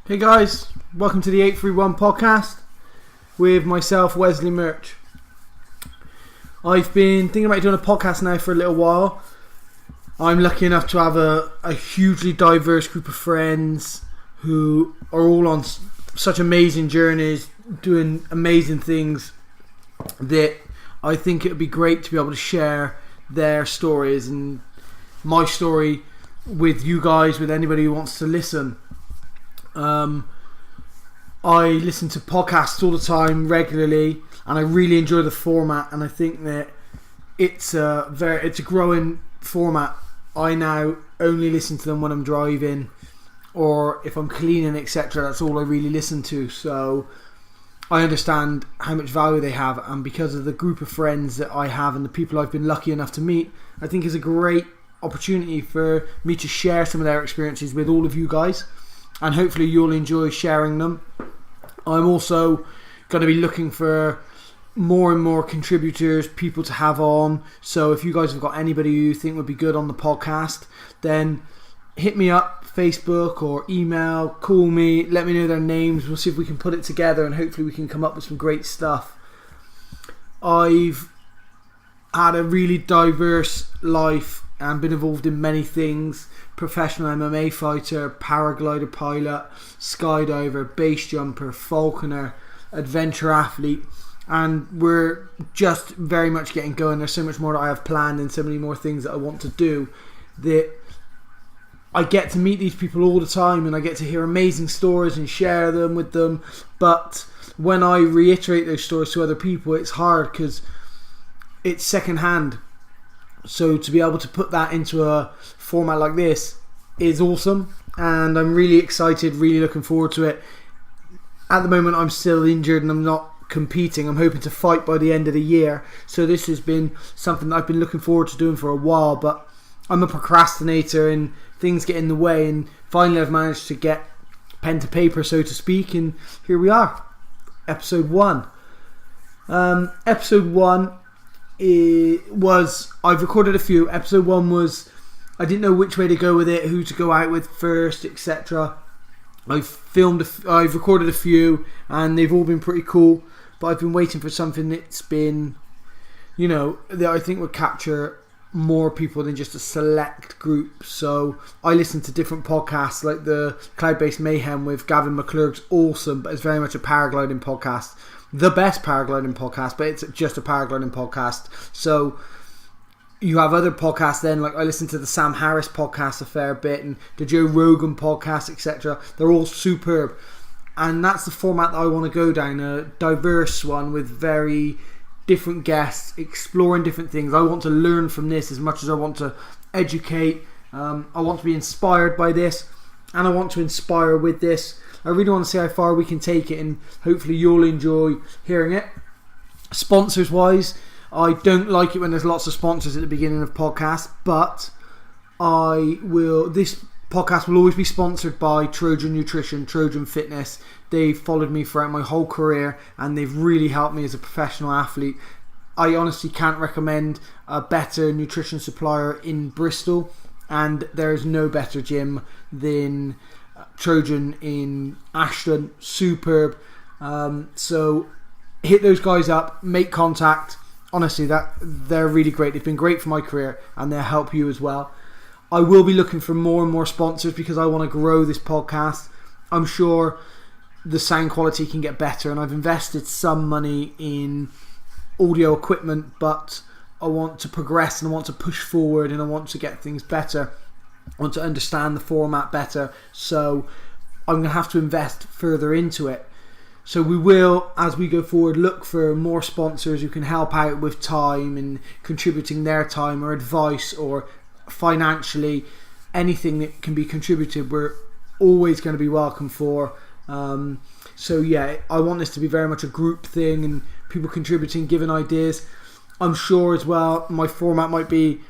Hey guys, welcome to the 831 podcast with myself, Wesley Murch. I've been thinking about doing a podcast now for a little while. I'm lucky enough to have a hugely diverse group of friends who are all on such amazing journeys, doing amazing things, that I think it would be great to be able to share their stories and my story with you guys, with anybody who wants to listen. I listen to podcasts all the time, regularly, and I really enjoy the format, and I think that it's a growing format. I now only listen to them when I'm driving or if I'm cleaning, etc. That's all I really listen to, so I understand how much value they have, and because of the group of friends that I have and the people I've been lucky enough to meet, I think it's a great opportunity for me to share some of their experiences with all of you guys, and hopefully you'll enjoy sharing them. I'm also going to be looking for more and more contributors, people to have on, so if you guys have got anybody you think would be good on the podcast, then hit me up, Facebook or email, call me, let me know their names. We'll see if we can put it together and hopefully we can come up with some great stuff. I've had a really diverse life and been involved in many things: professional MMA fighter, paraglider pilot, skydiver, base jumper, falconer, adventure athlete, and we're just very much getting going. There's so much more that I have planned and so many more things that I want to do, that I get to meet these people all the time and I get to hear amazing stories and share them with them. But when I reiterate those stories to other people, it's hard because it's secondhand. So to be able to put that into a format like this is awesome, and I'm really excited, really looking forward to it. At the moment I'm still injured and I'm not competing. I'm hoping to fight by the end of the year, so this has been something that I've been looking forward to doing for a while, but I'm a procrastinator and things get in the way, and finally I've managed to get pen to paper, so to speak, and here we are, episode 1. Episode 1 I've recorded a few. Episode 1 was, I didn't know which way to go with it, who to go out with first, etc. I've recorded a few and they've all been pretty cool, but I've been waiting for something that's been, that I think would capture more people than just a select group. So I listen to different podcasts, like the Cloud-Based Mayhem with Gavin McClurg's awesome, but it's very much a paragliding podcast. The best paragliding podcast, but it's just a paragliding podcast. So you have other podcasts then, like I listen to the Sam Harris podcast a fair bit and the Joe Rogan podcast, etc. They're all superb, and that's the format that I want to go down, a diverse one with very different guests exploring different things. I want to learn from this as much as I want to educate. I want to be inspired by this, and I want to inspire with this. I really want to see how far we can take it, and hopefully you'll enjoy hearing it. Sponsors wise, I don't like it when there's lots of sponsors at the beginning of podcasts, but this podcast will always be sponsored by Trojan Nutrition, Trojan Fitness. They've followed me throughout my whole career and they've really helped me as a professional athlete. I honestly can't recommend a better nutrition supplier in Bristol, and there is no better gym than Trojan in Ashton. Superb. So hit those guys up, make contact. Honestly, they're really great. They've been great for my career and they'll help you as well. I will be looking for more and more sponsors because I want to grow this podcast. I'm sure the sound quality can get better, and I've invested some money in audio equipment, but I want to progress and I want to push forward and I want to get things better. I want to understand the format better, so I'm going to have to invest further into it. So we will, as we go forward, look for more sponsors who can help out with time and contributing their time or advice or financially. Anything that can be contributed, we're always going to be welcome for. So yeah, I want this to be very much a group thing and people contributing, giving ideas. I'm sure as well my format might be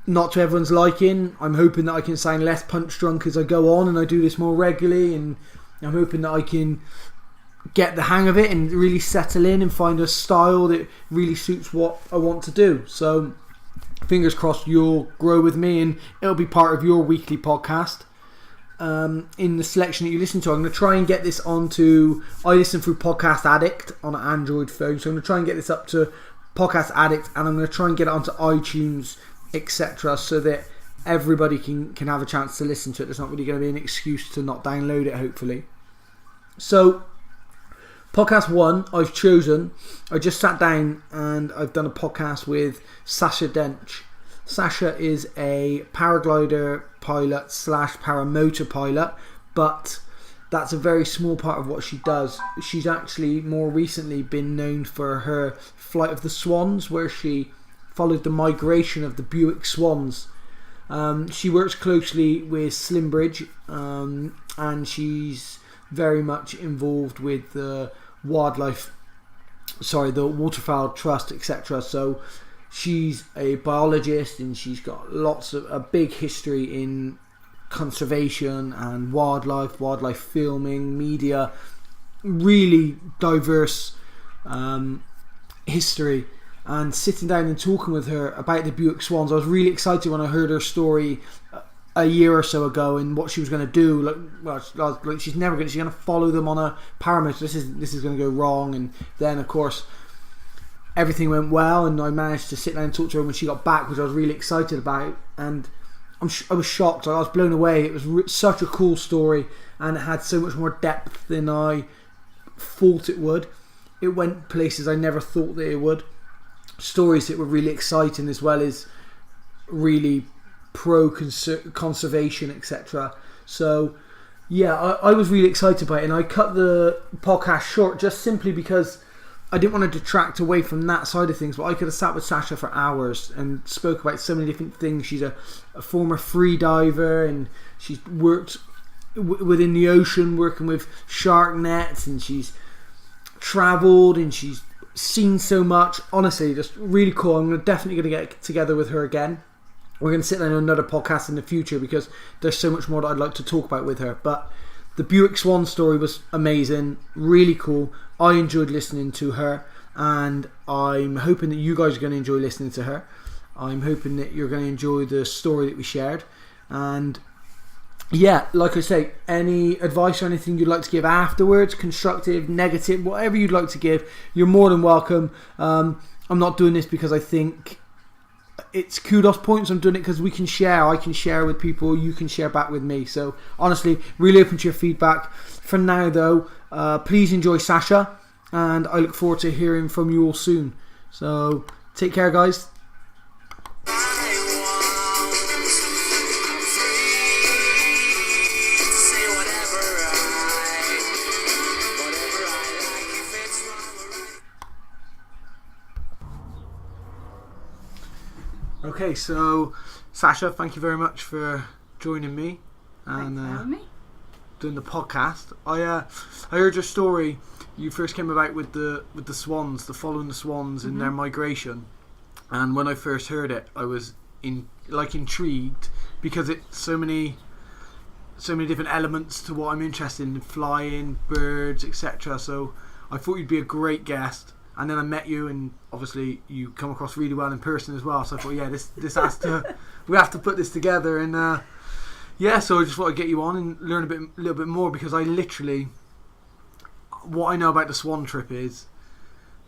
not to everyone's liking. I'm hoping that I can sound less punch drunk as I go on and I do this more regularly, and I'm hoping that I can get the hang of it and really settle in and find a style that really suits what I want to do. So fingers crossed you'll grow with me and it'll be part of your weekly podcast. in the selection that you listen to. I'm going to try and get this onto... I listen through Podcast Addict on an Android phone, so I'm going to try and get this up to Podcast Addict, and I'm going to try and get it onto iTunes, etc., so that everybody can have a chance to listen to it. There's not really going to be an excuse to not download it, hopefully. So, podcast 1, I've chosen... I just sat down and I've done a podcast with Sacha Dench. Sacha is a paraglider pilot / paramotor pilot, but that's a very small part of what she does. She's actually more recently been known for her flight of the swans, where she followed the migration of the Buick swans. She works closely with Slimbridge, and she's very much involved with the the Waterfowl Trust, etc. So she's a biologist, and she's got a big history in conservation and wildlife filming, media, really diverse history. And sitting down and talking with her about the Buick swans, I was really excited when I heard her story a year or so ago and what she was going to do. She's going to follow them on a paramotor. This is going to go wrong. And then, of course, everything went well, and I managed to sit down and talk to her when she got back, which I was really excited about. And I was shocked. I was blown away. It was such a cool story, and it had so much more depth than I thought it would. It went places I never thought that it would. Stories that were really exciting, as well as really pro-conservation, etc. So, yeah, I was really excited by it, and I cut the podcast short just simply because I didn't want to detract away from that side of things. But I could have sat with Sacha for hours and spoke about so many different things. She's a former free diver, and she's worked within the ocean, working with shark nets, and she's travelled, and she's seen so much. Honestly, just really cool. I'm definitely going to get together with her again. We're going to sit down on another podcast in the future, because there's so much more that I'd like to talk about with her. But the Buick Swan story was amazing, really cool. I enjoyed listening to her, and I'm hoping that you guys are going to enjoy listening to her. I'm hoping that you're going to enjoy the story that we shared. And yeah, like I say, any advice or anything you'd like to give afterwards, constructive, negative, whatever you'd like to give, you're more than welcome. I'm not doing this because I think it's kudos points. I'm doing it because we can share. I can share with people, you can share back with me. So honestly, really open to your feedback. For now though, please enjoy Sacha, and I look forward to hearing from you all soon. So take care, guys. Okay, so Sacha, thank you very much for joining me and doing the podcast. I heard your story. You first came about with the swans, following the swans in their migration, and when I first heard it, I was intrigued, because it's so many different elements to what I'm interested in: flying, birds, etc. So I thought you'd be a great guest. And then I met you, and obviously you come across really well in person as well. So I thought, yeah, we have to put this together. And so I just thought I'd get you on and learn a little bit more, because what I know about the swan trip is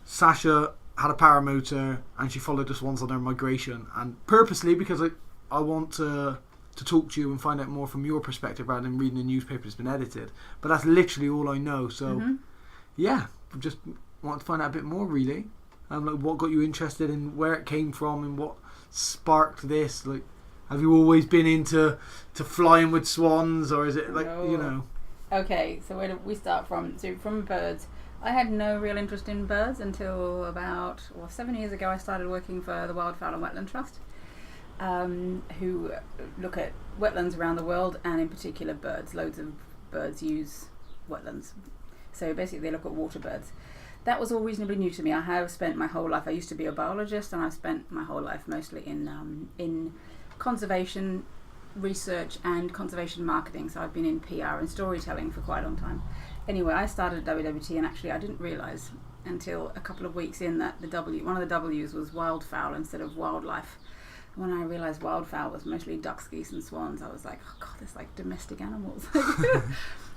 Sacha had a paramotor and she followed the swans on their migration, and purposely because I want to talk to you and find out more from your perspective rather than reading a newspaper that's been edited. But that's literally all I know. So yeah, just want to find out a bit more, really. Like, what got you interested in where it came from and what sparked this? Like, have you always been into flying with swans, or is it like, no. Okay, so where do we start from? So from birds, I had no real interest in birds until about 7 years ago. I started working for the Wildfowl and Wetland Trust, who look at wetlands around the world, and in particular birds. Loads of birds use wetlands. So basically they look at water birds. That was all reasonably new to me. I have spent my whole life, I used to be a biologist, and I've spent my whole life mostly in conservation research and conservation marketing. So I've been in PR and storytelling for quite a long time. Anyway, I started at WWT, and actually I didn't realise until a couple of weeks in that one of the W's was wildfowl instead of wildlife, When I realised wildfowl was mostly ducks, geese and swans, I was like, oh God, there's like domestic animals.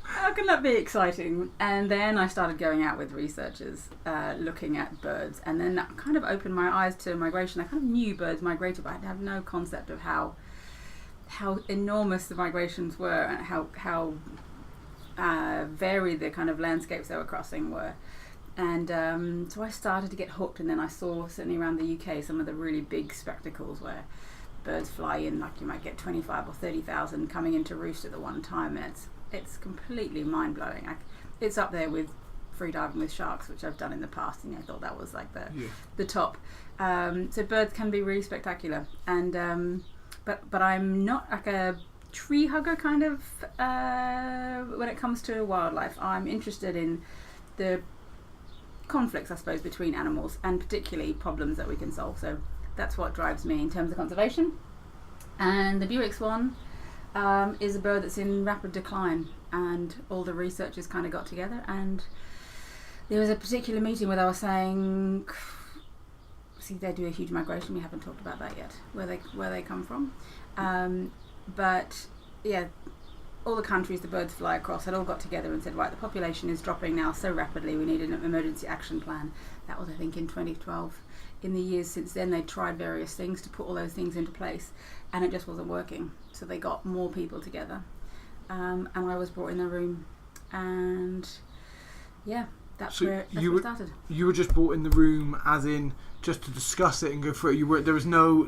How can that be exciting? And then I started going out with researchers, looking at birds, and then that kind of opened my eyes to migration. I kind of knew birds migrated, but I had no concept of how enormous the migrations were and how varied the kind of landscapes they were crossing were. And so I started to get hooked, and then I saw, certainly around the UK, some of the really big spectacles where birds fly in, like you might get 25 or 30,000 coming into roost at the one time, and it's completely mind-blowing. It's up there with freediving with sharks, which I've done in the past, and I thought that was like the top. So birds can be really spectacular, and but I'm not like a tree hugger kind of when it comes to wildlife. I'm interested in the conflicts, I suppose, between animals, and particularly problems that we can solve. So that's what drives me in terms of conservation. And the Buick swan is a bird that's in rapid decline, and all the researchers kind of got together, and there was a particular meeting where they were saying, see, they do a huge migration, we haven't talked about that yet, where they come from, but yeah, all the countries the birds fly across had all got together and said, right, the population is dropping now so rapidly, we need an emergency action plan. That was, I think, in 2012. In the years since then, they tried various things to put all those things into place, and it just wasn't working. So they got more people together, and I was brought in the room, and yeah, that's where it started. You were just brought in the room, as in just to discuss it and go through it. There was no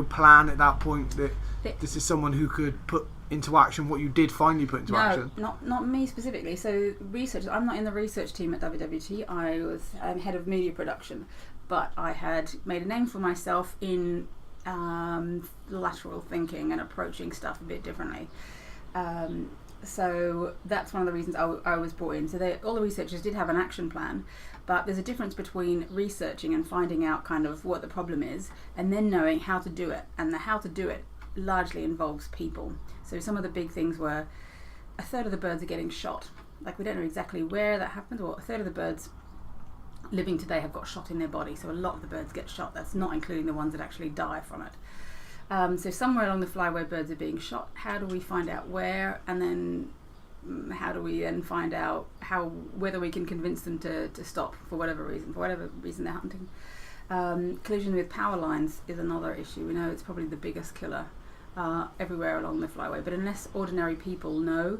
plan at that point that this is someone who could put into action what you did finally put into action. Not me specifically. So research. I'm not in the research team at WWT. I'm head of media production, but I had made a name for myself in lateral thinking and approaching stuff a bit differently. So that's one of the reasons I was brought in. So all the researchers did have an action plan, but there's a difference between researching and finding out kind of what the problem is, and then knowing how to do it. And the how to do it largely involves people. So some of the big things were a third of the birds are getting shot. Like, we don't know exactly where that happened, or a third of the birds living today have got shot in their body. So a lot of the birds get shot. That's not including the ones that actually die from it. So somewhere along the flyway, birds are being shot. How do we find out where, and then how do we then find out whether we can convince them to stop for whatever reason they're hunting. Collision with power lines is another issue. We know it's probably the biggest killer everywhere along the flyway, but unless ordinary people know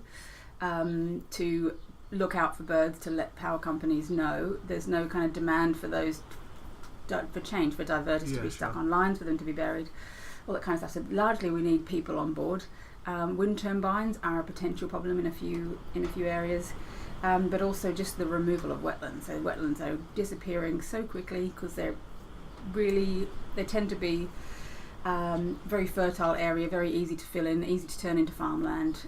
to look out for birds, to let power companies know, there's no kind of demand for those for change, for diverters to be stuck on lines, for them to be buried, all that kind of stuff. So largely we need people on board. Wind turbines are a potential problem in a few areas, but also just the removal of wetlands. So wetlands are disappearing so quickly because they tend to be very fertile area, very easy to fill in, easy to turn into farmland.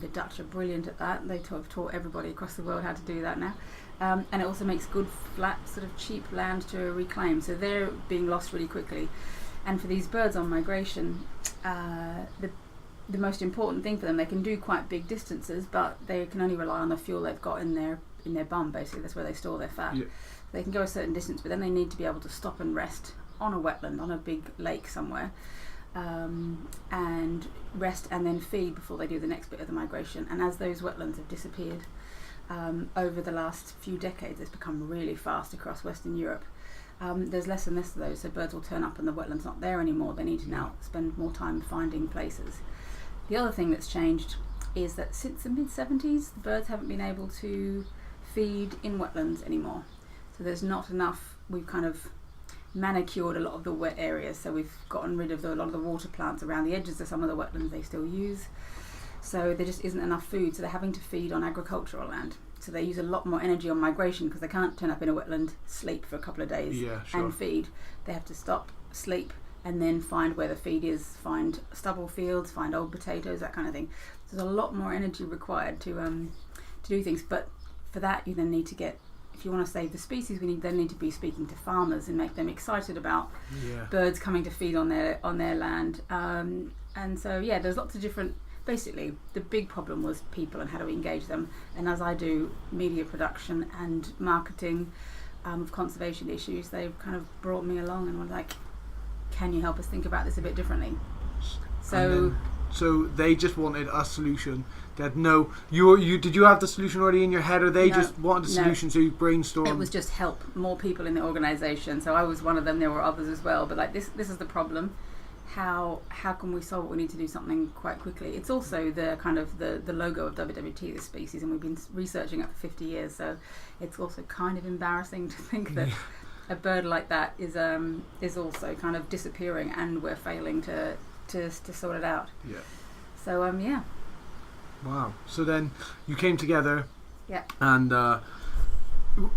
The Dutch are brilliant at that. They have taught everybody across the world how to do that now. And it also makes good, flat, sort of cheap land to reclaim. So they're being lost really quickly. And for these birds on migration, the most important thing for them, they can do quite big distances, but they can only rely on the fuel they've got in their bum, basically. That's where they store their fat. Yeah. They can go a certain distance, but then they need to be able to stop and rest on a wetland, on a big lake somewhere, and rest and then feed before they do the next bit of the migration. And as those wetlands have disappeared over the last few decades, it's become really fast across Western Europe. There's less and less of those, so birds will turn up and the wetland's not there anymore. They need to now spend more time finding places. The other thing that's changed is that since the mid-70s, the birds haven't been able to feed in wetlands anymore. So there's not enough. We've kind of manicured a lot of the wet areas, so we've gotten rid of a lot of the water plants around the edges of some of the wetlands they still use. So there just isn't enough food, so they're having to feed on agricultural land. So they use a lot more energy on migration because they can't turn up in a wetland, sleep for a couple of days and feed. They have to stop, sleep, and then find where the feed is, find stubble fields, find old potatoes, that kind of thing. So there's a lot more energy required to do things. But for that, you then need to get, if you want to save the species, we then need to be speaking to farmers and make them excited about birds coming to feed on their land. And so there's lots of different. Basically, the big problem was people and how do we engage them. And as I do media production and marketing of conservation issues, they've kind of brought me along and were like, can you help us think about this a bit differently? So they just wanted a solution. They had no. Did you have the solution already in your head, or they just wanted a solution? So you brainstormed. It was just help more people in the organisation. So I was one of them. There were others as well. But like this is the problem. How can we solve it? We need to do something quite quickly. It's also the kind of the logo of WWT, this species, and we've been researching it for 50 years. So it's also kind of embarrassing to think that a bird like that is also kind of disappearing, and we're failing to sort it out. Yeah. So yeah. Wow. So then you came together. Yeah. And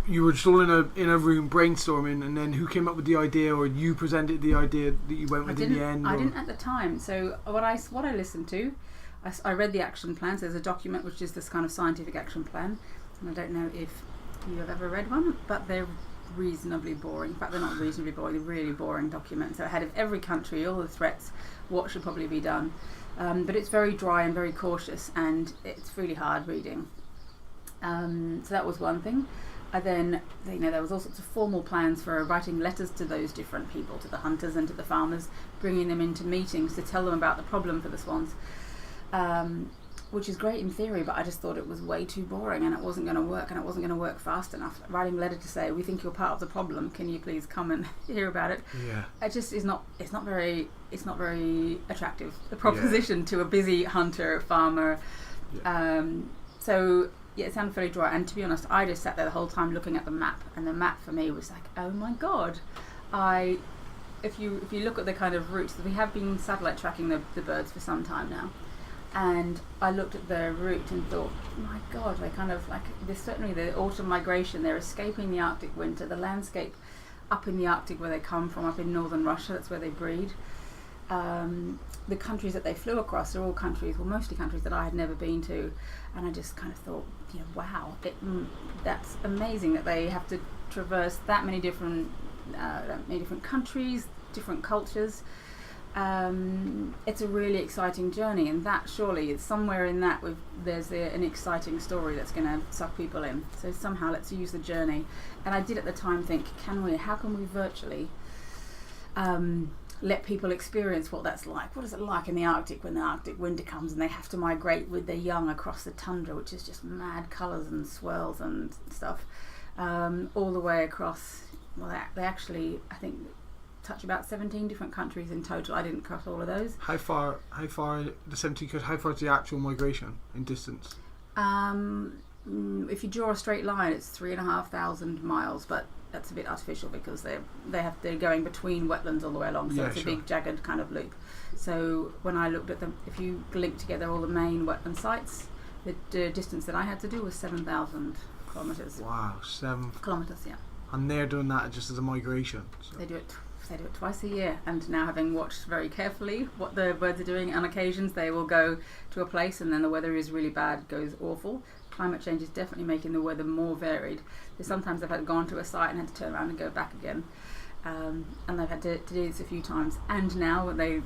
you were just all in a room brainstorming, and then who came up with the idea, or you presented the idea that you went with in the end? I didn't at the time. So what I listened to, I read the action plans. There's a document which is this kind of scientific action plan, and I don't know if you have ever read one, but they're reasonably boring. In fact, they're not reasonably boring, they're really boring documents. So ahead of every country, all the threats, what should probably be done. But it's very dry and very cautious, and it's really hard reading. So that was one thing. And then, there was all sorts of formal plans for writing letters to those different people, to the hunters and to the farmers, bringing them into meetings to tell them about the problem for the swans, which is great in theory, but I just thought it was way too boring, and it wasn't going to work, and it wasn't going to work fast enough. Writing a letter to say, we think you're part of the problem, can you please come and hear about it? Yeah. It just is not. It's not very attractive, the proposition to a busy hunter farmer. Yeah. So yeah, it sounded very dry, and to be honest, I just sat there the whole time looking at the map, and the map for me was like, oh my god. If you look at the kind of routes, we have been satellite tracking the birds for some time now, and I looked at the route and thought, my god, they kind of like, there's certainly the autumn migration, they're escaping the Arctic winter, the landscape up in the Arctic where they come from, up in northern Russia, that's where they breed. The countries that they flew across are all countries, well, mostly countries that I had never been to, and I just kind of thought, wow, that's amazing that they have to traverse that many different countries, different cultures. It's a really exciting journey, and that surely is somewhere in that there's an exciting story that's going to suck people in. So somehow let's use the journey. And I did at the time think, how can we virtually let people experience what that's like? What is it like in the Arctic when the Arctic winter comes and they have to migrate with their young across the tundra, which is just mad colours and swirls and stuff, all the way across. Well, they actually, I think, touch about 17 different countries in total. I didn't cross all of those. How far the 17 countries? How far is the actual migration in distance? If you draw a straight line, it's 3,500 miles, but that's a bit artificial because they're going between wetlands all the way along, so it's a big jagged kind of loop. So when I looked at them, if you link together all the main wetland sites, the distance that I had to do was 7,000 kilometres. Wow, 7 kilometres, yeah. And they're doing that just as a migration. So. They do it twice a year, and now having watched very carefully what the birds are doing, on occasions they will go to a place and then the weather is really bad, goes awful. Climate change is definitely making the weather more varied. Sometimes they've had gone to a site and had to turn around and go back again, and they've had to do this a few times. And now when they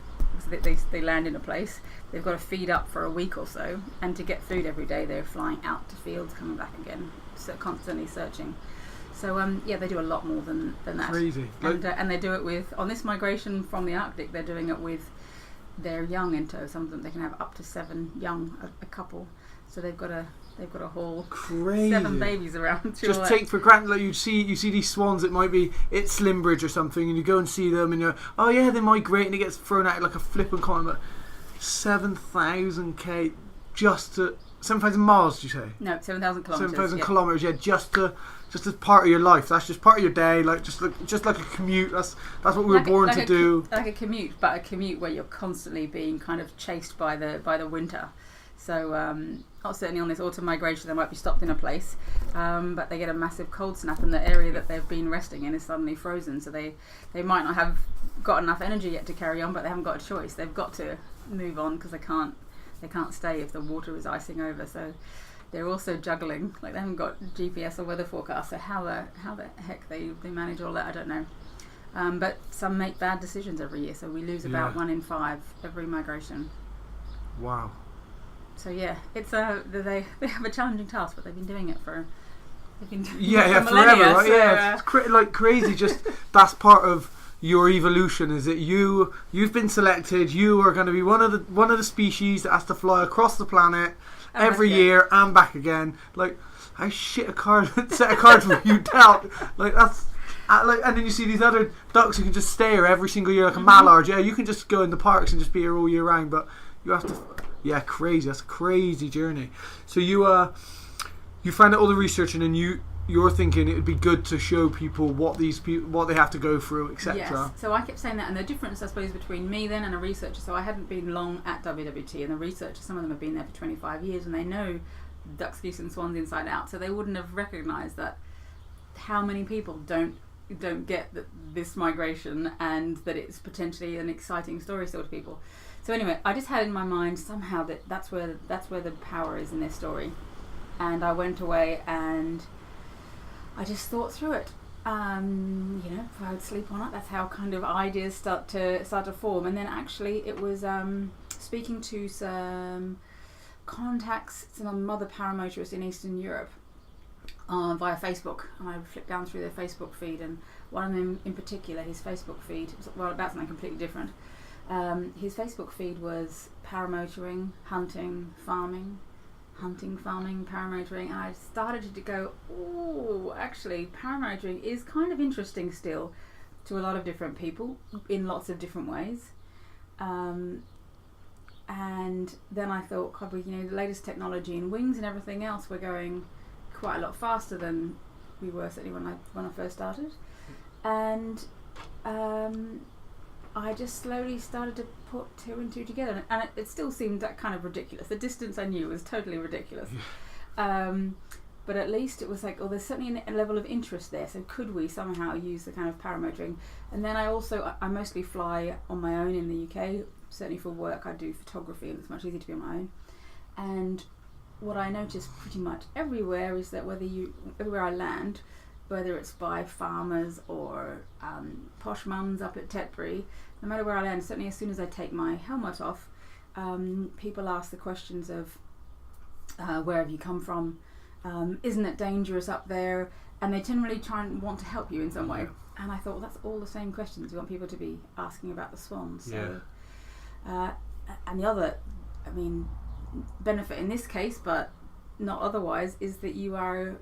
land in a place, they've got to feed up for a week or so, and to get food every day they're flying out to fields, coming back again, so constantly searching. So they do a lot more than that. Crazy. And they do it with, on this migration from the Arctic, they're doing it with their young in tow. Some of them, they can have up to 7 young, a couple. So they've got a haul 7 babies around. Just take for granted, like you see these swans. It might be it's Slimbridge or something, and you go and see them, and you're, oh yeah, they migrate, and it gets thrown out like a flippant comment. 7,000 k just to 7,000 miles. Did you say? No, 7,000 kilometers. 7,000 kilometers. Yeah, just as part of your life. That's just part of your day. Like just like a commute. That's what we were born to do. Like a commute, but a commute where you're constantly being kind of chased by the winter. So certainly on this autumn migration, they might be stopped in a place, but they get a massive cold snap, and the area that they've been resting in is suddenly frozen. So they might not have got enough energy yet to carry on, but they haven't got a choice. They've got to move on because they can't stay if the water is icing over. So they're also juggling, like they haven't got GPS or weather forecast. So how the heck they manage all that, I don't know. But some make bad decisions every year, so we lose about 1 in 5 every migration. Wow. So yeah, it's they have a challenging task, but they've been doing it for forever, right? So, it's crazy. Just that's part of your evolution? Is it you've been selected? You are going to be one of the species that has to fly across the planet every year and back again. Like, how shit set of cards were you dealt? Like, that's. And then you see these other ducks who can just stay here every single year, like a mallard. Yeah, you can just go in the parks and just be here all year round, but you have to. Yeah, crazy. That's a crazy journey. So you find out all the research, and then you're thinking it would be good to show people what they have to go through, etc. Yes. So I kept saying that, and the difference, I suppose, between me then and a researcher. So I hadn't been long at WWT, and the researchers, some of them have been there for 25 years, and they know ducks, geese, and swans inside out. So they wouldn't have recognised that how many people don't get this migration, and that it's potentially an exciting story still to people. So anyway, I just had in my mind somehow that's where the power is in this story, and I went away and I just thought through it. If I would sleep on it, that's how kind of ideas start to form. And then actually it was speaking to some contacts, some other paramotorists in Eastern Europe, via Facebook, and I flipped down through their Facebook feed, and one of them in particular, his Facebook feed was about something completely different. His Facebook feed was paramotoring, hunting, farming, paramotoring, and I started to go, oh, actually paramotoring is kind of interesting still to a lot of different people in lots of different ways. And then I thought, God, the latest technology in wings and everything else, we're going quite a lot faster than we were certainly when I first started, and I just slowly started to put two and two together, and it still seemed that kind of ridiculous. The distance I knew was totally ridiculous, but at least it was like, oh, there's certainly a level of interest there, so could we somehow use the kind of paramotoring? And then I mostly fly on my own in the UK, certainly for work. I do photography, and it's much easier to be on my own. And what I noticed pretty much everywhere is that everywhere I land, whether it's by farmers or posh mums up at Tetbury, no matter where I land, certainly as soon as I take my helmet off, people ask the questions of where have you come from, isn't it dangerous up there, and they generally try and want to help you in some way. And I thought, well, that's all the same questions you want people to be asking about the swans. So, and the other, benefit in this case, but not otherwise, is that you are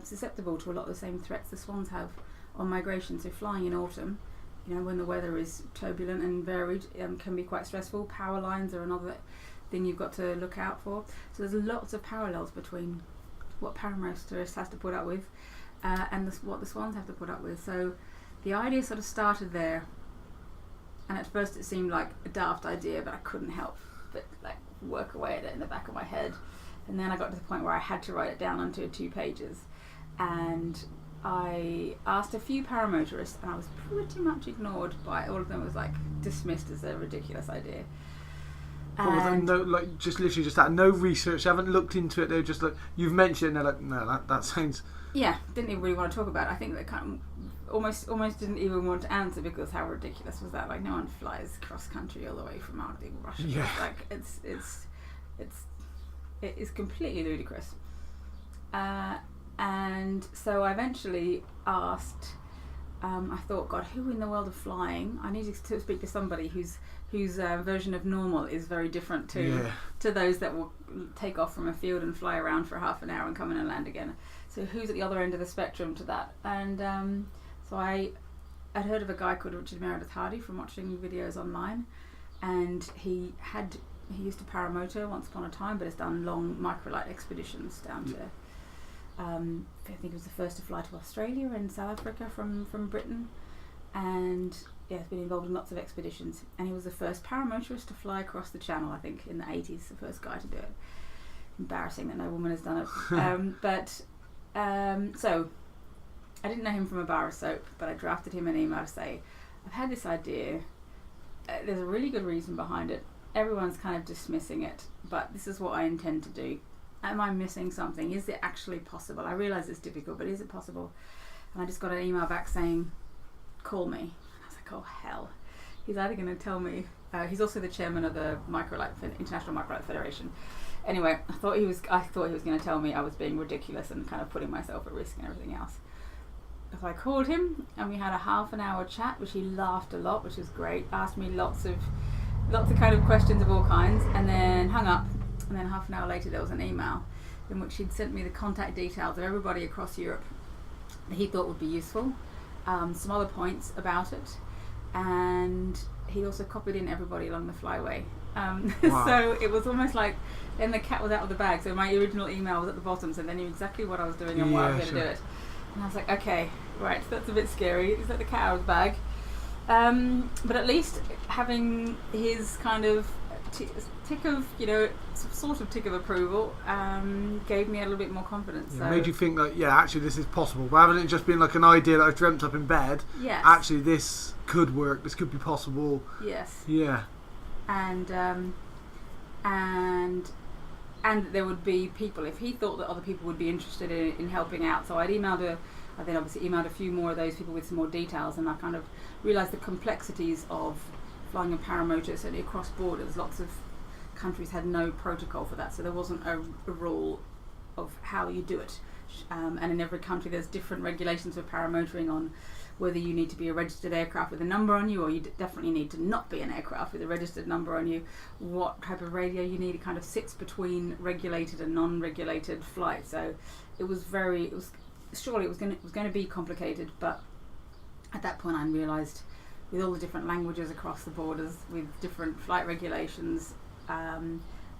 susceptible to a lot of the same threats the swans have on migration. So flying in autumn, when the weather is turbulent and varied, can be quite stressful. Power lines are another thing you've got to look out for. So there's lots of parallels between what paramotorists has to put up with and what the swans have to put up with. So the idea sort of started there, and at first it seemed like a daft idea, but I couldn't help but work away at it in the back of my head. And then I got to the point where I had to write it down onto 2 pages, and I asked a few paramotorists, and I was pretty much ignored by all of them. It was dismissed as a ridiculous idea. And literally just that, no research, haven't looked into it. They're just you've mentioned, they're no, that sounds. Yeah, didn't even really want to talk about it. I think they kind of almost didn't even want to answer, because how ridiculous was that? No one flies cross country all the way from Arctic Russia. Yeah. It is completely ludicrous. And so I eventually asked, I thought, God, who in the world of flying? I needed to speak to somebody whose version of normal is very different to those that will take off from a field and fly around for half an hour and come in and land again. So who's at the other end of the spectrum to that? And so I'd heard of a guy called Richard Meredith Hardy from watching videos online, and he used to paramotor once upon a time, but has done long microlight expeditions down to I think he was the first to fly to Australia and South Africa from Britain, and has been involved in lots of expeditions, and he was the first paramotorist to fly across the Channel, I think in the 80s, the first guy to do it. Embarrassing that no woman has done it. So I didn't know him from a bar of soap, but I drafted him an email to say, I've had this idea, there's a really good reason behind it, everyone's kind of dismissing it, but this is what I intend to do. Am I missing something? Is it actually possible? I realise it's difficult, but is it possible? And I just got an email back saying, call me. And I was like, oh hell. He's either going to tell me, he's also the chairman of the International Microlight Federation. Anyway, I thought he was going to tell me I was being ridiculous and kind of putting myself at risk and everything else. So I called him and we had a half an hour chat, which he laughed a lot, which was great. Asked me lots of kind of questions of all kinds, and then hung up. And then half an hour later, there was an email in which he'd sent me the contact details of everybody across Europe that he thought would be useful, some other points about it, and he also copied in everybody along the flyway. Wow. So it was almost like then the cat was out of the bag. So my original email was at the bottom, so they knew exactly what I was doing and why I was going to do it. And I was like, okay, right, that's a bit scary. It's like the cat out of the bag. But at least having his kind of tick of, sort of tick of approval gave me a little bit more confidence. Yeah, so made you think like, actually this is possible. Rather than it just being like an idea that I've dreamt up in bed, yes. Actually this could work, this could be possible. Yes. Yeah. And there would be people, if he thought that other people would be interested in helping out. So I then obviously emailed a few more of those people with some more details, and I kind of realised the complexities of flying a paramotor, certainly across borders. Lots of countries had no protocol for that, so there wasn't a rule of how you do it. And in every country there's different regulations for paramotoring on whether you need to be a registered aircraft with a number on you, or you definitely need to not be an aircraft with a registered number on you, what type of radio you need. It kind of sits between regulated and non-regulated flight. So it was going to be complicated, but at that point I realised with all the different languages across the borders, with different flight regulations,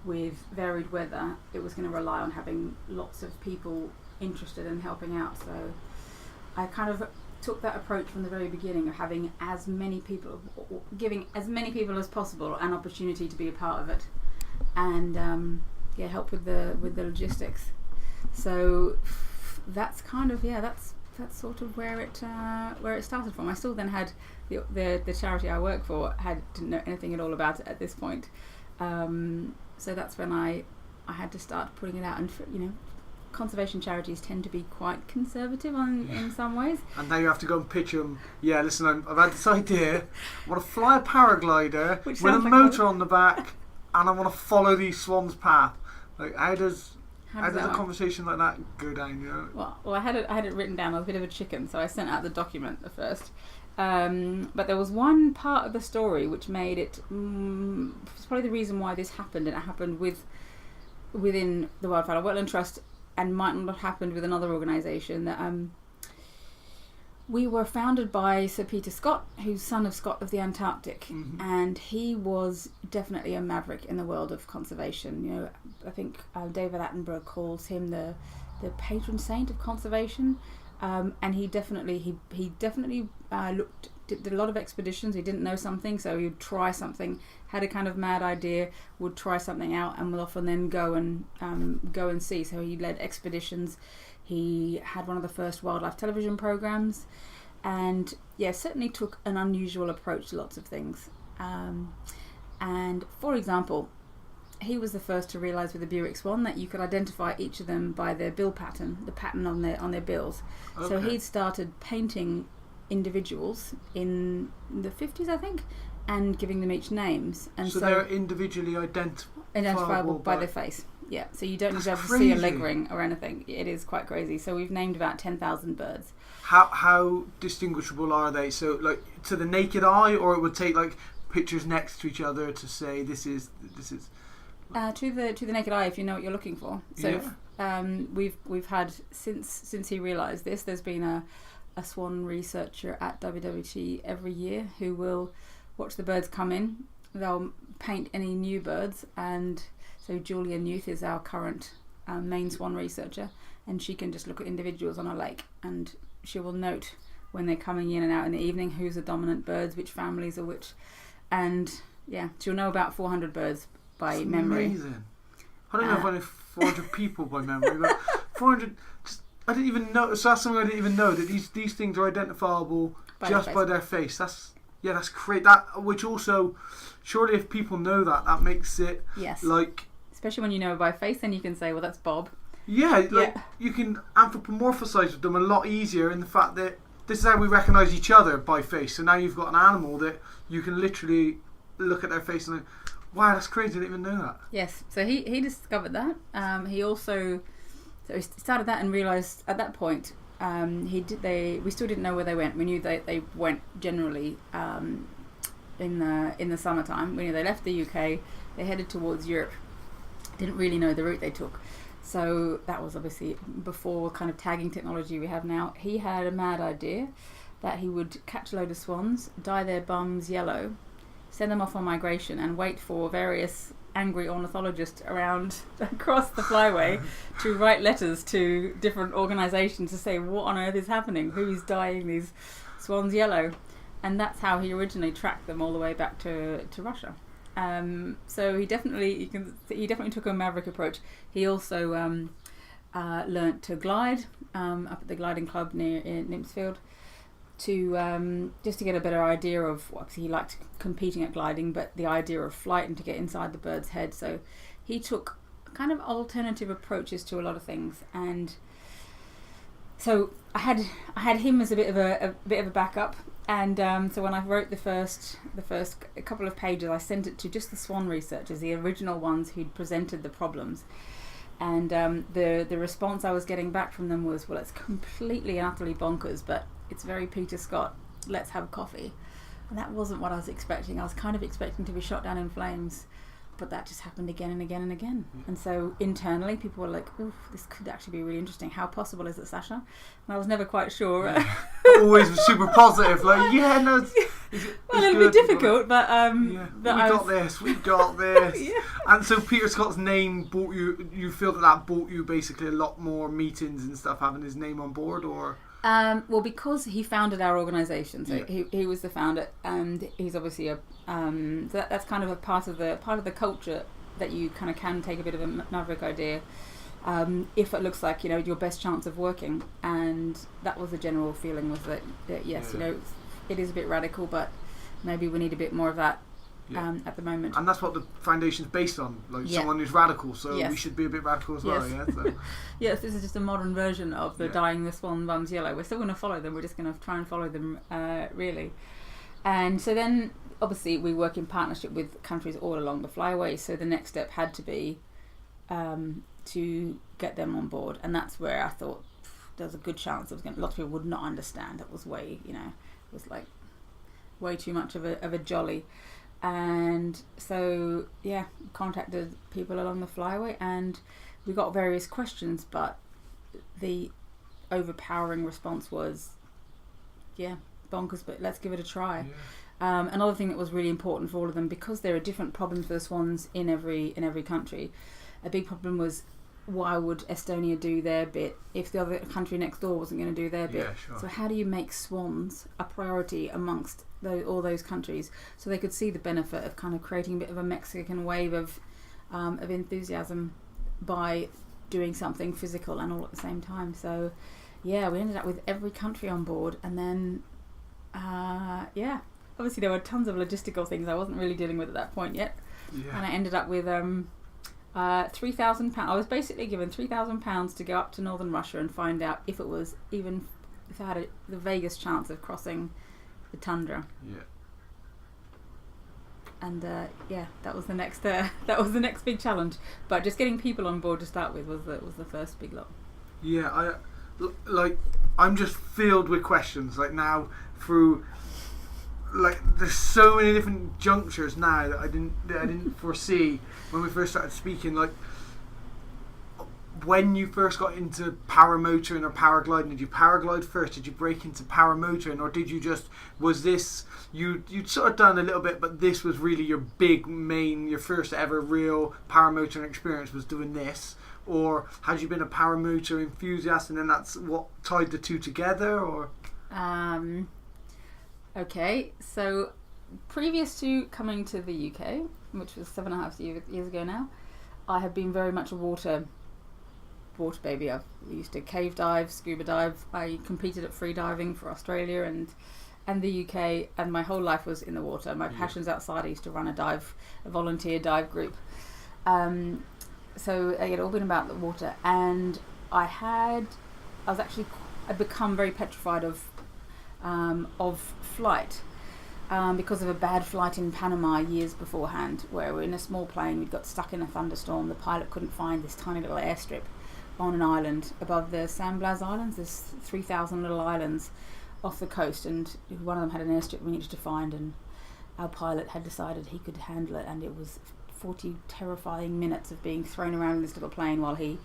with varied weather, it was going to rely on having lots of people interested in helping out. So I kind of took that approach from the very beginning of having as many people, giving as many people as possible an opportunity to be a part of it, and help with the logistics. So that's kind of that's sort of where it started from. I still then had the charity I work for didn't know anything at all about it at this point. So that's when I had to start putting it out, and conservation charities tend to be quite conservative in some ways. And now you have to go and pitch them. Yeah, listen, I've had this idea. I want to fly a paraglider with a motor on the back, and I want to follow these swans' path. Like, how does a conversation like that go down? Well, I had it written down. I was a bit of a chicken, so I sent out the document at first. But there was one part of the story which made it. It's probably the reason why this happened, and it happened within the Wildfowl Wetland Trust, and might not have happened with another organisation. That we were founded by Sir Peter Scott, who's son of Scott of the Antarctic, and he was definitely a maverick in the world of conservation. I think David Attenborough calls him the patron saint of conservation. And he definitely did a lot of expeditions. He didn't know something, so he would try something. Had a kind of mad idea, would try something out, and would often then go and see. So he led expeditions. He had one of the first wildlife television programs, and certainly took an unusual approach to lots of things. And for example, he was the first to realise with the Buick swan that you could identify each of them by their bill pattern, the pattern on their bills. Okay. So he'd started painting individuals in the 50s, I think, and giving them each names. And so they're individually identifiable by their face. Yeah, so you don't need to be able to see a leg ring or anything. It is quite crazy. So we've named about 10,000 birds. How distinguishable are they? So like to the naked eye, or it would take like pictures next to each other to say this is. To the naked eye, if you know what you're looking for. So we've had since he realised this, there's been a swan researcher at WWT every year who will watch the birds come in. They'll paint any new birds, and so Julia Newth is our current main swan researcher, and she can just look at individuals on a lake, and she will note when they're coming in and out in the evening who's the dominant birds, which families are which, and she'll know about 400 birds by That's memory. Amazing. I don't know if I know 400 people by memory, but 400. I didn't even know. So that's something I didn't even know, that these things are identifiable just by their face. That's great. That, which also, surely if people know that makes it like. Especially when you know it by face, then you can say, well, that's Bob. Yeah, you can anthropomorphise them a lot easier in the fact that this is how we recognise each other by face. So now you've got an animal that you can literally look at their face and. Wow, that's crazy! I didn't even know that. Yes, so he discovered that. He also he started that and realised at that point We still didn't know where they went. We knew they went generally in the summertime. We knew they left the UK. They headed towards Europe. Didn't really know the route they took. So that was obviously before kind of tagging technology we have now. He had a mad idea that he would catch a load of swans, dye their bums yellow, send them off on migration, and wait for various angry ornithologists around across the flyway to write letters to different organisations to say what on earth is happening, who's dyeing these swans yellow. And that's how he originally tracked them all the way back to Russia. So he definitely took a maverick approach. He also learnt to glide up at the gliding club near in Nympsfield, to just to get a better idea of, obviously he liked competing at gliding, but the idea of flight and to get inside the bird's head. So he took kind of alternative approaches to a lot of things, and so I had him as a bit of a backup. And so when I wrote the first couple of pages, I sent it to just the swan researchers, the original ones who'd presented the problems. And the response I was getting back from them was, well, it's completely and utterly bonkers, but it's very Peter Scott. Let's have coffee. And that wasn't what I was expecting. I was kind of expecting to be shot down in flames, but that just happened again and again and again. And so internally, people were like, "Oof, this could actually be really interesting. How possible is it, Sacha?" And I was never quite sure. Always super positive, like, yeah, no. Well, it'll be difficult, but we got this. Yeah. And so Peter Scott's name bought you. You feel that bought you basically a lot more meetings and stuff, having his name on board, or. Well, because he founded our organisation, so he was the founder, and he's obviously a so that's kind of a part of the culture that you kind of can take a bit of a maverick idea, if it looks like your best chance of working, and that was the general feeling, was that yes, it is a bit radical, but maybe we need a bit more of that. At the moment, and that's what the foundation's based on, someone who's radical, so we should be a bit radical as well. So. Yes, this is just a modern version of the dyeing the swan bums yellow. We're still going to follow them, we're just going to try and follow them really. And so then obviously we work in partnership with countries all along the flyway, so the next step had to be to get them on board, and that's where I thought there's a good chance lots of people would not understand. It was way too much of a jolly. And so contacted people along the flyway, and we got various questions, but the overpowering response was bonkers, but let's give it a try. Another thing that was really important for all of them, because there are different problems for the swans in every country, a big problem was, why would Estonia do their bit if the other country next door wasn't going to do their bit? Sure. So how do you make swans a priority amongst all those countries, so they could see the benefit of kind of creating a bit of a Mexican wave of enthusiasm by doing something physical and all at the same time? So we ended up with every country on board, and then obviously there were tons of logistical things I wasn't really dealing with at that point yet, and I ended up with £3,000. I was basically given £3,000 to go up to northern Russia and find out if I had the vaguest chance of crossing the tundra. And that was the next big challenge. But just getting people on board to start with was the first big lot. I'm just filled with questions now through. There's so many different junctures now that I didn't foresee when we first started speaking. When you first got into paramotoring or paragliding, did you paraglide first? Did you break into paramotoring, or did you you'd sort of done a little bit, but this was really your your first ever real paramotoring experience was doing this? Or had you been a paramotor enthusiast and then that's what tied the two together? Or okay, so previous to coming to the UK, which was 7.5 years ago now, I have been very much a water baby. I used to cave dive, scuba dive. I competed at free diving for Australia and the UK, and my whole life was in the water. My passion's outside. I used to run a volunteer dive group. So it had all been about the water, and I'd become very petrified of flight because of a bad flight in Panama years beforehand, where we're in a small plane, we got stuck in a thunderstorm, the pilot couldn't find this tiny little airstrip on an island above the San Blas Islands. There's 3,000 little islands off the coast, and one of them had an airstrip we needed to find, and our pilot had decided he could handle it, and it was 40 terrifying minutes of being thrown around in this little plane while he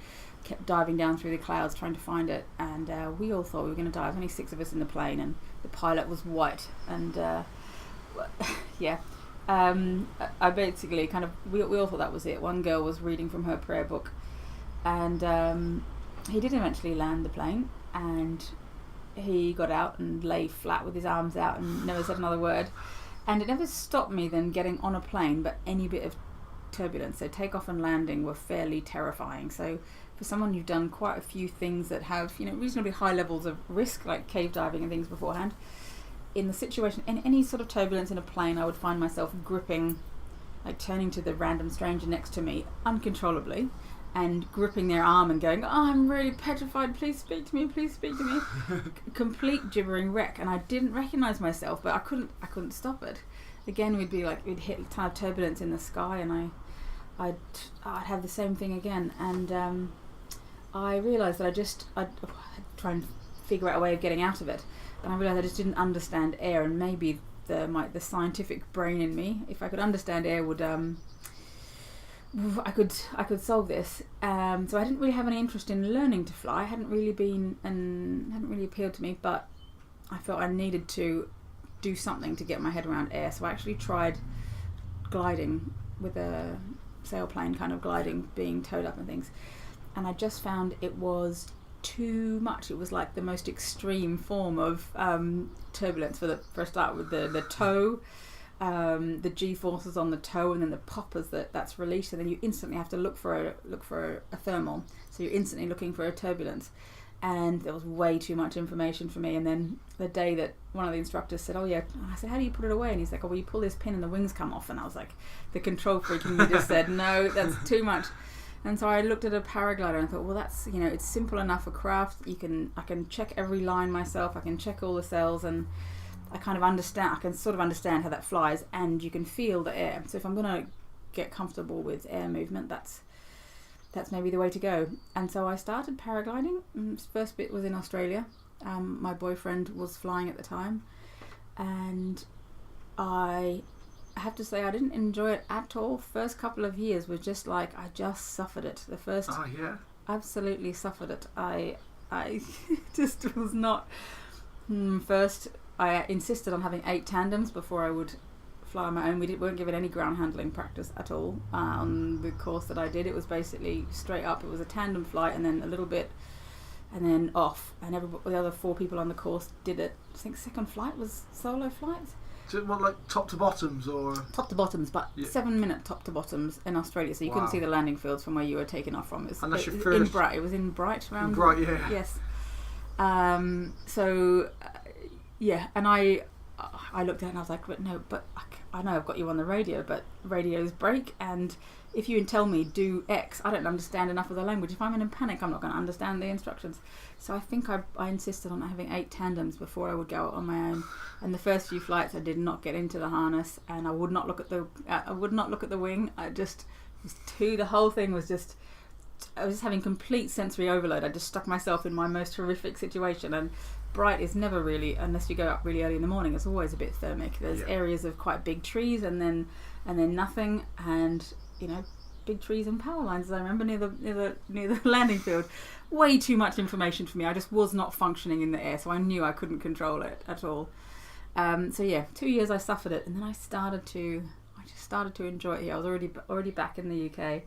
kept diving down through the clouds trying to find it. And we all thought we were going to die. There was only 6 of us in the plane, and the pilot was white, and I basically kind of, we all thought that was it. One girl was reading from her prayer book, and he did eventually land the plane, and he got out and lay flat with his arms out and never said another word. And it never stopped me then getting on a plane, but any bit of turbulence, so takeoff and landing were fairly terrifying. So for someone who'd done quite a few things that have, you know, reasonably high levels of risk, like cave diving and things beforehand, in the situation, in any sort of turbulence in a plane, I would find myself gripping, like turning to the random stranger next to me uncontrollably and gripping their arm and going, "Oh, I'm really petrified, please speak to me, please speak to me." Complete gibbering wreck, and I didn't recognise myself, but I couldn't stop it. Again, we'd hit a ton of turbulence in the sky, and I'd have the same thing again, and I realised that I'd try and figure out a way of getting out of it, and I realised I just didn't understand air, and maybe the scientific brain in me, if I could understand air, would I could solve this. So I didn't really have any interest in learning to fly. Hadn't really appealed to me, but I felt I needed to do something to get my head around air. So I actually tried gliding with a sailplane, kind of gliding, being towed up and things. And I just found it was too much. It was like the most extreme form of turbulence for a start, with the tow. The G-forces on the toe, and then the poppers that's released, and then you instantly have to look for a thermal. So you're instantly looking for a turbulence, and there was way too much information for me. And then the day that one of the instructors said, "Oh yeah," I said, "How do you put it away?" And he's like, "Oh, well, you pull this pin and the wings come off." And I was like, the control freak in me just said, "No, that's too much." And so I looked at a paraglider and I thought, well, that's, you know, it's simple enough for craft. I can check every line myself. I can check all the cells, and I can sort of understand how that flies, and you can feel the air. So if I'm going to get comfortable with air movement, that's maybe the way to go. And so I started paragliding. First bit was in Australia. My boyfriend was flying at the time, and I have to say I didn't enjoy it at all. First couple of years were just like, I just suffered it. The first, absolutely suffered it. I just was not. First, I insisted on having 8 tandems before I would fly on my own. We weren't given any ground handling practice at all on the course that I did. It was basically straight up. It was a tandem flight, and then a little bit, and then off. And the other 4 people on the course did it. I think second flight was solo flights. So what, like top to bottoms, or top to bottoms, but 7-minute top to bottoms in Australia, so you couldn't see the landing fields from where you were taking off from. It was in Bright around. Bright, yeah. Yes. And I looked at it and I was like, but no, but I know I've got you on the radio, but radios break, and if you tell me do X, I don't understand enough of the language. If I'm in a panic, I'm not going to understand the instructions. So I think I insisted on having 8 tandems before I would go out on my own. And the first few flights, I did not get into the harness, and I would not look at the wing. The whole thing was just. I was just having complete sensory overload. I just stuck myself in my most horrific situation, and Bright is never really, unless you go up really early in the morning, it's always a bit thermic. There's areas of quite big trees, and then nothing, and big trees and power lines, as I remember, near the landing field. Way too much information for me. I just was not functioning in the air, so I knew I couldn't control it at all. 2 years I suffered it, and then I just started to enjoy it here. I was already back in the UK.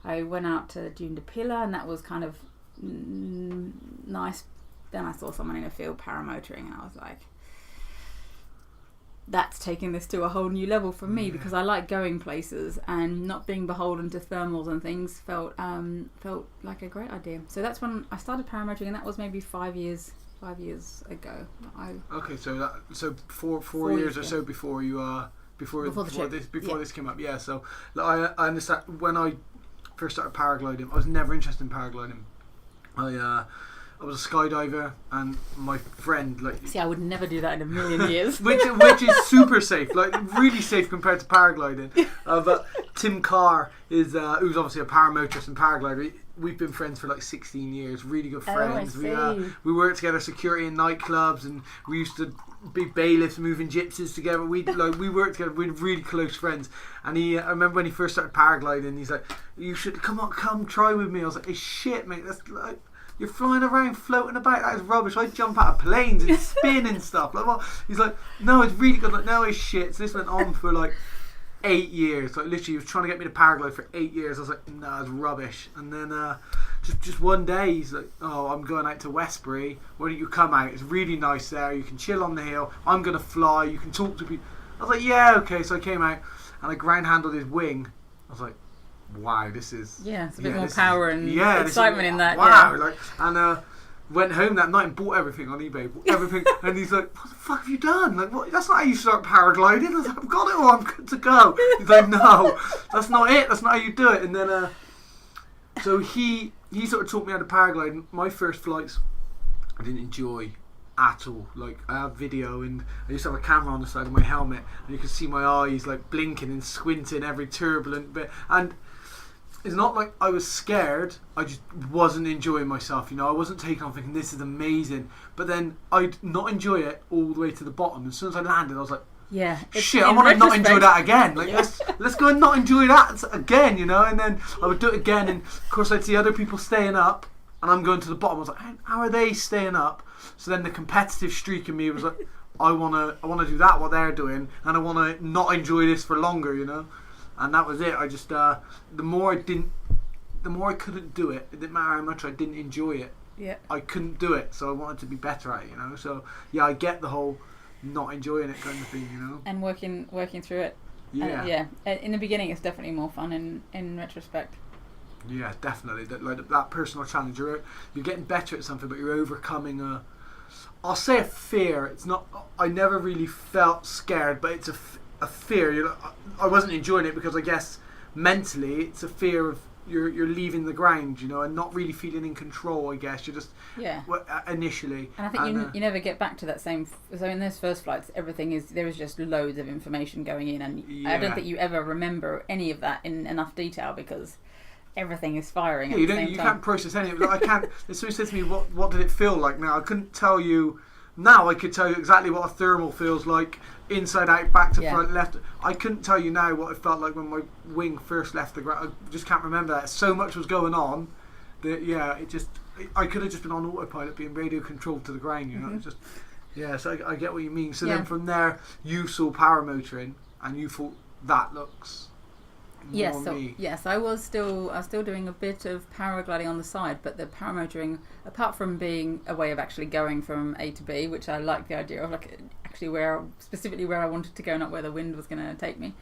I went out to Dune de Pila, and that was kind of nice. Then I saw someone in a field paramotoring, and I was like, that's taking this to a whole new level for me, because I like going places, and not being beholden to thermals and things felt like a great idea. So that's when I started paramotoring, and that was maybe 5 years ago. Okay, so four years or so before you before this came up. Yeah, so I understand. When I first started paragliding, I was never interested in paragliding. I I was a skydiver, and my friend See, I would never do that in a million years. which is super safe, like really safe compared to paragliding. But Tim Carr is who's obviously a paramotorist and paraglider. We've been friends for like 16 years, really good friends. We worked together, security in nightclubs, and we used to be bailiffs moving gypsies together. We worked together. We're really close friends. And I remember when he first started paragliding, he's like, "You should come try with me." I was like, "Hey, shit, mate, that's like." You're flying around, floating about. That is rubbish. I jump out of planes and spin and stuff. Like, what? He's like, no, it's really good. Like, no, it's shit. So this went on for like 8 years. Like, literally, he was trying to get me to paraglide for 8 years. I was like, no, it's rubbish. And then just one day, he's like, oh, I'm going out to Westbury. Why don't you come out? It's really nice there. You can chill on the hill. I'm gonna fly. You can talk to people. I was like, yeah, okay. So I came out and I ground handled his wing. I was like, wow, this is it's a bit more power and excitement in that. Wow, like, and went home that night and bought everything on eBay, and he's like, "What the fuck have you done? Like, what? That's not how you start paragliding." I was like, "I've got it all. I'm good to go." He's like, "No, that's not it. That's not how you do it." And then, so he sort of taught me how to paraglide. My first flights, I didn't enjoy at all. Like, I have video, and I used to have a camera on the side of my helmet, and you could see my eyes like blinking and squinting every turbulent bit, and it's not like I was scared, I just wasn't enjoying myself, I wasn't taking on thinking this is amazing, but then I'd not enjoy it all the way to the bottom. As soon as I landed, I was like, shit, I want to not enjoy that again. Like, let's go and not enjoy that again, and then I would do it again, and of course I'd see other people staying up and I'm going to the bottom. I was like, how are they staying up? So then the competitive streak in me was like, I wanna do that what they're doing, and I wanna not enjoy this for longer, And that was it. I just the more I couldn't do it. It didn't matter how much I didn't enjoy it. Yeah. I couldn't do it, so I wanted to be better at it. So yeah, I get the whole not enjoying it kind of thing. And working through it. Yeah. In the beginning, it's definitely more fun. In retrospect. Yeah, definitely. That personal challenge. You're getting better at something, but you're overcoming I'll say a fear. It's not. I never really felt scared, but it's a fear. I wasn't enjoying it because I guess mentally it's a fear of you're leaving the ground, and not really feeling in control. I guess you're just initially. And I think you never get back to that same. So in those first flights, there was just loads of information going in, and I don't think you ever remember any of that in enough detail because everything is firing. Yeah, you can't process any of it. I can't. If somebody says to me, "What did it feel like?" Now I couldn't tell you. Now I could tell you exactly what a thermal feels like, inside out, back to front, left. I couldn't tell you now what it felt like when my wing first left the ground. I just can't remember that. So much was going on that I could have just been on autopilot, being radio controlled to the ground. So I get what you mean. So then from there, you saw paramotoring, and you thought that looks. Yes, I was still doing a bit of paragliding on the side, but the paramotoring, apart from being a way of actually going from A to B, which I like the idea of, like actually specifically where I wanted to go, not where the wind was going to take me.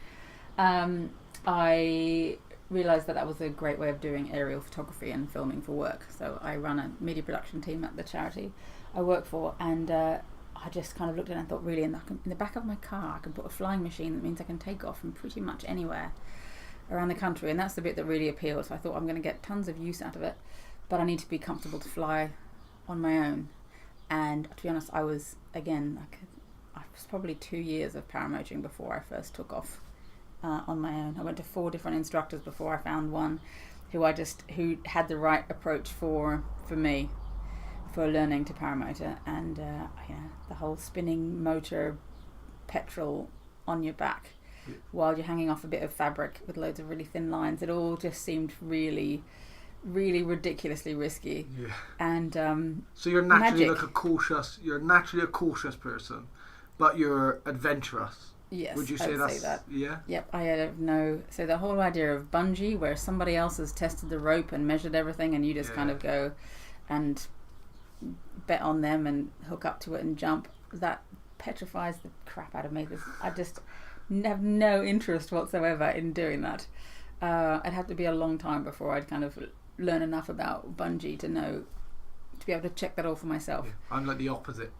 I realised that was a great way of doing aerial photography and filming for work. So I run a media production team at the charity I work for, and I just kind of looked at it and thought, really, in the back of my car, I can put a flying machine that means I can take off from pretty much anywhere around the country, and that's the bit that really appealed. So I thought, I'm going to get tons of use out of it, but I need to be comfortable to fly on my own. And to be honest, I was probably 2 years of paramotoring before I first took off on my own. I went to 4 different instructors before I found one who had the right approach for me for learning to paramotor, and the whole spinning motor, petrol on your back while you're hanging off a bit of fabric with loads of really thin lines. It all just seemed really, really ridiculously risky. Yeah. And so you're naturally You're naturally a cautious person, but you're adventurous. Yes. Would you say that? Yeah. Yep. I had So the whole idea of bungee, where somebody else has tested the rope and measured everything, and you just kind of go and bet on them and hook up to it and jump. That petrifies the crap out of me. I just have no interest whatsoever in doing that. I'd have to be a long time before I'd kind of learn enough about bungee to be able to check that all for myself. Yeah. I'm like the opposite.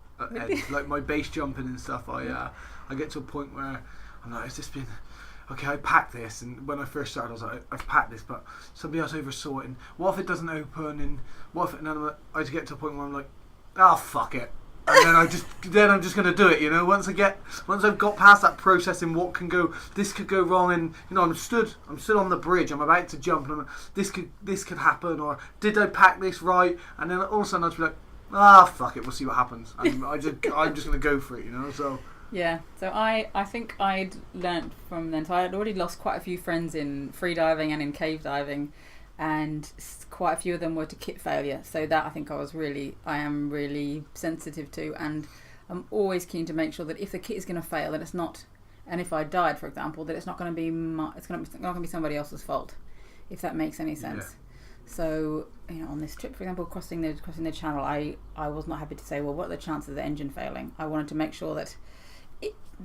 Like my base jumping and stuff, I get to a point where I'm like, okay, I packed this, and when I first started, I was like, I've packed this, but somebody else oversaw it, and what if it doesn't open, and what if, and then I just get to a point where I'm like, oh, fuck it. And then I'm just going to do it, you know. Once I've got past that process and what can go, this could go wrong, and you know, I'm stood on the bridge, I'm about to jump, and this could happen, or did I pack this right? And then all of a sudden I'd be like, fuck it, we'll see what happens. And I'm just going to go for it, you know. So yeah, so I think I'd learnt from then. So I had already lost quite a few friends in free diving and in cave diving, and quite a few of them were to kit failure. So that I think I am really sensitive to, and I'm always keen to make sure that if the kit is going to fail, that it's not, and if I died, for example, that it's not going to be it's not going to be somebody else's fault, if that makes any sense. Yeah. So, you know, on this trip, for example, crossing the channel, I was not happy to say, well, what are the chances of the engine failing? I wanted to make sure that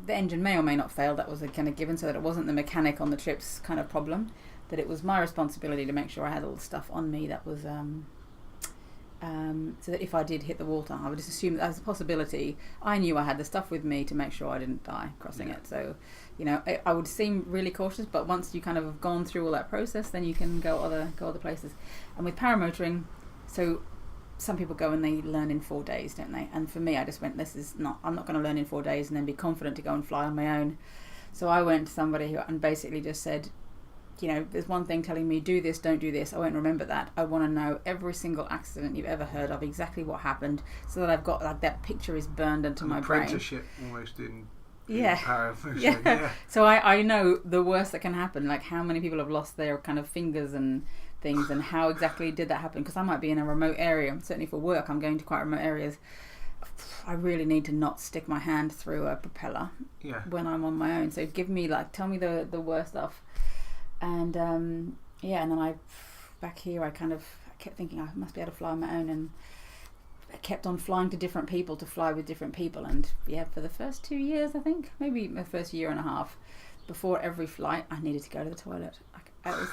the engine may or may not fail. That was a kind of given, so that it wasn't the mechanic on the trip's kind of problem. That it was my responsibility to make sure I had all the stuff on me that was so that if I did hit the water, I would just assume that as a possibility. I knew I had the stuff with me to make sure I didn't die crossing it. So, you know, I would seem really cautious, but once you kind of have gone through all that process, then you can go other places. And with paramotoring, so some people go and they learn in 4 days, don't they? And for me, I just went, I'm not going to learn in 4 days and then be confident to go and fly on my own. So I went to somebody and basically just said, you know, there's one thing telling me do this, don't do this. I won't remember that. I want to know every single accident you've ever heard of, exactly what happened, so that I've got like that picture is burned into my brain. Apprenticeship almost in paramotoring. Yeah. So I know the worst that can happen, like how many people have lost their kind of fingers and things, and how exactly did that happen? Because I might be in a remote area. Certainly for work, I'm going to quite remote areas. I really need to not stick my hand through a propeller when I'm on my own. So tell me the worst stuff. And and then back here I kept thinking I must be able to fly on my own, and I kept on flying to different people to fly with different people. And for the first 2 years, I think, maybe the first year and a half, before every flight I needed to go to the toilet. I was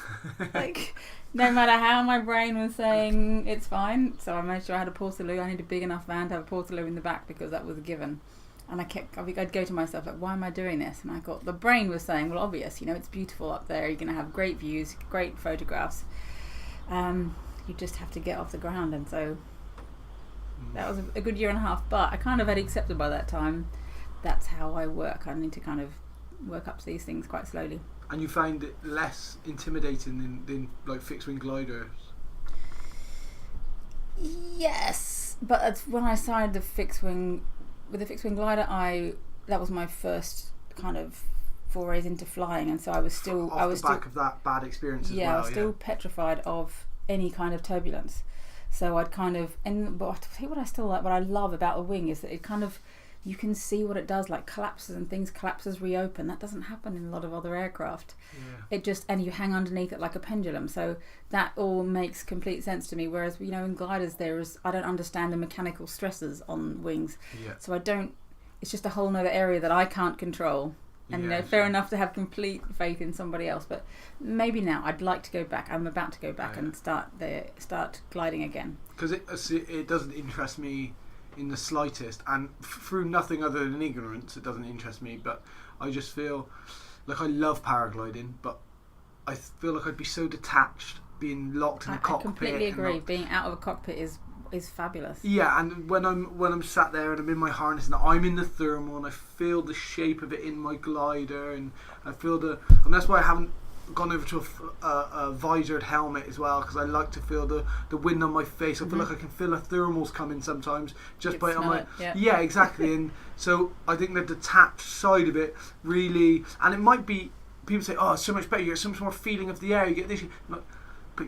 like, no matter how my brain was saying it's fine, so I made sure I had a portaloo. I need a big enough van to have a portaloo in the back, because that was a given. And I'd go to myself like, why am I doing this? And I thought, the brain was saying, well, obvious, you know, it's beautiful up there. You're going to have great views, great photographs. You just have to get off the ground. And so that was a good year and a half. But I kind of had accepted by that time, that's how I work. I need to kind of work up to these things quite slowly. And you find it less intimidating than like fixed wing gliders? Yes, but when I started the fixed wing glider, that was my first kind of forays into flying, and so I was still back of that bad experience as well. I was still petrified of any kind of turbulence. So I'd kind of, but I think what I love about a wing is that it kind of, you can see what it does, like collapses, reopen. That doesn't happen in a lot of other aircraft. And you hang underneath it like a pendulum. So that all makes complete sense to me. Whereas, you know, in gliders, I don't understand the mechanical stresses on wings. So it's just a whole nother area that I can't control. And fair enough to have complete faith in somebody else. But maybe now I'd like to go back. I'm about to go back and start gliding again. Because it doesn't interest me in the slightest, and through nothing other than ignorance, it doesn't interest me. But I just feel like I love paragliding, but I feel like I'd be so detached being locked in a cockpit. I completely agree. Being out of a cockpit is fabulous. Yeah, and when I'm sat there and I'm in my harness and I'm in the thermal and I feel the shape of it in my glider, and I feel and that's why I haven't gone over to a visored helmet as well, because I like to feel the wind on my face. I feel like I can feel the thermals coming sometimes just by on my exactly. And so I think the detached side of it really, and it might be, people say, oh, it's so much better, you get so much more feeling of the air, you get this, but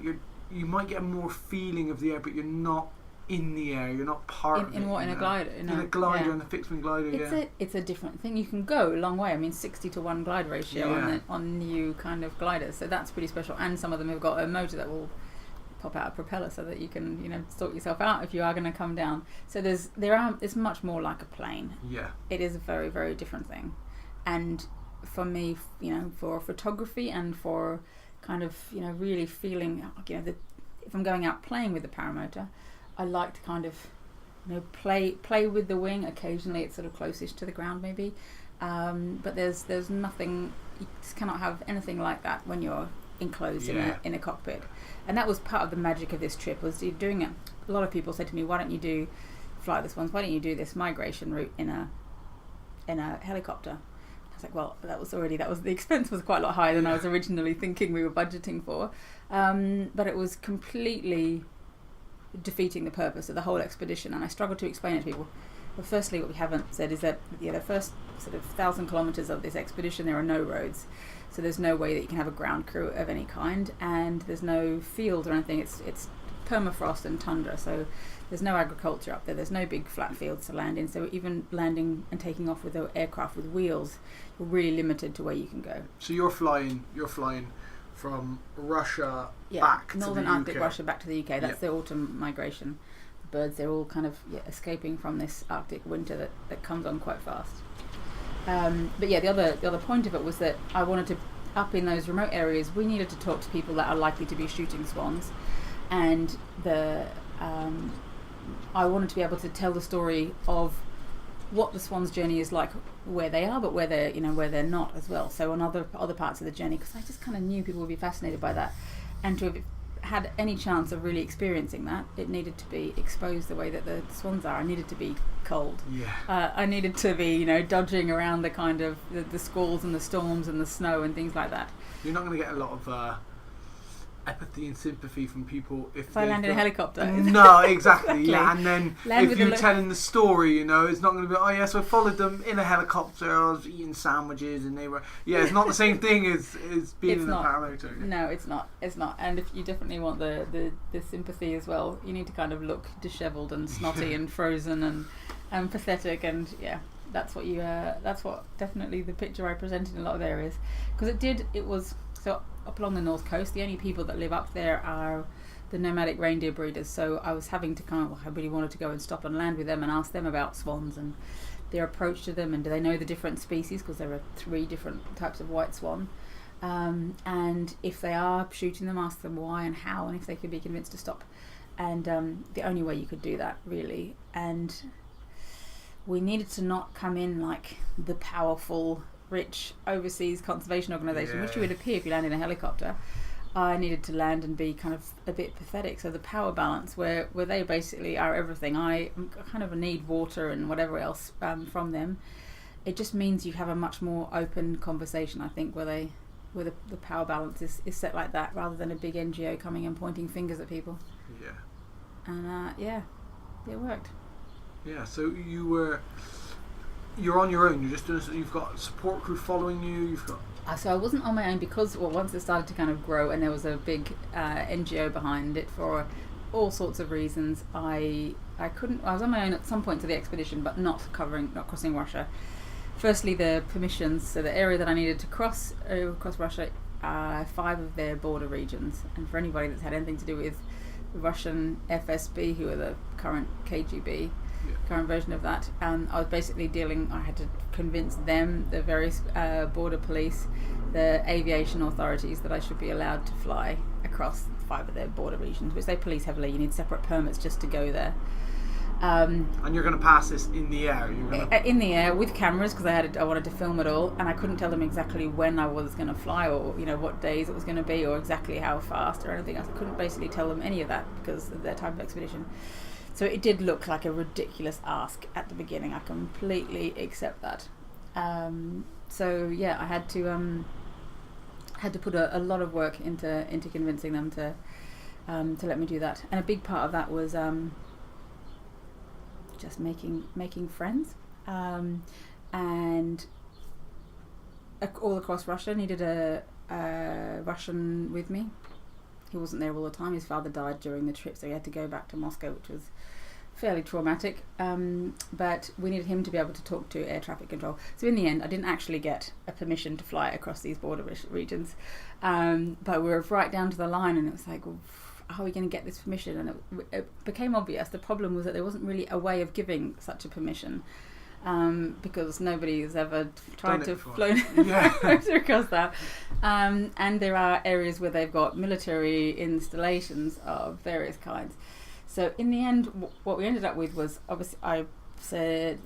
you might get more feeling of the air, but you're not in the air, you're not part of it. In what? In a glider? In a glider, in a fixed wing glider, It's a different thing. You can go a long way. I mean, 60-to-1 glide ratio on new kind of gliders, so that's pretty special. And some of them have got a motor that will pop out a propeller so that you can, you know, sort yourself out if you are going to come down. So it's much more like a plane. Yeah. It is a very, very different thing. And for me, you know, for photography and for kind of, you know, really feeling, you know, if I'm going out playing with the paramotor, I like to kind of, you know, play with the wing. Occasionally it's sort of closest to the ground maybe, but there's nothing. You just cannot have anything like that when you're enclosed in a cockpit. And that was part of the magic of this trip, was you're doing it. A lot of people said to me, why don't you fly the Swans, why don't you do this migration route in a helicopter? I was like, well, the expense was quite a lot higher than I was originally thinking we were budgeting for, but it was completely defeating the purpose of the whole expedition. And I struggled to explain it to people. Well, firstly, what we haven't said is that the first sort of 1,000 kilometres of this expedition, there are no roads. So there's no way that you can have a ground crew of any kind, and there's no field or anything. It's permafrost and tundra, so there's no agriculture up there. There's no big flat fields to land in. So even landing and taking off with an aircraft with wheels, you're really limited to where you can go. So you're flying from Russia back to the UK. Northern Arctic Russia back to the UK. That's the autumn migration. The birds, they're all kind of escaping from this Arctic winter that comes on quite fast. But yeah, the other point of it was that I wanted to, up in those remote areas, we needed to talk to people that are likely to be shooting swans, and I wanted to be able to tell the story of what the swan's journey is like where they are, but where they're not as well. So on other parts of the journey, because I just kind of knew people would be fascinated by that, and to have had any chance of really experiencing that, it needed to be exposed the way that the swans are. I needed to be cold. I needed to be, dodging around the kind of the squalls and the storms and the snow and things like that. You're not going to get a lot of empathy and sympathy from people if I land in a helicopter. No, exactly. Yeah, and then land if you're telling the story, it's not going to be, oh yes, I followed them in a helicopter, I was eating sandwiches and they were, it's not the same thing as being in a paramotor. No, it's not. And if you definitely want the sympathy as well, you need to kind of look dishevelled and snotty and frozen and pathetic, and that's what definitely the picture I presented in a lot of areas, because it was so. Up along the north coast, the only people that live up there are the nomadic reindeer breeders. So I was having to I really wanted to go and stop and land with them and ask them about swans and their approach to them, and do they know the different species, because there are 3 different types of white swan. And if they are shooting them, ask them why and how, and if they could be convinced to stop. And the only way you could do that, really. And we needed to not come in like the powerful, rich overseas conservation organisation, which you would appear if you land in a helicopter. I needed to land and be kind of a bit pathetic. So the power balance, where they basically are everything, I kind of need water and whatever else from them. It just means you have a much more open conversation, I think, where the power balance is set like that, rather than a big NGO coming and pointing fingers at people. And it worked. So you're on your own. You're just doing. You've got a support crew following you. You've got. So I wasn't on my own because once it started to kind of grow and there was a big NGO behind it for all sorts of reasons, I couldn't. I was on my own at some point to the expedition, but not crossing Russia. Firstly, the permissions. So the area that I needed to cross Russia, 5 of their border regions, and for anybody that's had anything to do with the Russian FSB, who are the current KGB. Current version of that, I was basically I had to convince them, the various border police, the aviation authorities, that I should be allowed to fly across 5 of their border regions, which they police heavily. You need separate permits just to go there. And you're going to pass this in the air? In the air with cameras, because I wanted to film it all, and I couldn't tell them exactly when I was going to fly, or what days it was going to be, or exactly how fast or anything else. I couldn't basically tell them any of that because of their type of expedition. So it did look like a ridiculous ask at the beginning. I completely accept that. I had to put a lot of work into convincing them to let me do that. And a big part of that was just making friends. And all across Russia, needed a Russian with me. He wasn't there all the time. His father died during the trip, so he had to go back to Moscow, which was fairly traumatic. But we needed him to be able to talk to air traffic control. So in the end, I didn't actually get a permission to fly across these border regions. But we were right down to the line, and it was like, well, how are we going to get this permission? And it became obvious. The problem was that there wasn't really a way of giving such a permission. Because nobody has ever tried to float across that. And there are areas where they've got military installations of various kinds. So in the end, what we ended up with was, obviously, I said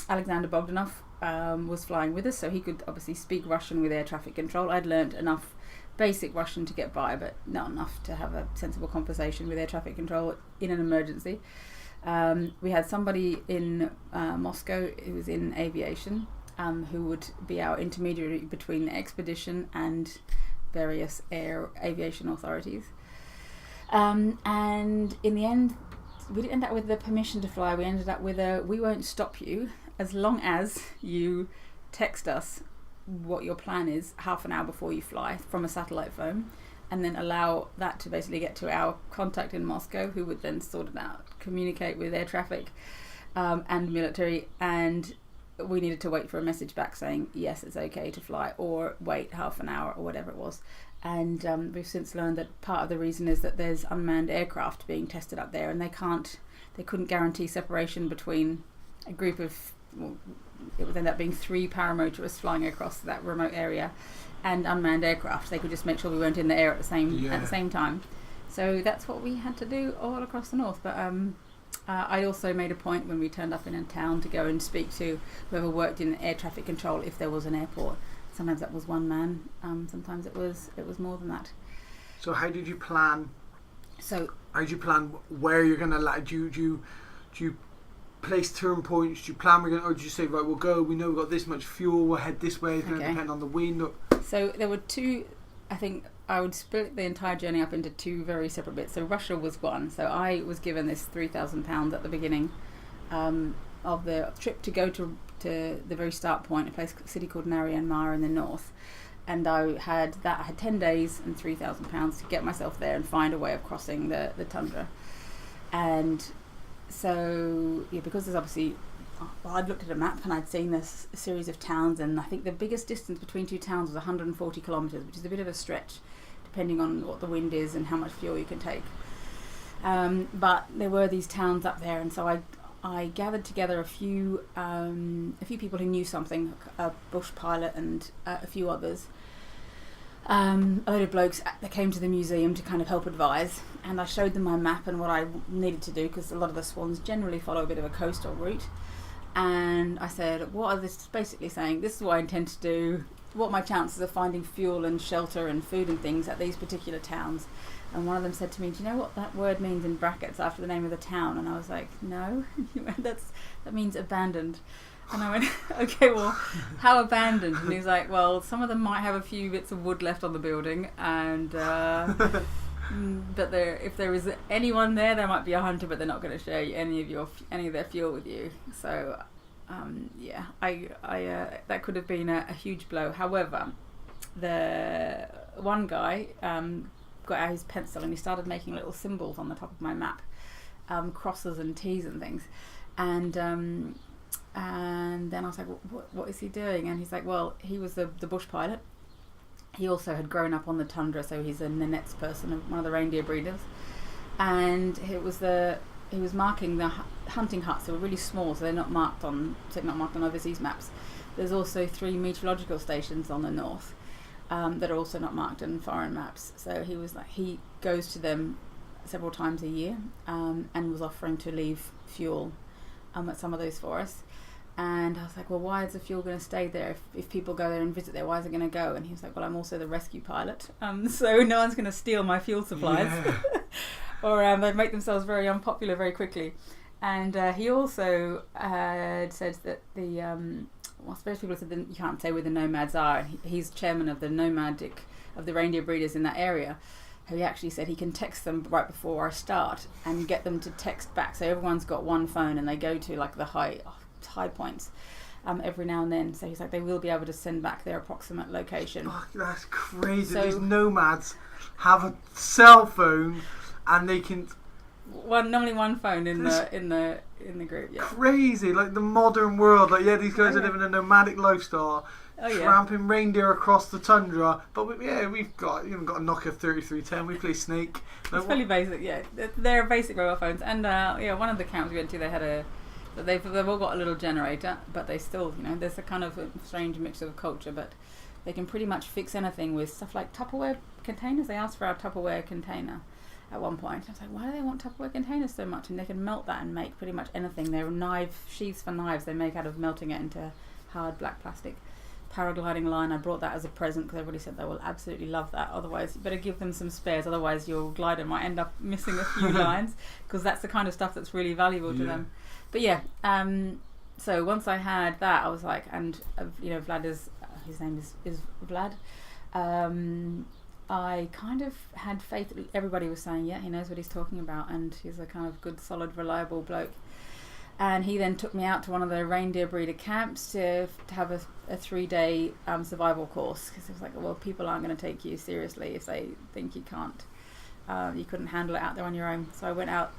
Alexander Bogdanov was flying with us, so he could obviously speak Russian with air traffic control. I'd learnt enough basic Russian to get by, but not enough to have a sensible conversation with air traffic control in an emergency. We had somebody in Moscow who was in aviation, who would be our intermediary between the expedition and various aviation authorities. And in the end, we didn't end up with the permission to fly. We ended up with we won't stop you as long as you text us what your plan is half an hour before you fly from a satellite phone, and then allow that to basically get to our contact in Moscow, who would then sort it out, communicate with air traffic and military, and we needed to wait for a message back saying yes, it's okay to fly, or wait half an hour or whatever it was. And we've since learned that part of the reason is that there's unmanned aircraft being tested up there, and they couldn't guarantee separation between a group of, well, it would end up being 3 paramotorists flying across that remote area and unmanned aircraft. They could just make sure we weren't in the air at the same time. So that's what we had to do all across the north. But I also made a point when we turned up in a town to go and speak to whoever worked in air traffic control if there was an airport. Sometimes that was one man. Sometimes it was more than that. So how did you plan? So how did you plan where you're going to land? Do you place turn points? Do you plan we're going, or do you say, right, we'll go, we know we've got this much fuel, we'll head this way, it's going to depend on the wind? So there were 2, I think I would split the entire journey up into 2 very separate bits. So Russia was one. So I was given this £3,000 at the beginning of the trip to go to the very start point, a city called Naryan Mar in the north. And I had 10 days and £3,000 to get myself there and find a way of crossing the tundra. And so, yeah, because there's obviously, well, I'd looked at a map and I'd seen this series of towns, and I think the biggest distance between 2 towns was 140 kilometres, which is a bit of a stretch, depending on what the wind is and how much fuel you can take. But there were these towns up there, and so I gathered together a few people who knew something, a bush pilot and a few others. A load of blokes that came to the museum to kind of help advise, and I showed them my map and what I needed to do, because a lot of the swans generally follow a bit of a coastal route. And I said, what are this basically saying, this is what I intend to do, what are my chances of finding fuel and shelter and food and things at these particular towns. And one of them said to me, do you know what that word means in brackets after the name of the town? And I was like, no. He went, that means abandoned. And I went, okay, well, how abandoned? And he's like, well, some of them might have a few bits of wood left on the building, and but if there is anyone there might be a hunter, but they're not going to share any of their fuel with you. So, yeah, I that could have been a huge blow. However, the one guy got out his pencil and he started making little symbols on the top of my map, crosses and T's and things, and then I was like, what is he doing? And he's like, well, he was the bush pilot. He also had grown up on the tundra, so he's a Nenets person, one of the reindeer breeders. And he was marking the hunting huts. They were really small, so they're not marked on overseas maps. There's also 3 meteorological stations on the north that are also not marked on foreign maps. So he goes to them several times a year, and was offering to leave fuel at some of those for us. And I was like, well, why is the fuel going to stay there if people go there and visit there? Why is it going to go? And he was like, well, I'm also the rescue pilot, so no one's going to steal my fuel supplies. Yeah. Or they'd make themselves very unpopular very quickly. And he also said that I suppose people said that you can't say where the nomads are. He's chairman of the reindeer breeders in that area. He actually said he can text them right before I start and get them to text back. So everyone's got one phone and they go to like the high points every now and then. So he's like, they will be able to send back their approximate location. Oh, that's crazy. So, these nomads have a cell phone and they can normally one phone in the group. Yeah. Crazy, like the modern world. Like, yeah, these guys are living a nomadic lifestyle. Tramping reindeer across the tundra, but we've got a Nokia 3310. We play Snake. It's fairly basic, yeah. They're basic mobile phones, and one of the camps we went to, they had they've all got a little generator, but they still, there's a kind of a strange mix of culture, but they can pretty much fix anything with stuff like Tupperware containers. They asked for our Tupperware container at one point. I was like, why do they want Tupperware containers so much? And they can melt that and make pretty much anything. They're sheaths for knives. They make out of melting it into hard black plastic paragliding line. I brought that as a present because everybody said they will absolutely love that. Otherwise, you better give them some spares. Otherwise, your glider might end up missing a few lines, because that's the kind of stuff that's really valuable to them. But yeah, so once I had that, I was like, and Vlad is his name is Vlad. I kind of had faith that everybody was saying, yeah, he knows what he's talking about, and he's a kind of good, solid, reliable bloke. And he then took me out to one of the reindeer breeder camps to have a 3-day survival course, because he was like, well, people aren't going to take you seriously if they think you couldn't handle it out there on your own. So I went out,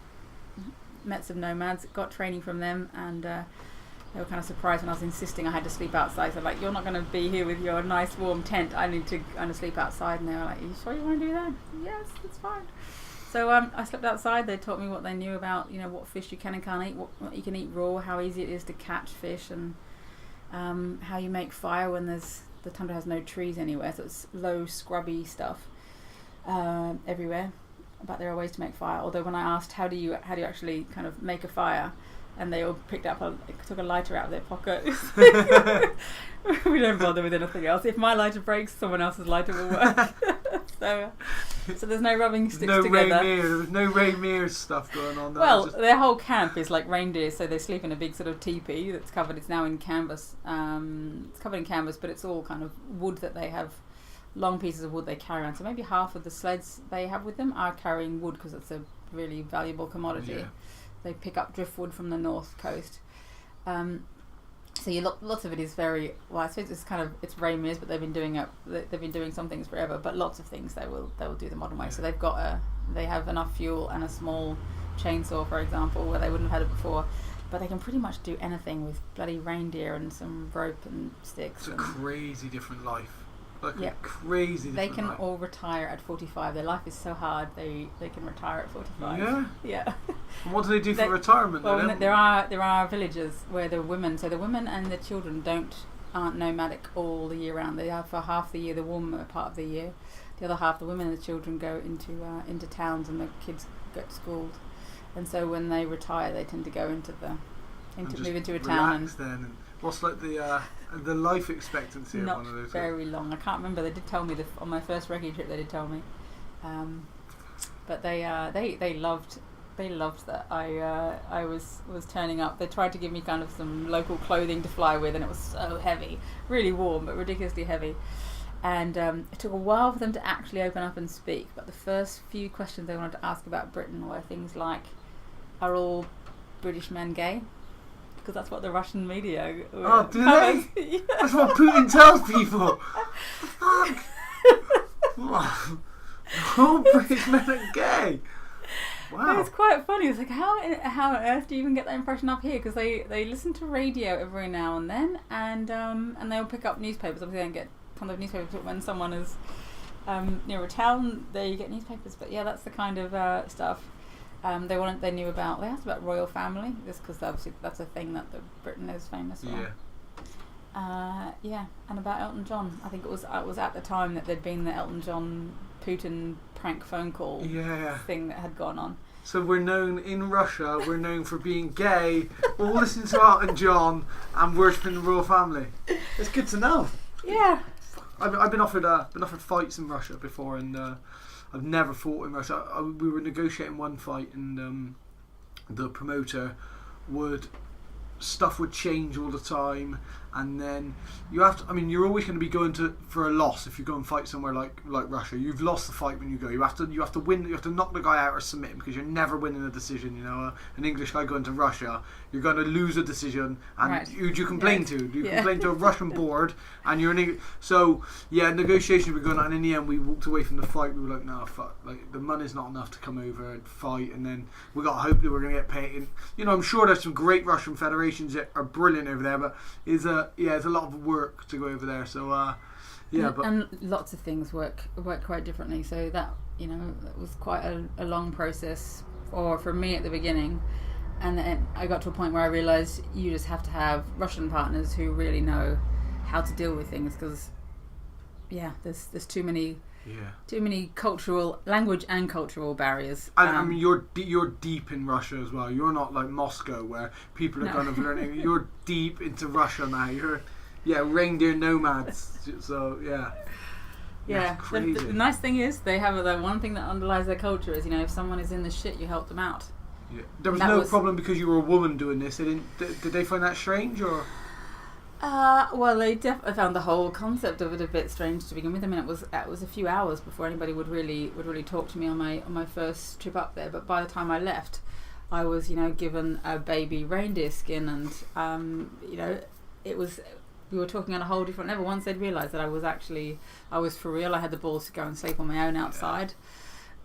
met some nomads, got training from them, and they were kind of surprised when I was insisting I had to sleep outside. So like, you're not going to be here with your nice warm tent. I need to kind of sleep outside. And they were like, are you sure you want to do that? Yes, it's fine. So I slept outside. They taught me what they knew about, what fish you can and can't eat, what you can eat raw, how easy it is to catch fish, and how you make fire when the tundra has no trees anywhere. So it's low, scrubby stuff everywhere. But there are ways to make fire. Although when I asked how do you actually kind of make a fire, and they all took a lighter out of their pocket. We don't bother with anything else. If my lighter breaks, someone else's lighter will work. So there's no rubbing sticks together. There's no reindeer stuff going on there. Well, their whole camp is like reindeer, so they sleep in a big sort of teepee that's covered. It's now in canvas. It's covered in canvas, but it's all kind of wood that they have, long pieces of wood they carry around. So maybe half of the sleds they have with them are carrying wood, because it's a really valuable commodity. Yeah. They pick up driftwood from the north coast. So lots of it is very, well, I suppose it's reindeers, but they've been doing some things forever. But lots of things they will do the modern way. So they have enough fuel and a small chainsaw, for example, where they wouldn't have had it before. But they can pretty much do anything with bloody reindeer and some rope and sticks. It's a crazy different life. Yeah. Crazy. They can all retire at 45. Their life is so hard. They can retire at 45. Yeah. Yeah. And what do they do for retirement? Well, there are villages where the women and the children aren't nomadic all the year round. They are for half the year, the warmer part of the year. The other half, the women and the children go into towns, and the kids get schooled. And so when they retire, they tend to go move into a town. And what's like the life expectancy of one of those? Not very long. I can't remember. They did tell me on my first recce trip. They did tell me, but they loved that I was turning up. They tried to give me kind of some local clothing to fly with, and it was so heavy, really warm, but ridiculously heavy. And it took a while for them to actually open up and speak. But the first few questions they wanted to ask about Britain were things like, "Are all British men gay?" Because that's what the Russian media. Do they? Yeah. That's what Putin tells people. Fuck. All British men are gay. Wow. It's quite funny. It's like, how on earth do you even get that impression up here? Because they listen to radio every now and then, and they'll pick up newspapers. Obviously, they don't get tons of newspapers, but when someone is near a town, there you get newspapers. But yeah, that's the kind of stuff. They asked about royal family, just because obviously that's a thing that Britain is famous for. And about Elton John. I think it was at the time that there'd been the Elton John Putin prank phone call thing that had gone on. So we're known in Russia. We're known for being gay, all listening to Elton John, and worshipping the royal family. It's good to know. Yeah. I've been offered fights in Russia before, and I've never fought in Russia. We were negotiating one fight, and the promoter stuff would change all the time, and then you have to. I mean, you're always going to be going for a loss if you go and fight somewhere like Russia. You've lost the fight when you go. You have to win. You have to knock the guy out or submit him, because you're never winning a decision. An English guy going to Russia, you're going to lose a decision. And right. Who do you complain to? Do you complain to a Russian board? And you're so negotiations were going on. And in the end, we walked away from the fight. We were like, no, fuck. Like, the money's not enough to come over and fight. And then we got hope that we're going to get paid. And, I'm sure there's some great Russian federations that are brilliant over there, but it's a lot of work to go over there. So and lots of things work quite differently. So that it was quite a long process for me at the beginning, and then I got to a point where I realised you just have to have Russian partners who really know how to deal with things, because there's too many cultural language and cultural barriers. I mean, you're deep in Russia as well. You're not like Moscow, where people are kind of learning. You're deep into Russia now. reindeer nomads. So yeah. Yeah, That's crazy. the nice thing is they have the one thing that underlies their culture is, if someone is in the shit, you help them out. Yeah. There was no problem because you were a woman doing this. Did they find that strange or? Well, they definitely found the whole concept of it a bit strange to begin with. I mean, it was a few hours before anybody would really talk to me on my first trip up there. But by the time I left, I was given a baby reindeer skin, and it was. We were talking on a whole different level. Once they'd realised that I was for real. I had the balls to go and sleep on my own outside.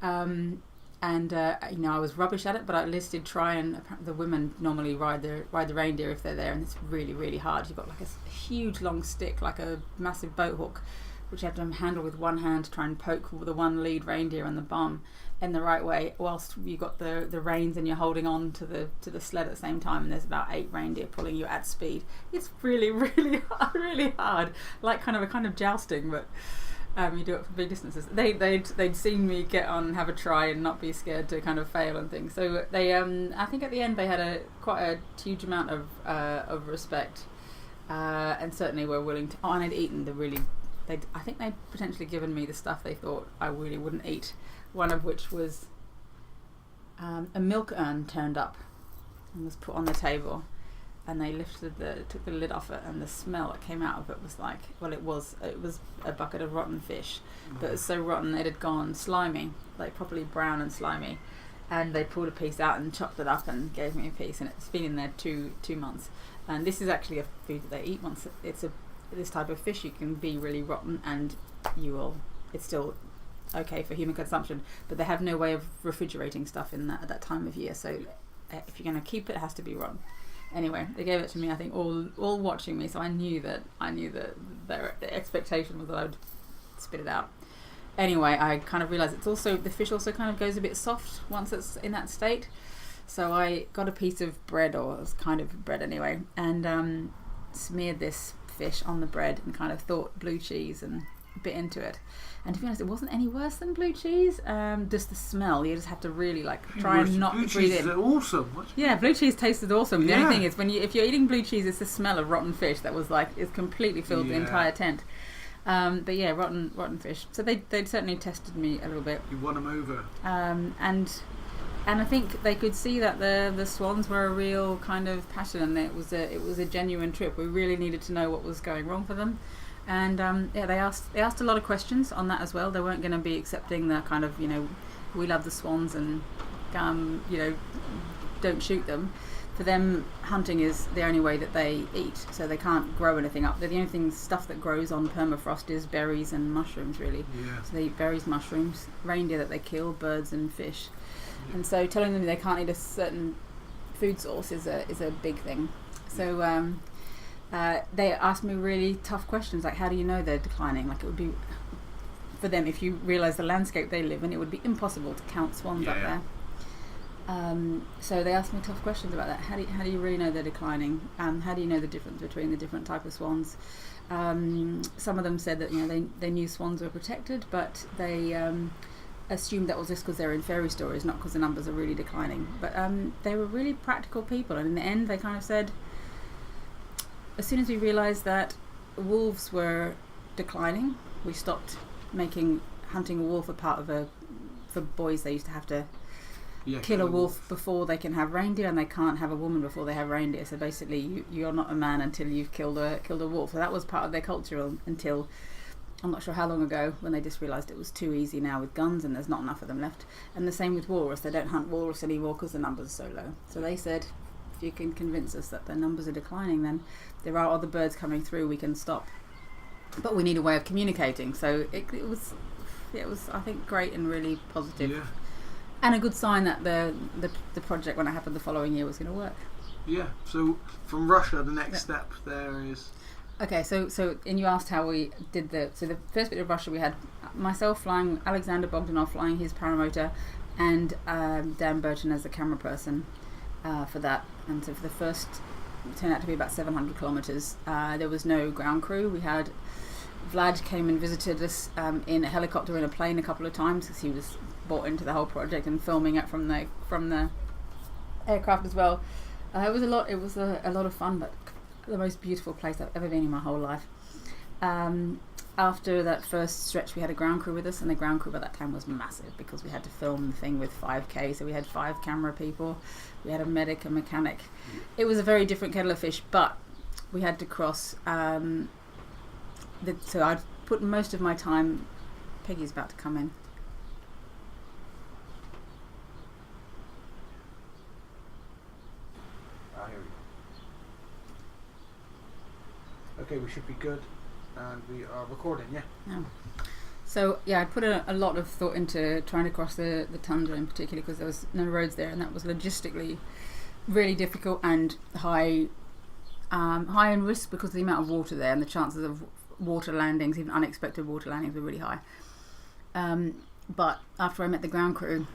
I was rubbish at it, but I at least did try. And the women normally ride the reindeer if they're there, and it's really, really hard. You've got like a huge long stick, like a massive boat hook, which you have to handle with one hand to try and poke the one lead reindeer in the bum in the right way, whilst you've got the reins and you're holding on to the sled at the same time. And there's about 8 reindeer pulling you at speed. It's really, really hard, really hard, like kind of jousting, but. You do it for big distances. They'd seen me get on and have a try and not be scared to kind of fail and things. So they, I think at the end they had quite a huge amount of respect, and certainly were willing to. Oh, and I'd eaten I think they'd potentially given me the stuff they thought I really wouldn't eat. One of which was a milk urn turned up and was put on the table. And they took the lid off it, and the smell that came out of it was like, well, it was a bucket of rotten fish, but it was so rotten it had gone slimy, like properly brown and slimy. And they pulled a piece out and chopped it up and gave me a piece, and it's been in there 2 months. And this is actually a food that they eat once. This type of fish, you can be really rotten, and it's still okay for human consumption, but they have no way of refrigerating stuff in at that time of year. So if you're going to keep it, it has to be rotten. Anyway, they gave it to me, I think, all watching me, so I knew that their expectation was that I would spit it out. Anyway, I kind of realised the fish also kind of goes a bit soft once it's in that state. So I got a piece of bread, or it was kind of bread anyway, and smeared this fish on the bread and kind of thought blue cheese and bit into it. And to be honest, it wasn't any worse than blue cheese. Just the smell, you just have to really try and not breathe in. Blue cheese is awesome. Yeah, blue cheese tasted awesome. The only thing is, if you're eating blue cheese, it's the smell of rotten fish that was it's completely filled the entire tent. But yeah, rotten fish. So they'd certainly tested me a little bit. You won them over. And I think they could see that the swans were a real kind of passion, and it was a genuine trip. We really needed to know what was going wrong for them. And they asked a lot of questions on that as well. They weren't going to be accepting the kind of we love the swans and don't shoot them. For them, hunting is the only way that they eat, so they can't grow anything up. The only stuff that grows on permafrost is berries and mushrooms, really. Yeah. So they eat berries, mushrooms, reindeer that they kill, birds and fish. Yeah. And so telling them they can't eat a certain food source is a big thing. So they asked me really tough questions, like how do you know they're declining? Like it would be, for them, if you realise the landscape they live in, it would be impossible to count swans up there. So they asked me tough questions about that. How do you really know they're declining? How do you know the difference between the different type of swans? Some of them said that they knew swans were protected, but they assumed that was just because they're in fairy stories, not because the numbers are really declining. But they were really practical people, and in the end they kind of said, as soon as we realised that wolves were declining, we stopped making hunting a wolf a part of for boys. They used to have to kill a wolf before they can have reindeer, and they can't have a woman before they have reindeer. So basically, you're not a man until you've killed a wolf. So that was part of their culture until I'm not sure how long ago, when they just realised it was too easy now with guns and there's not enough of them left. And the same with walrus. They don't hunt walrus anymore because the numbers are so low. So they said, if you can convince us that the numbers are declining, then there are other birds coming through, we can stop. But we need a way of communicating. So it was I think great and really positive. Yeah. And a good sign that the project, when it happened the following year, was going to work. Yeah. So from Russia, the next step there is. Okay. So and you asked how we did the first bit of Russia. We had myself flying, Alexander Bogdanov flying his paramotor, and Dan Burton as the camera person for that. And so for the first, it turned out to be about 700 kilometres. There was no ground crew. We had Vlad came and visited us in a helicopter and a plane a couple of times because he was bought into the whole project and filming it from the aircraft as well. It was a lot of fun, but the most beautiful place I've ever been in my whole life. After that first stretch, we had a ground crew with us, and the ground crew by that time was massive because we had to film the thing with 5K, so we had 5 camera people, we had a medic, a mechanic. It was a very different kettle of fish, but we had to cross. So I'd put most of my time. Peggy's about to come in. Here we go. Okay, we should be good. And we are recording, yeah. So I put a lot of thought into trying to cross the tundra in particular because there was no roads there, and that was logistically really difficult and high in risk because of the amount of water there, and the chances of water landings, even unexpected water landings, were really high. But after I met the ground crew,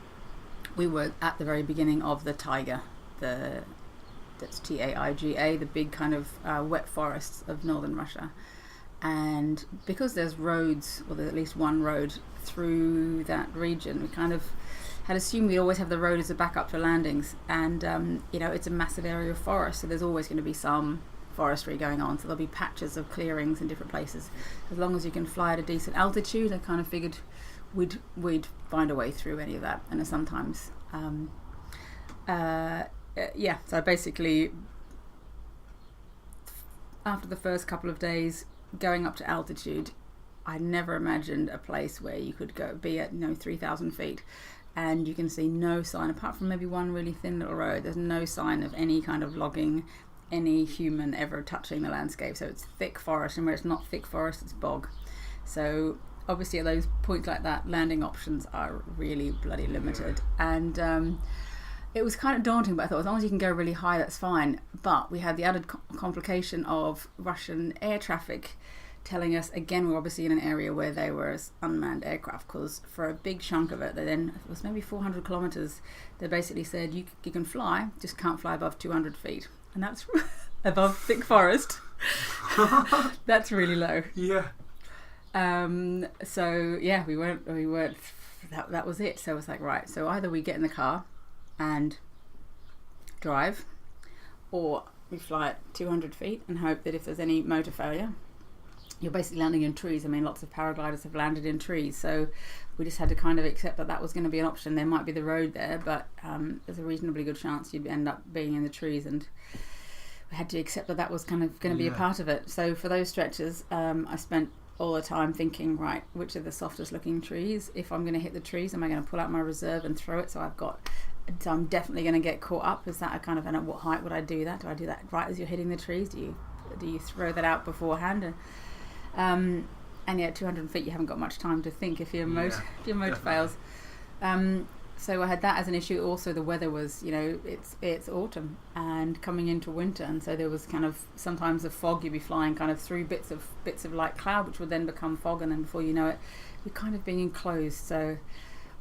we were at the very beginning of the taiga, that's Taiga, the big kind of wet forests of northern Russia. And because there's roads, or there's at least one road through that region, we kind of had assumed we always have the road as a backup for landings. And it's a massive area of forest, so there's always going to be some forestry going on. So there'll be patches of clearings in different places. As long as you can fly at a decent altitude, I kind of figured we'd find a way through any of that. And sometimes, so basically, after the first couple of days, going up to altitude, I never imagined a place where you could be at 3,000 feet and you can see no sign, apart from maybe one really thin little road, there's no sign of any kind of logging, any human ever touching the landscape. So it's thick forest, and where it's not thick forest, it's bog. So obviously at those points like that, landing options are really bloody limited. And it was kind of daunting, but I thought as long as you can go really high, that's fine. But we had the added complication of Russian air traffic telling us, again, we're obviously in an area where there was unmanned aircraft, because for a big chunk of it, it was maybe 400 kilometers, they basically said, you can fly, just can't fly above 200 feet. And that's above thick forest. That's really low. Yeah. We weren't, that was it. So it was like, right, so either we get in the car and drive, or we fly at 200 feet and hope that if there's any motor failure, you're basically landing in trees. I mean, lots of paragliders have landed in trees, so we just had to kind of accept that was going to be an option. There might be the road there, but there's a reasonably good chance you'd end up being in the trees, and we had to accept that was kind of going to be a part of it. So for those stretches, I spent all the time thinking, right, which are the softest looking trees? If I'm going to hit the trees, am I going to pull out my reserve and throw it? So I'm definitely going to get caught up. Is that a kind of, and at what height would I do that? Do I do that right as you're hitting the trees? Do you throw that out beforehand? And 200 feet, you haven't got much time to think if your motor fails. So I had that as an issue. Also, the weather was, it's autumn and coming into winter, and so there was kind of sometimes the fog. You'd be flying kind of through bits of light cloud, which would then become fog, and then before you know it, you're kind of being enclosed. So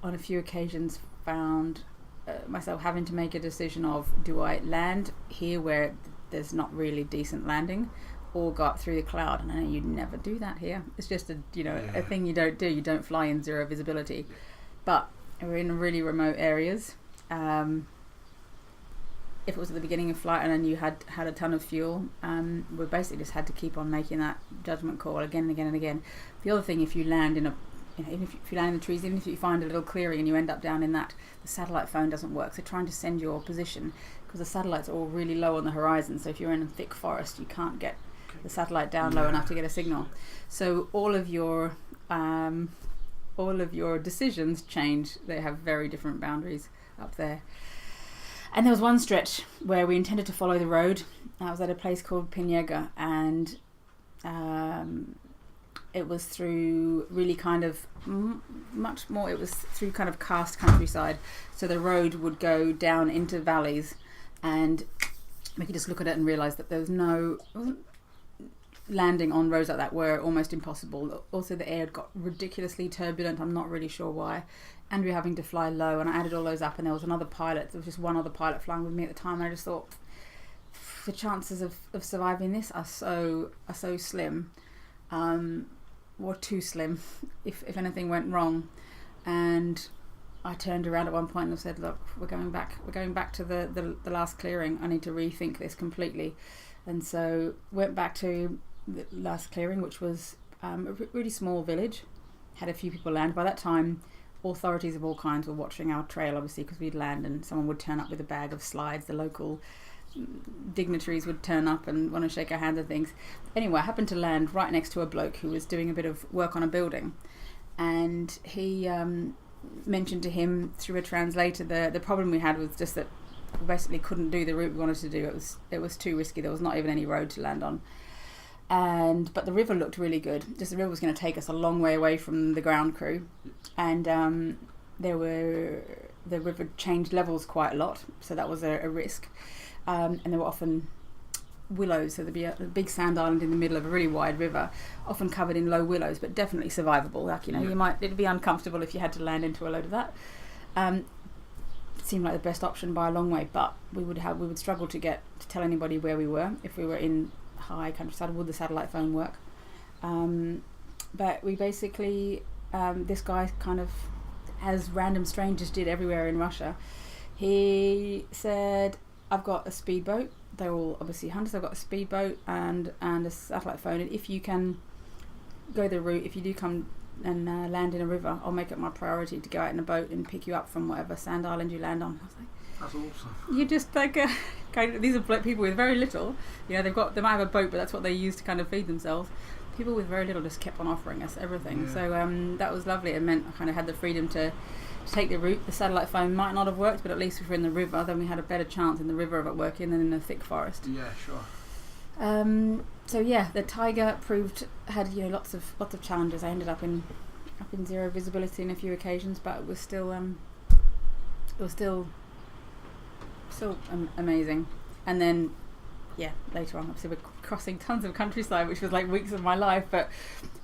on a few occasions, found myself having to make a decision of, do I land here where there's not really decent landing, or go up through the cloud? And I know you'd never do that here. It's just a thing you don't do. You don't fly in zero visibility. But we're in really remote areas. If it was at the beginning of flight and then you had a ton of fuel, we basically just had to keep on making that judgment call again and again and again. The other thing, if you land in even if you land in the trees, even if you find a little clearing and you end up down in that, the satellite phone doesn't work. So trying to send your position, because the satellites are all really low on the horizon. So if you're in a thick forest, you can't get the satellite down low enough to get a signal. So all of your decisions change. They have very different boundaries up there. And there was one stretch where we intended to follow the road. I was at a place called Pinega, and it was through really kind of much more, it was through kind of karst countryside. So the road would go down into valleys, and we could just look at it and realise that there was landing on roads like that were almost impossible. Also, the air had got ridiculously turbulent. I'm not really sure why. And we were having to fly low, and I added all those up, and there was another pilot. There was just one other pilot flying with me at the time, and I just thought the chances of surviving this are so slim, or too slim if anything went wrong. And I turned around at one point and said, look, we're going back to the last clearing. I need to rethink this completely. And so went back to the last clearing, which was a really small village, had a few people land. By that time, authorities of all kinds were watching our trail, obviously, because we'd land and someone would turn up with a bag of slides. The local dignitaries would turn up and want to shake our hand and things. Anyway, I happened to land right next to a bloke who was doing a bit of work on a building, and he mentioned to him through a translator the problem we had was just that we basically couldn't do the route we wanted to do. It was too risky. There was not even any road to land on. But the river looked really good. Just the river was going to take us a long way away from the ground crew, and the river changed levels quite a lot, so that was a risk. And there were often willows, so there'd be a big sand island in the middle of a really wide river, often covered in low willows, but definitely survivable. Like, it'd be uncomfortable if you had to land into a load of that. It seemed like the best option by a long way, but we would struggle to tell anybody where we were if we were in high countryside. Would the satellite phone work? But we basically, this guy kind of, as random strangers did everywhere in Russia, he said, I've got a speedboat. They're all obviously hunters. I've got a speedboat and a satellite phone, and if you can go the route, if you do come and land in a river, I'll make it my priority to go out in a boat and pick you up from whatever sand island you land on. I was like, that's awesome. You're just like these are people with very little. They might have a boat, but that's what they use to kind of feed themselves. People with very little just kept on offering us everything. Yeah. So that was lovely. It meant I kind of had the freedom to take the route. The satellite phone might not have worked, but at least if we're in the river, then we had a better chance in the river of it working than in a thick forest. Yeah, sure. So yeah, the Tiger had lots of challenges. I ended up in zero visibility in a few occasions, but it was still amazing. And then later on, obviously, we're crossing tons of countryside, which was like weeks of my life. But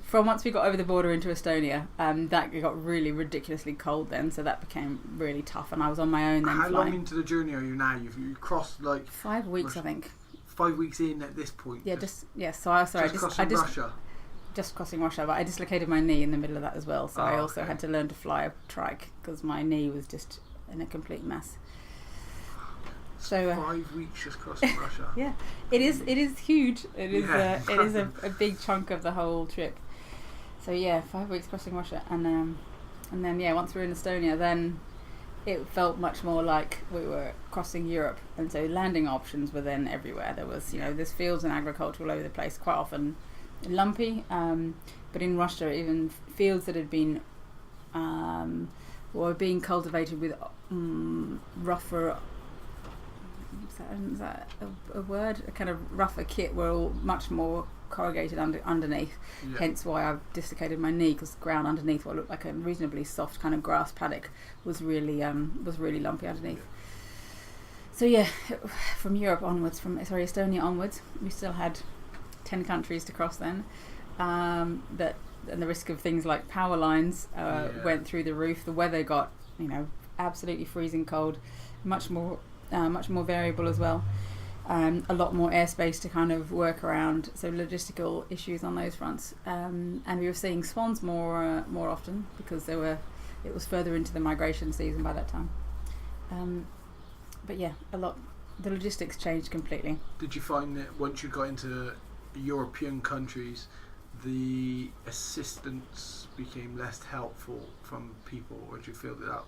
from once we got over the border into Estonia, that got really ridiculously cold then, so that became really tough. And I was on my own then. How long into the journey are you now? You've crossed like 5 weeks, I think. 5 weeks in at this point. Yeah, Russia. Just crossing Russia, but I dislocated my knee in the middle of that as well. So I also had to learn to fly a trike because my knee was just in a complete mess. So 5 weeks just crossing Russia. Yeah, it is huge. It is a big chunk of the whole trip. So 5 weeks crossing Russia, and then once we were in Estonia, then it felt much more like we were crossing Europe, and so landing options were then everywhere. There was there's fields and agriculture all over the place, quite often lumpy, but in Russia even fields that had been were being cultivated with rougher. Is that a word? A kind of rougher kit were all much more corrugated underneath. Yeah. Hence why I dislocated my knee, because the ground underneath what looked like a reasonably soft kind of grass paddock was really lumpy underneath. So from Europe onwards, Estonia onwards, we still had 10 countries to cross then. And the risk of things like power lines went through the roof. The weather got absolutely freezing cold, much more variable as well. A lot more airspace to kind of work around, so logistical issues on those fronts. And we were seeing swans more often because it was further into the migration season by that time. But a lot. The logistics changed completely. Did you find that once you got into European countries, the assistance became less helpful from people, or did you feel that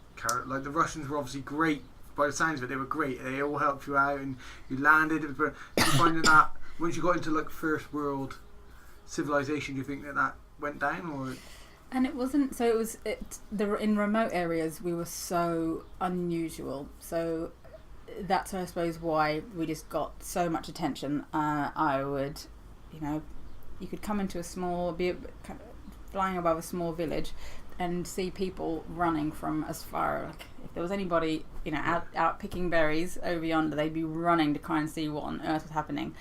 like the Russians were obviously great? By the sounds of it, they were great. They all helped you out, and you landed. Did you find that once you got into like first world civilization, do you think that went down, or? And it wasn't. So it was. In remote areas, we were so unusual. So that's, I suppose, why we just got so much attention. I would, you could come into flying above a small village, and see people running from as far. Like, if there was anybody, out picking berries over yonder, they'd be running to try and see what on earth was happening.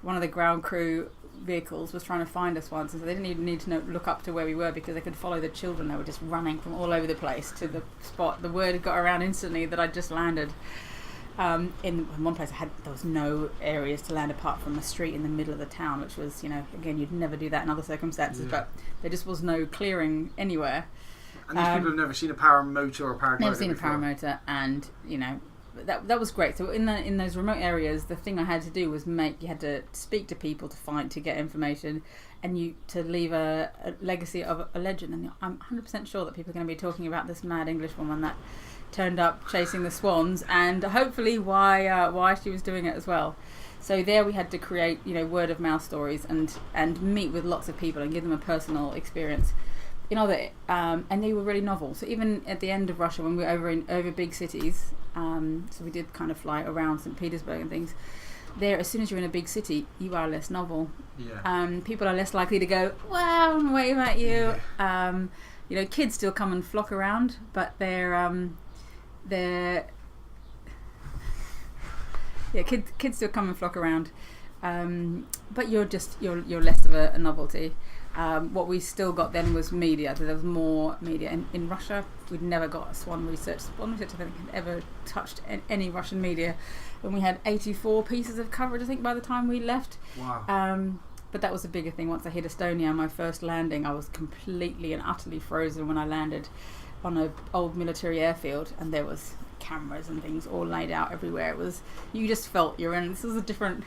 One of the ground crew vehicles was trying to find us once, and so they didn't even need to look up to where we were because they could follow the children. They were just running from all over the place to the spot. The word had got around instantly that I'd just landed. In one place, there was no areas to land apart from a street in the middle of the town, which was, again, you'd never do that in other circumstances, but there just was no clearing anywhere. And these people have never seen a paramotor or paraglider. Never seen a paramotor, and that was great. So in those remote areas, the thing I had to do was you had to speak to people to get information, and to leave a legacy of a legend. And I'm 100% sure that people are going to be talking about this mad English woman that turned up chasing the swans, and hopefully why she was doing it as well. So there we had to create, word of mouth stories and meet with lots of people and give them a personal experience. And they were really novel. So even at the end of Russia, when we were over big cities, so we did kind of fly around St. Petersburg and things. There, as soon as you're in a big city, you are less novel. Yeah. People are less likely to go, wow, and wave at you. Yeah. Kids still come and flock around, but kids still come and flock around. But you're less of a novelty. What we still got then was media. So there was more media. In Russia, we'd never got swan research. Swan research, I think, had ever touched any Russian media. And we had 84 pieces of coverage, I think, by the time we left. Wow. But that was a bigger thing. Once I hit Estonia, my first landing, I was completely and utterly frozen when I landed on an old military airfield, and there was cameras and things all laid out everywhere. You just felt you're in. This is a different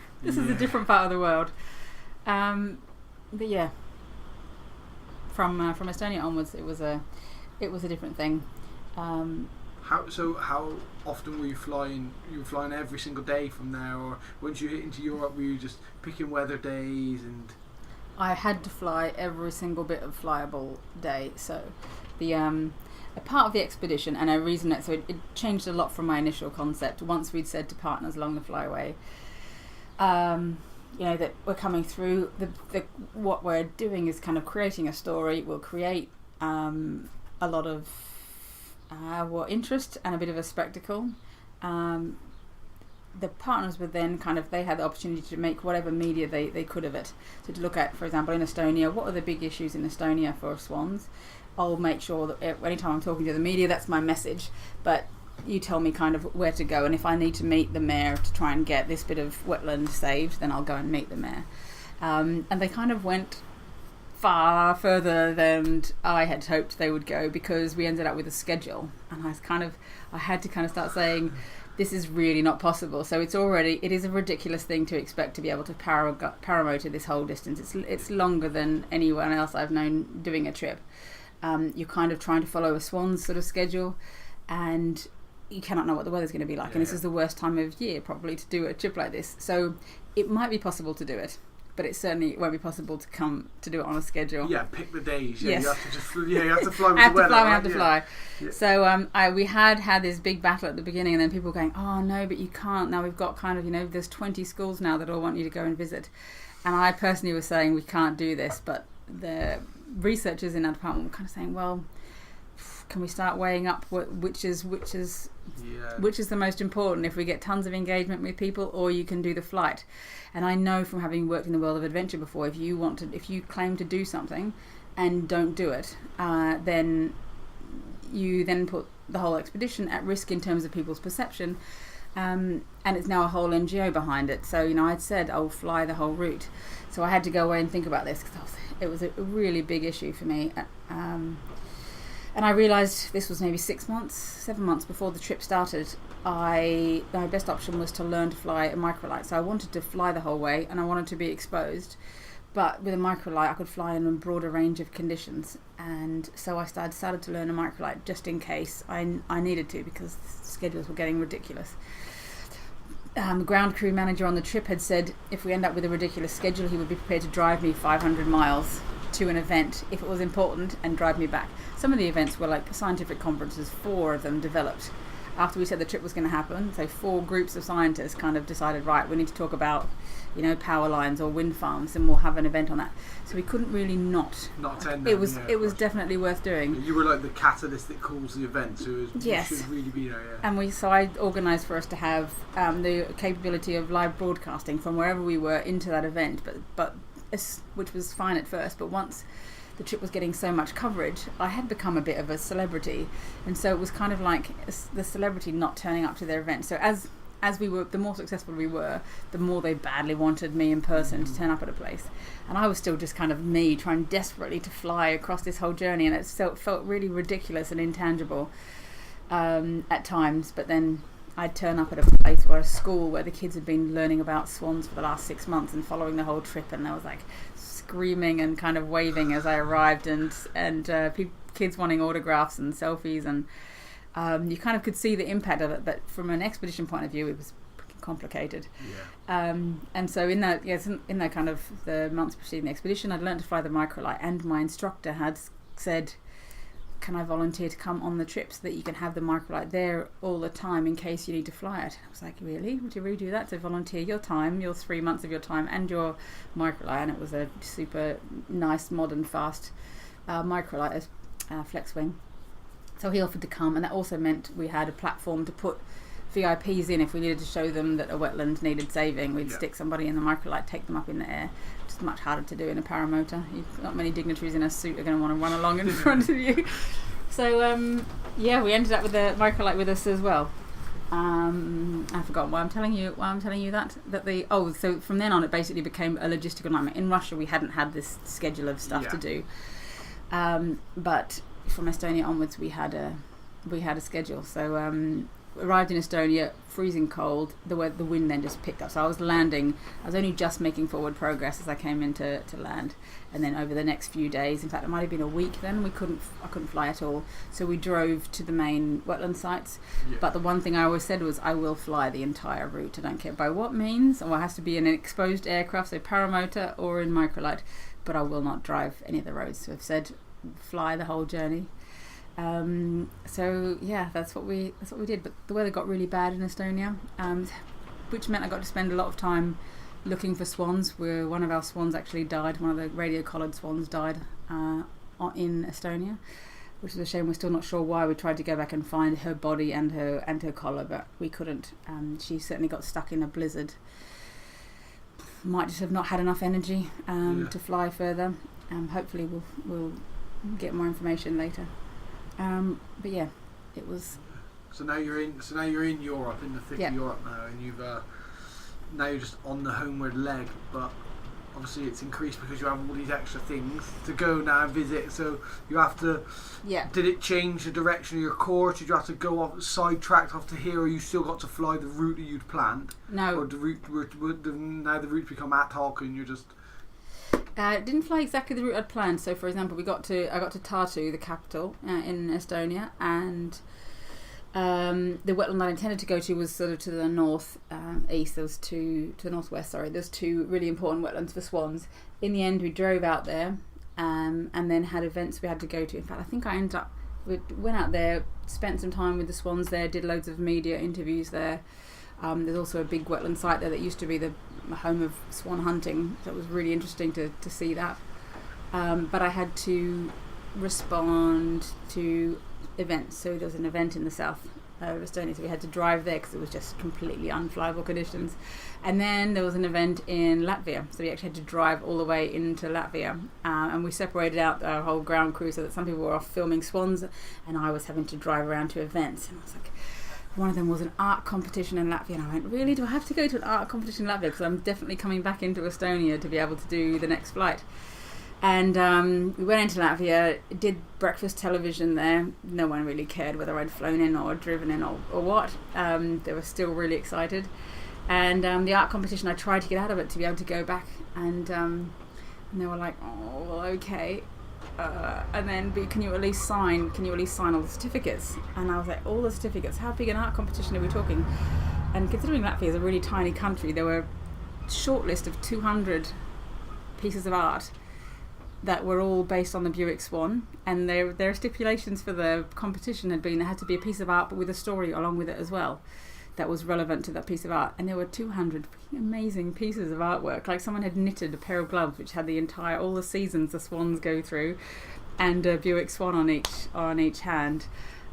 part of the world. But yeah. From Estonia onwards, it was a different thing. How often were you flying? You were flying every single day from there, or once you hit into Europe, were you just picking weather days? And I had to fly every single bit of flyable day. So the a part of the expedition, and a reason that it changed a lot from my initial concept. Once we'd said to partners along the flyway, that we're coming through, what we're doing is kind of creating a story. We'll create a lot of interest and a bit of a spectacle. The partners would then they had the opportunity to make whatever media they could of it. So to look at, for example, in Estonia, what are the big issues in Estonia for swans? I'll make sure that anytime I'm talking to the media, that's my message. But you tell me kind of where to go, and if I need to meet the mayor to try and get this bit of wetland saved, then I'll go and meet the mayor. And they kind of went far further than I had hoped they would go, because we ended up with a schedule, and I had to kind of start saying, this is really not possible. So it is a ridiculous thing to expect to be able to paramotor this whole distance. It's longer than anyone else I've known doing a trip. You're kind of trying to follow a swan's sort of schedule, and you cannot know what the weather's going to be like. Yeah. And this is the worst time of year probably to do a trip like this. So it might be possible to do it, but it certainly won't be possible to do it on a schedule. Yeah, pick the days. Yeah, yes. You have to fly with the weather. We have to fly. Yeah. So we had this big battle at the beginning, and then people going, oh no, but you can't. Now we've got kind of, there's 20 schools now that all want you to go and visit. And I personally was saying, we can't do this, but the researchers in our department were kind of saying, well, can we start weighing up which is the most important, if we get tons of engagement with people, or you can do the flight. And I know from having worked in the world of adventure before, if you claim to do something and don't do it, then you then put the whole expedition at risk in terms of people's perception, and it's now a whole NGO behind it. So I'd said I'll fly the whole route, so I had to go away and think about this, because it was a really big issue for me. And I realised this was maybe 7 months before the trip started. My best option was to learn to fly a microlight. So I wanted to fly the whole way, and I wanted to be exposed. But with a microlight, I could fly in a broader range of conditions. And so I decided to learn a microlight just in case I needed to, because the schedules were getting ridiculous. The ground crew manager on the trip had said if we end up with a ridiculous schedule, he would be prepared to drive me 500 miles to an event if it was important and drive me back. Some of the events were like scientific conferences. 4 of them developed after we said the trip was going to happen. So 4 groups of scientists kind of decided, right, we need to talk about power lines or wind farms, and we'll have an event on that. So we couldn't really not attend. It was definitely worth doing. You were like the catalyst that calls the event, so yes. You should really be there. Yeah. And I organised for us to have the capability of live broadcasting from wherever we were into that event, but which was fine at first, but once the trip was getting so much coverage, I had become a bit of a celebrity, and so it was kind of like the celebrity not turning up to their event. So as we were, the more successful we were, the more they badly wanted me in person to turn up at a place, and I was still just kind of me trying desperately to fly across this whole journey, and it felt really ridiculous and intangible at times. But then I'd turn up at a place where a school where the kids had been learning about swans for the last 6 months and following the whole trip, and I was like screaming and kind of waving as I arrived, and kids wanting autographs and selfies, and you kind of could see the impact of it. But from an expedition point of view, it was complicated. And so in that kind of the months preceding the expedition, I'd learned to fly the microlight, and my instructor had said, can I volunteer to come on the trip so that you can have the microlight there all the time in case you need to fly it? And I was like, really? Would you really do that? To volunteer your time, your 3 months of your time and your microlight? And it was a super nice, modern, fast microlight, flex wing. So he offered to come, and that also meant we had a platform to put VIPs in. If we needed to show them that a wetland needed saving, we'd stick somebody in the microlight, take them up in the air. Which is much harder to do in a paramotor. Not many dignitaries in a suit are going to want to run along in front of you. So we ended up with the microlight with us as well. I've forgotten why I'm telling you that so from then on it basically became a logistical nightmare. In Russia we hadn't had this schedule of stuff to do, but from Estonia onwards we had a schedule. So arrived in Estonia, freezing cold. The wind then just picked up. So I was only just making forward progress as I came into land. And then over the next few days, in fact it might have been a week then, I couldn't fly at all. So we drove to the main wetland sites. But the one thing I always said was, I will fly the entire route. I don't care by what means, or it has to be in an exposed aircraft, so paramotor or in microlight, but I will not drive any of the roads. So I've said fly the whole journey. That's what we did. But the weather got really bad in Estonia, which meant I got to spend a lot of time looking for swans. One of our swans actually died. One of the radio-collared swans died in Estonia, which is a shame. We're still not sure why. We tried to go back and find her body and her collar, but we couldn't. She certainly got stuck in a blizzard. Might just have not had enough energy to fly further. Hopefully we'll get more information later. But yeah, it was. So now you're in Europe, in the thick of Europe now, and now you're just on the homeward leg. But obviously it's increased because you have all these extra things to go now and visit. So you have to. Yeah. Did it change the direction of your course? Did you have to go off sidetracked off to here, or you still got to fly the route that you'd planned? No. Or now the route's become ad hoc and you're just. Didn't fly exactly the route I'd planned. So, for example, I got to Tartu, the capital in Estonia, and the wetland I intended to go to was sort of to the north east. There was to the northwest. Sorry, there's two really important wetlands for swans. In the end, we drove out there, and then had events we had to go to. In fact, I think we went out there, spent some time with the swans there, did loads of media interviews there. There's also a big wetland site there that used to be the home of swan hunting, so it was really interesting to see that. But I had to respond to events. So there was an event in the south of Estonia, so we had to drive there because it was just completely unflyable conditions. And then there was an event in Latvia, so we actually had to drive all the way into Latvia, and we separated out our whole ground crew so that some people were off filming swans and I was having to drive around to events. And I was like, one of them was an art competition in Latvia, and I went, really, do I have to go to an art competition in Latvia? Because I'm definitely coming back into Estonia to be able to do the next flight. And we went into Latvia, did breakfast television there. No one really cared whether I'd flown in or driven in or what. They were still really excited. And the art competition, I tried to get out of it to be able to go back. And they were like, oh, well, okay. And then, but can you at least sign all the certificates? And I was like, all the certificates? How big an art competition are we talking? And considering Latvia is a really tiny country, there were a short list of 200 pieces of art that were all based on the Buick Swan, and their stipulations for the competition had been there had to be a piece of art but with a story along with it as well that was relevant to that piece of art. And there were 200 amazing pieces of artwork, like someone had knitted a pair of gloves which had all the seasons the swans go through, and a Buick Swan on each hand.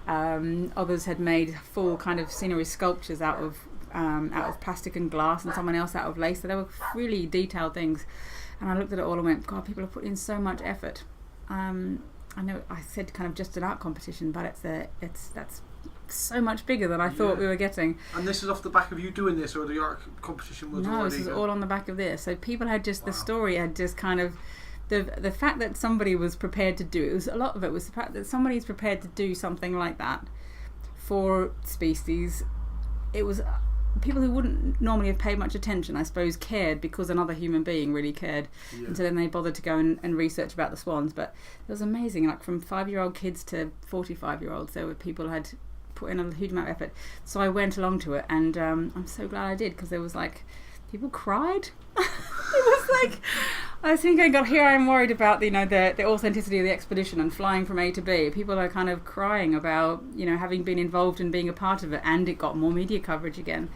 Others had made full kind of scenery sculptures out of plastic and glass, and someone else out of lace. So they were really detailed things. And I looked at it all and went, God, people have put in so much effort. I know I said kind of just an art competition, but that's so much bigger than I thought we were getting. And this is off the back of you doing this, or the art competition was already... No, this is all on the back of this. So people had just, the story had just kind of, the fact that somebody was prepared to do it, a lot of it was the fact that somebody's prepared to do something like that for species it was people who wouldn't normally have paid much attention, I suppose, cared because another human being really cared. And so then they bothered to go and research about the swans. But it was amazing, like from 5-year-old kids to 45-year-olds. There were people who had put in a huge amount of effort. So I went along to it, and I'm so glad I did, because there was like, people cried. It was like, I was thinking, God, here I am worried about the authenticity of the expedition and flying from A to B. People are kind of crying about, having been involved and being a part of it, and it got more media coverage again.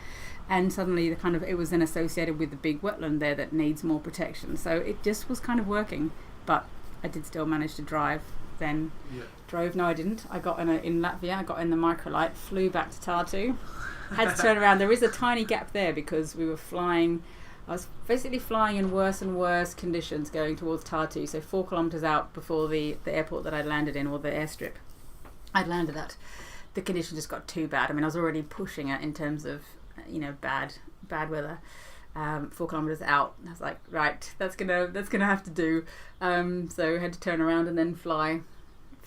And suddenly it was then associated with the big wetland there that needs more protection. So it just was kind of working. But I did still manage to drive then. Yeah. Drove? No, I didn't. I got in Latvia, I got in the microlight, flew back to Tartu. Had to turn around. There is a tiny gap there because we were flying. I was basically flying in worse and worse conditions going towards Tartu. So 4 kilometres out before the airport that I'd landed in, or the airstrip I'd landed at, the condition just got too bad. I mean, I was already pushing it in terms of bad weather. 4 kilometres out, I was like, right, that's gonna have to do. So I had to turn around and then fly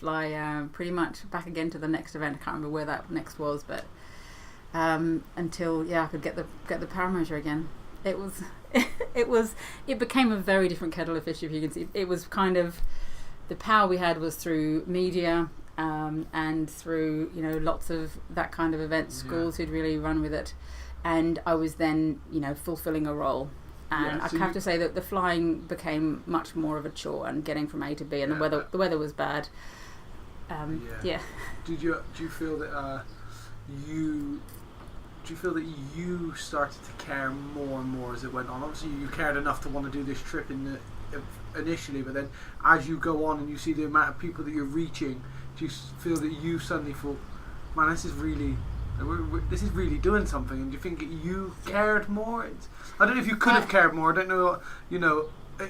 pretty much back again to the next event. I can't remember where that next was, but until I could get the Paramotor again. It became a very different kettle of fish, if you can see. It was kind of, the power we had was through media and through lots of that kind of events, schools who'd really run with it, and I was then fulfilling a role. And I have to say that the flying became much more of a chore, and getting from A to B, and the weather was bad. Do you feel that you started to care more and more as it went on? Obviously, you cared enough to want to do this trip initially, but then as you go on and you see the amount of people that you're reaching, do you feel that you suddenly thought, man, this is really doing something? And do you think you cared more? I don't know if you could have cared more. I don't know,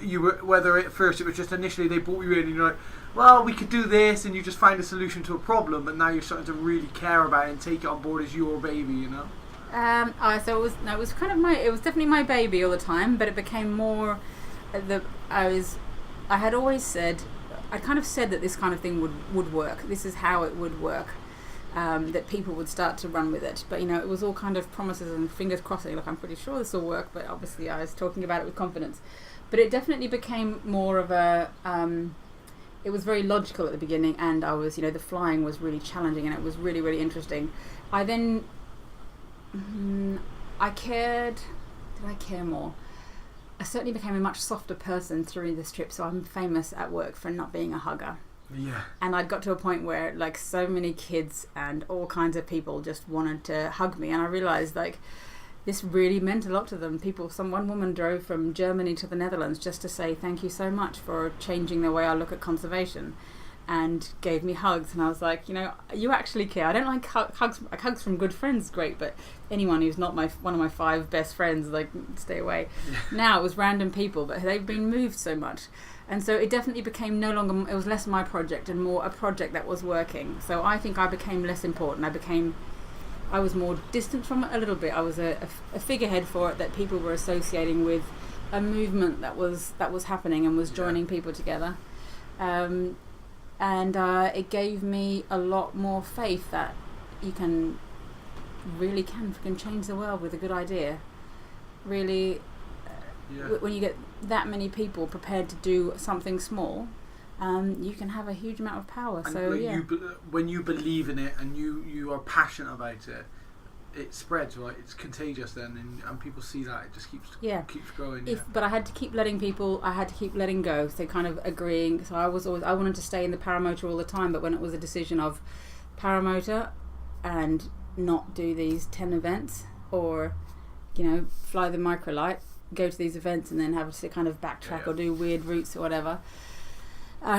you were, whether at first it was just initially they brought you in and you're like, well, we could do this, and you just find a solution to a problem, but now you're starting to really care about it and take it on board as your baby, So it was definitely my baby all the time, but it became more I had always said, I kind of said that this kind of thing would work. This is how it would work. That people would start to run with it, but it was all kind of promises and fingers crossing, like I'm pretty sure this will work, but obviously I was talking about it with confidence. But it definitely became more of a it was very logical at the beginning, and I was the flying was really challenging, and it was really, really interesting. I then I cared. Did I care more? I certainly became a much softer person through this trip, so I'm famous at work for not being a hugger. Yeah. And I'd got to a point where like so many kids and all kinds of people just wanted to hug me, and I realised like this really meant a lot to them. One woman drove from Germany to the Netherlands just to say thank you so much for changing the way I look at conservation, and gave me hugs, and I was like, you actually care. I don't like hugs. Like, hugs from good friends, great, but anyone who's not one of my 5 best friends, like, stay away. Yeah. Now it was random people, but they've been moved so much. And so it definitely became it was less my project and more a project that was working. So I think I became less important. I was more distant from it a little bit. I was a figurehead for it, that people were associating with a movement that was happening and was joining people together. And it gave me a lot more faith that you can change the world with a good idea. Really, when you get that many people prepared to do something small, you can have a huge amount of power. And so when you believe in it and you are passionate about it, it spreads, right? It's contagious then, and people see that it just keeps growing. But I had to keep letting go. So kind of agreeing. So I wanted to stay in the Paramotor all the time, but when it was a decision of Paramotor and not do these 10 events, or fly the microlight, go to these events and then have to kind of backtrack or do weird routes or whatever.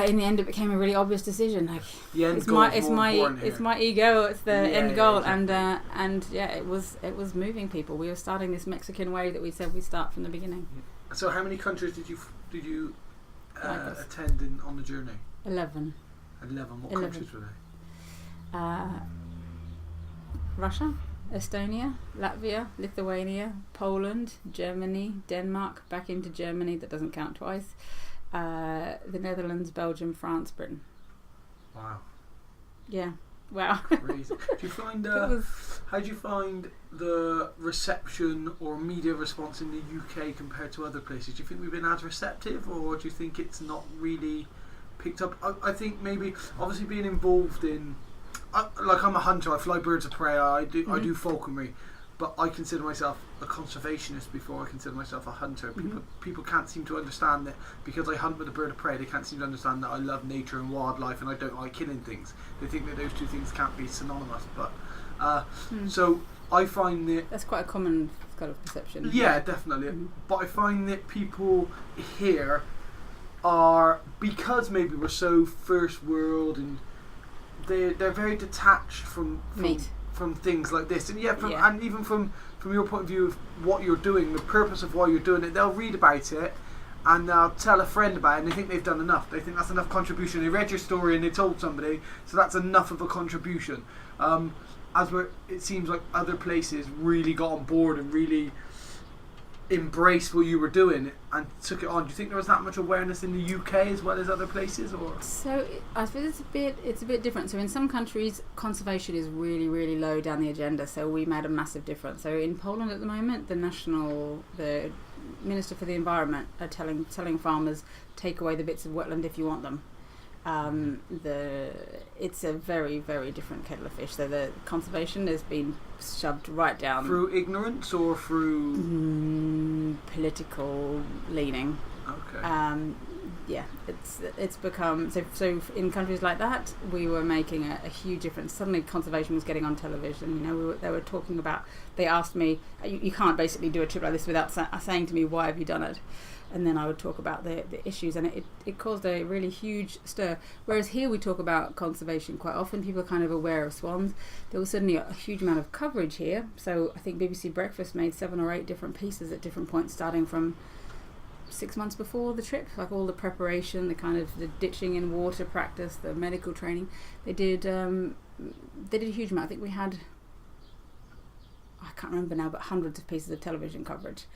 In the end, it became a really obvious decision. Like, it's my ego. It's the end goal, exactly. and it was moving people. We were starting this Mexican way that we said we'd start from the beginning. So, how many countries did you attend on the journey? 11. 11. What countries were they? Russia, Estonia, Latvia, Lithuania, Poland, Germany, Denmark, back into Germany. That doesn't count twice. The Netherlands, Belgium, France, Britain. Wow. Yeah. Wow. Crazy. Do you find how do you find the reception or media response in the UK compared to other places? Do you think we've been as receptive, or do you think it's not really picked up? I think maybe obviously being involved in like I'm a hunter, I fly birds of prey, I do falconry, but I consider myself a conservationist before I consider myself a hunter. People can't seem to understand that because I hunt with a bird of prey, they can't seem to understand that I love nature and wildlife and I don't like killing things. They think that those two things can't be synonymous, but so I find that that's quite a common kind of perception. Yeah, definitely. But I find that people here are, because maybe we're so first world, and they're very detached from things like this, and and even from your point of view of what you're doing, the purpose of why you're doing it, they'll read about it and they'll tell a friend about it and they think they've done enough. They think that's enough contribution. They read your story and they told somebody, so that's enough of a contribution. It seems like other places really got on board and really embraced what you were doing and took it on. Do you think there was that much awareness in the UK as well as other places, or? So I suppose it's a bit different. So in some countries, conservation is really, really low down the agenda. So we made a massive difference. So in Poland at the moment, the Minister for the Environment are telling farmers, take away the bits of wetland if you want them. It's a very, very different kettle of fish. So the conservation has been shoved right down. Through ignorance or through political leaning. Okay. It's become so in countries like that we were making a huge difference. Suddenly conservation was getting on television. They were talking about. They asked me, you can't basically do a trip like this without saying to me, why have you done it? And then I would talk about the issues, and it caused a really huge stir. Whereas here we talk about conservation quite often. People are kind of aware of swans. There was suddenly a huge amount of coverage here. So I think BBC Breakfast made 7 or 8 different pieces at different points, starting from 6 months before the trip, like all the preparation, the ditching in water practice, the medical training. They did a huge amount. I think we had, I can't remember now, but hundreds of pieces of television coverage.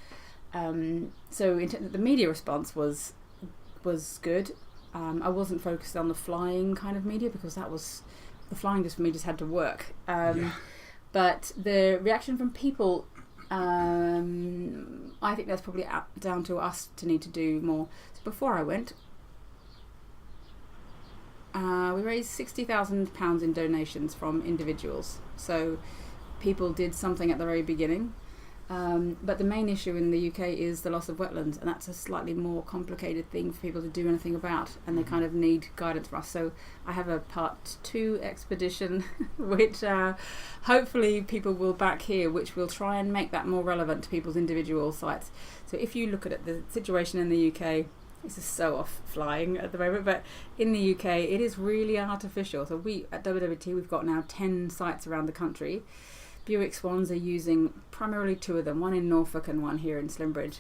So in terms of the media response was good. I wasn't focused on the flying kind of media because the flying just for me just had to work. But the reaction from people, I think that's probably down to us to need to do more. So before I went, we raised £60,000 in donations from individuals. So people did something at the very beginning. But the main issue in the UK is the loss of wetlands, and that's a slightly more complicated thing for people to do anything about, and they kind of need guidance from us. So I have a part 2 expedition, which hopefully people will back here, which will try and make that more relevant to people's individual sites. So if you look at it, the situation in the UK, this is so off flying at the moment, but in the UK it is really artificial. So we at WWT, we've got now 10 sites around the country. Buick Swans are using primarily 2 of them, one in Norfolk and one here in Slimbridge.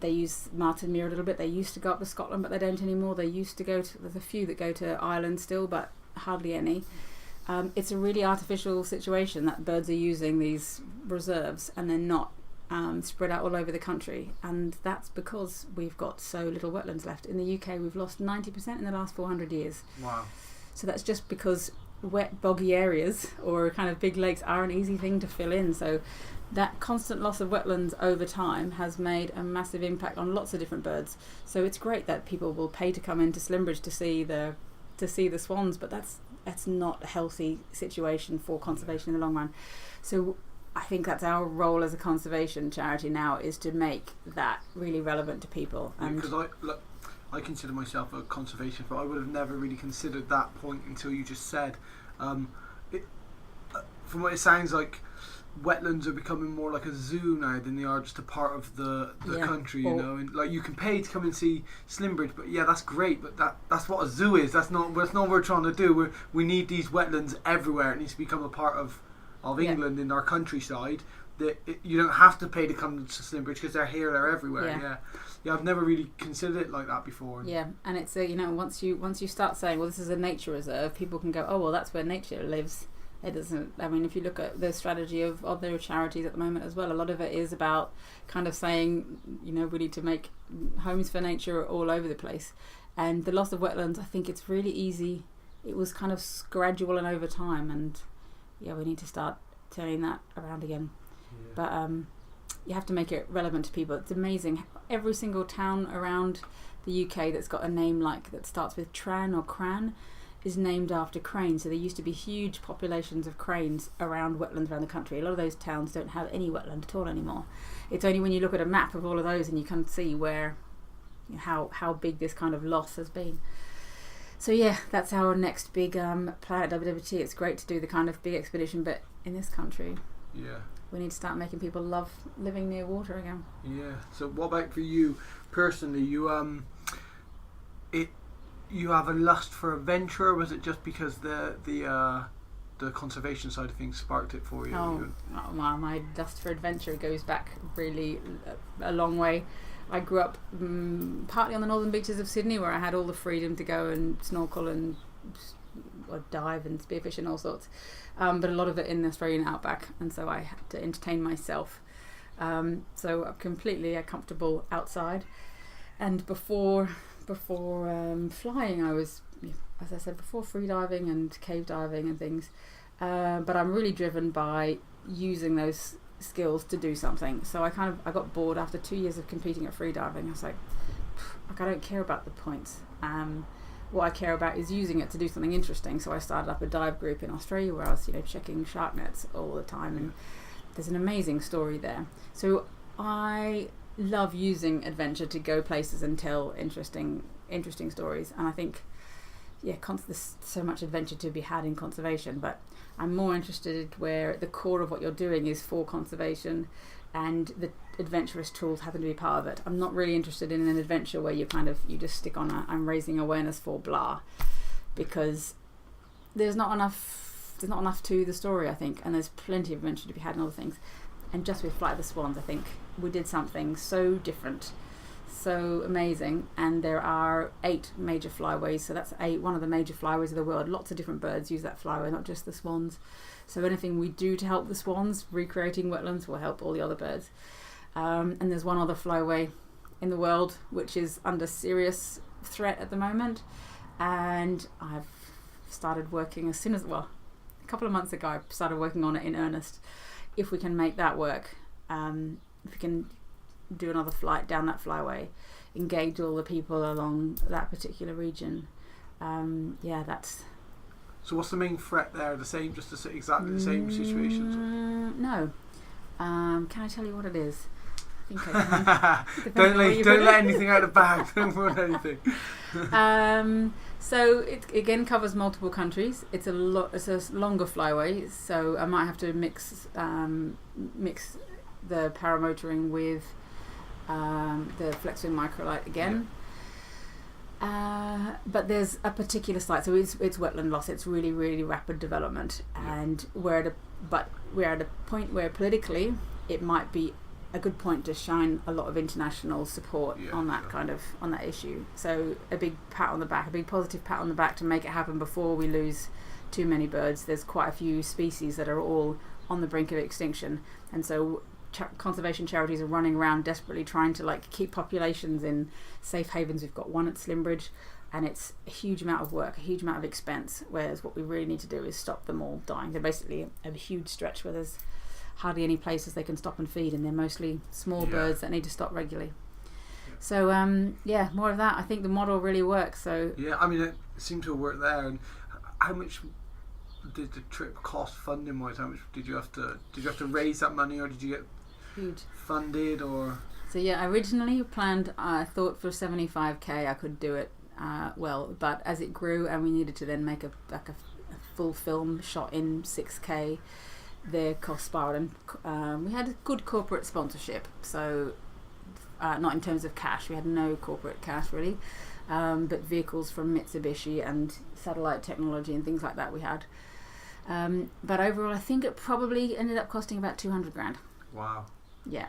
They use Martin Muir a little bit. They used to go up to Scotland, but they don't anymore. They used to there's a few that go to Ireland still, but hardly any. It's a really artificial situation that birds are using these reserves and they're not spread out all over the country. And that's because we've got so little wetlands left. In the UK, we've lost 90% in the last 400 years. Wow. So that's just because wet boggy areas or kind of big lakes are an easy thing to fill in. So that constant loss of wetlands over time has made a massive impact on lots of different birds. So it's great that people will pay to come into Slimbridge to see the swans, but that's not a healthy situation for conservation in the long run. So I think that's our role as a conservation charity now, is to make that really relevant to people. Because I consider myself a conservation, but I would have never really considered that point until you just said. From what it sounds like, wetlands are becoming more like a zoo now than they are just a part of the country, and like you can pay to come and see Slimbridge, but that's great, but that's what a zoo is. That's not what we're trying to do. We need these wetlands everywhere. It needs to become a part of England in our countryside. You don't have to pay to come to Slimbridge because they're here, they're everywhere. Yeah, I've never really considered it like that before. Yeah, and it's once you start saying, well, this is a nature reserve, people can go, oh well, that's where nature lives. It doesn't. I mean, if you look at the strategy of other charities at the moment as well, a lot of it is about kind of saying, we need to make homes for nature all over the place. And the loss of wetlands, I think it's really easy it was kind of gradual and over time, and yeah, we need to start turning that around again. Yeah. But you have to make it relevant to people. It's amazing. Every single town around the UK that's got a name like that starts with Tran or Cran is named after cranes. So there used to be huge populations of cranes around wetlands around the country. A lot of those towns don't have any wetland at all anymore. It's only when you look at a map of all of those and you can see where, how big this kind of loss has been. So yeah, that's our next big plan at WWT. It's great to do the kind of big expedition, but in this country, we need to start making people love living near water again. Yeah. So what about for you personally? You you have a lust for adventure, or was it just because the conservation side of things sparked it for you? Well, my lust for adventure goes back really a long way. I grew up partly on the northern beaches of Sydney, where I had all the freedom to go and snorkel and dive and spearfish and all sorts, but a lot of it in the Australian outback, and so I had to entertain myself. So I'm completely comfortable outside. And before flying, I was, as I said before, free diving and cave diving and things. But I'm really driven by using those skills to do something. So I got bored after 2 years of competing at free diving. I was like, I don't care about the points. What I care about is using it to do something interesting. So I started up a dive group in Australia where I was, checking shark nets all the time, and there's an amazing story there. So I love using adventure to go places and tell interesting stories. And I think, there's so much adventure to be had in conservation, but I'm more interested where the core of what you're doing is for conservation, and the adventurous tools happen to be part of it. I'm not really interested in an adventure where you just stick on I'm raising awareness for blah, because there's not enough to the story, I think, and there's plenty of adventure to be had in other things. And just with Flight of the Swans, I think we did something so different, so amazing. And there are 8 major flyways, so that's one of the major flyways of the world. Lots of different birds use that flyway, not just the swans. So anything we do to help the swans, recreating wetlands, will help all the other birds. And there's one other flyway in the world which is under serious threat at the moment, and I've started working a couple of months ago I started working on it in earnest. If we can make that work, if we can do another flight down that flyway, engage all the people along that particular region, that's... So what's the main threat there? Exactly the same situations? No. Can I tell you what it is? I think I can. Don't let anything out of the bag. Don't ruin anything. So it again covers multiple countries. It's a longer flyway, so I might have to mix the paramotoring with the flexwing microlight again. But there's a particular site, so it's wetland loss. It's really, really rapid development, and we're at a point where politically it might be a good point to shine a lot of international support on that on that issue. So a big positive pat on the back to make it happen before we lose too many birds. There's quite a few species that are all on the brink of extinction, and so conservation charities are running around desperately trying to keep populations in safe havens. We've got one at Slimbridge, and it's a huge amount of work, a huge amount of expense, whereas what we really need to do is stop them all dying. They're basically a huge stretch where there's hardly any places they can stop and feed, and they're mostly small birds that need to stop regularly. So more of that. I think the model really works. So it seemed to work there. And how much did the trip cost funding wise? How much did you have to raise that money, or did you get huge funded? Or so I originally planned, I thought for 75k I could do it but as it grew and we needed to then make a full film shot in 6k, their cost spiraled, and we had a good corporate sponsorship, so not in terms of cash, we had no corporate cash really, but vehicles from Mitsubishi and satellite technology and things like that we had, but overall I think it probably ended up costing about 200 grand. Wow. Yeah,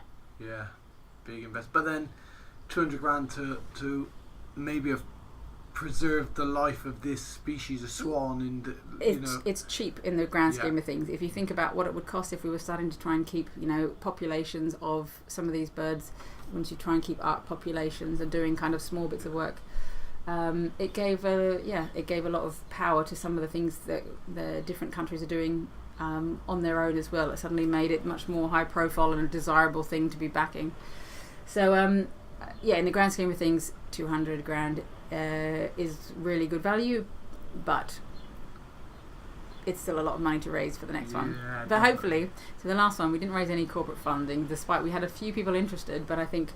big investment. But then 200 grand to maybe have preserved the life of this species of swan, it's cheap in the grand scheme of things. If you think about what it would cost if we were starting to try and keep populations of some of these birds, once you try and keep art populations and doing kind of small bits of work, it gave a lot of power to some of the things that the different countries are doing on their own as well. It suddenly made it much more high profile and a desirable thing to be backing. So in the grand scheme of things, 200 grand is really good value, but it's still a lot of money to raise for the next one. But definitely. Hopefully, so the last one, we didn't raise any corporate funding, despite we had a few people interested, but I think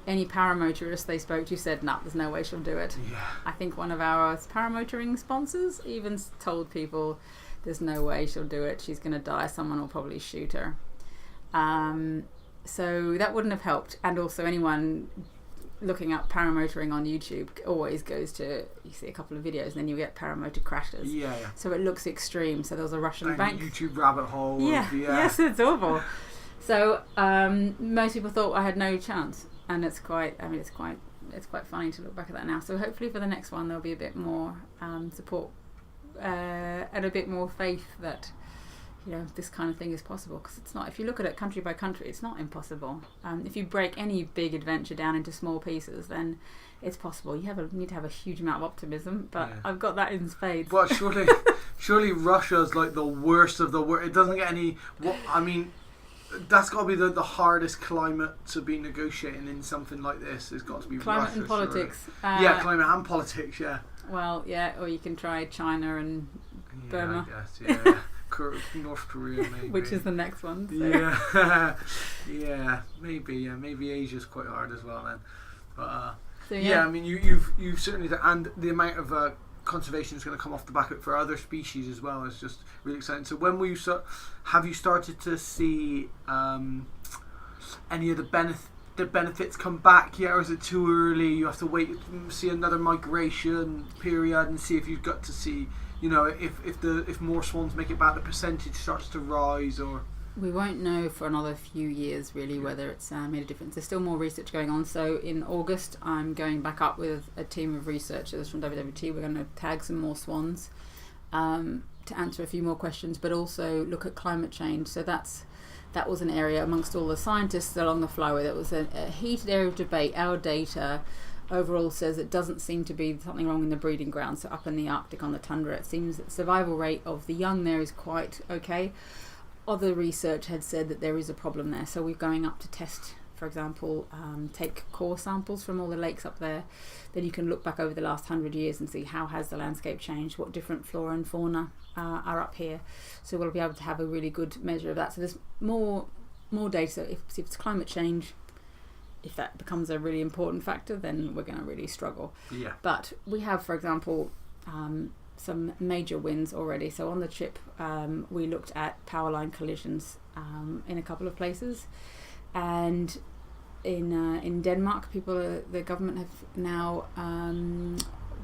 any paramotorist they spoke to said, nah, there's no way she'll do it. Yeah. I think one of our paramotoring sponsors even told people, there's no way she'll do it. She's going to die. Someone will probably shoot her. So that wouldn't have helped. And also anyone looking up paramotoring on YouTube always goes to, you see a couple of videos and then you get paramotor crashes. Yeah. So it looks extreme. So there was a Russian bank. YouTube rabbit hole. Yes, it's awful. So most people thought I had no chance. And it's quite funny to look back at that now. So hopefully for the next one there'll be a bit more support and a bit more faith that this kind of thing is possible, because it's not. If you look at it country by country, it's not impossible. If you break any big adventure down into small pieces, then it's possible. You need to have a huge amount of optimism, but I've got that in spades. But surely Russia's like the worst of the worst. It doesn't get any. That's got to be the hardest climate to be negotiating in something like this. It's got to be climate Russia, and politics. Climate and politics. Yeah. Well, or you can try China and Burma. I guess, yeah. North Korea, maybe. Which is the next one. So. Yeah. Maybe Asia's quite hard as well then. But I mean, you've certainly and the amount of conservation is going to come off the back of it for other species as well is just really exciting. So when have you started to see any of the benefits come back yet, or is it too early? You have to wait, see another migration period and see if you've got to see, if more swans make it back, the percentage starts to rise, or... We won't know for another few years really whether it's made a difference. There's still more research going on. So in August I'm going back up with a team of researchers from WWT. We're going to tag some more swans to answer a few more questions, but also look at climate change. So that was an area amongst all the scientists along the flyway that was a heated area of debate. Our data overall says it doesn't seem to be something wrong in the breeding ground. So up in the Arctic on the tundra, it seems that the survival rate of the young there is quite okay. Other research had said that there is a problem there, so we're going up to test, for example, take core samples from all the lakes up there. Then you can look back over the last 100 years and see how has the landscape changed, what different flora and fauna are up here. So we'll be able to have a really good measure of that. So there's more data. If it's climate change, if that becomes a really important factor, then we're going to really struggle. Yeah. But we have, for example, some major wins already. So on the trip we looked at power line collisions in a couple of places, and in Denmark the government have now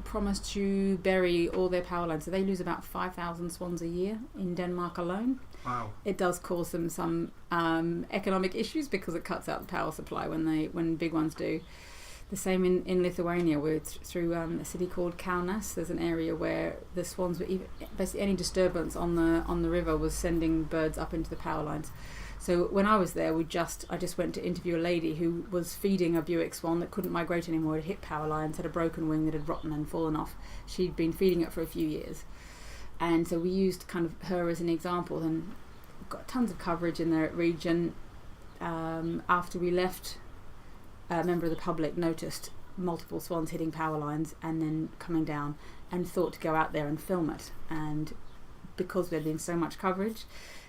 promised to bury all their power lines, so they lose about 5,000 swans a year in Denmark alone. Wow. It does cause them some economic issues because it cuts out the power supply when big ones do. The same in Lithuania, where through a city called Kaunas, there's an area where the swans were basically any disturbance on the river was sending birds up into the power lines. So when I was there, I just went to interview a lady who was feeding a Buick swan that couldn't migrate anymore. It hit power lines, had a broken wing that had rotten and fallen off. She'd been feeding it for a few years, and so we used kind of her as an example, and got tons of coverage in the region. After we left, a member of the public noticed multiple swans hitting power lines and then coming down, and thought to go out there and film it. And because there had been so much coverage,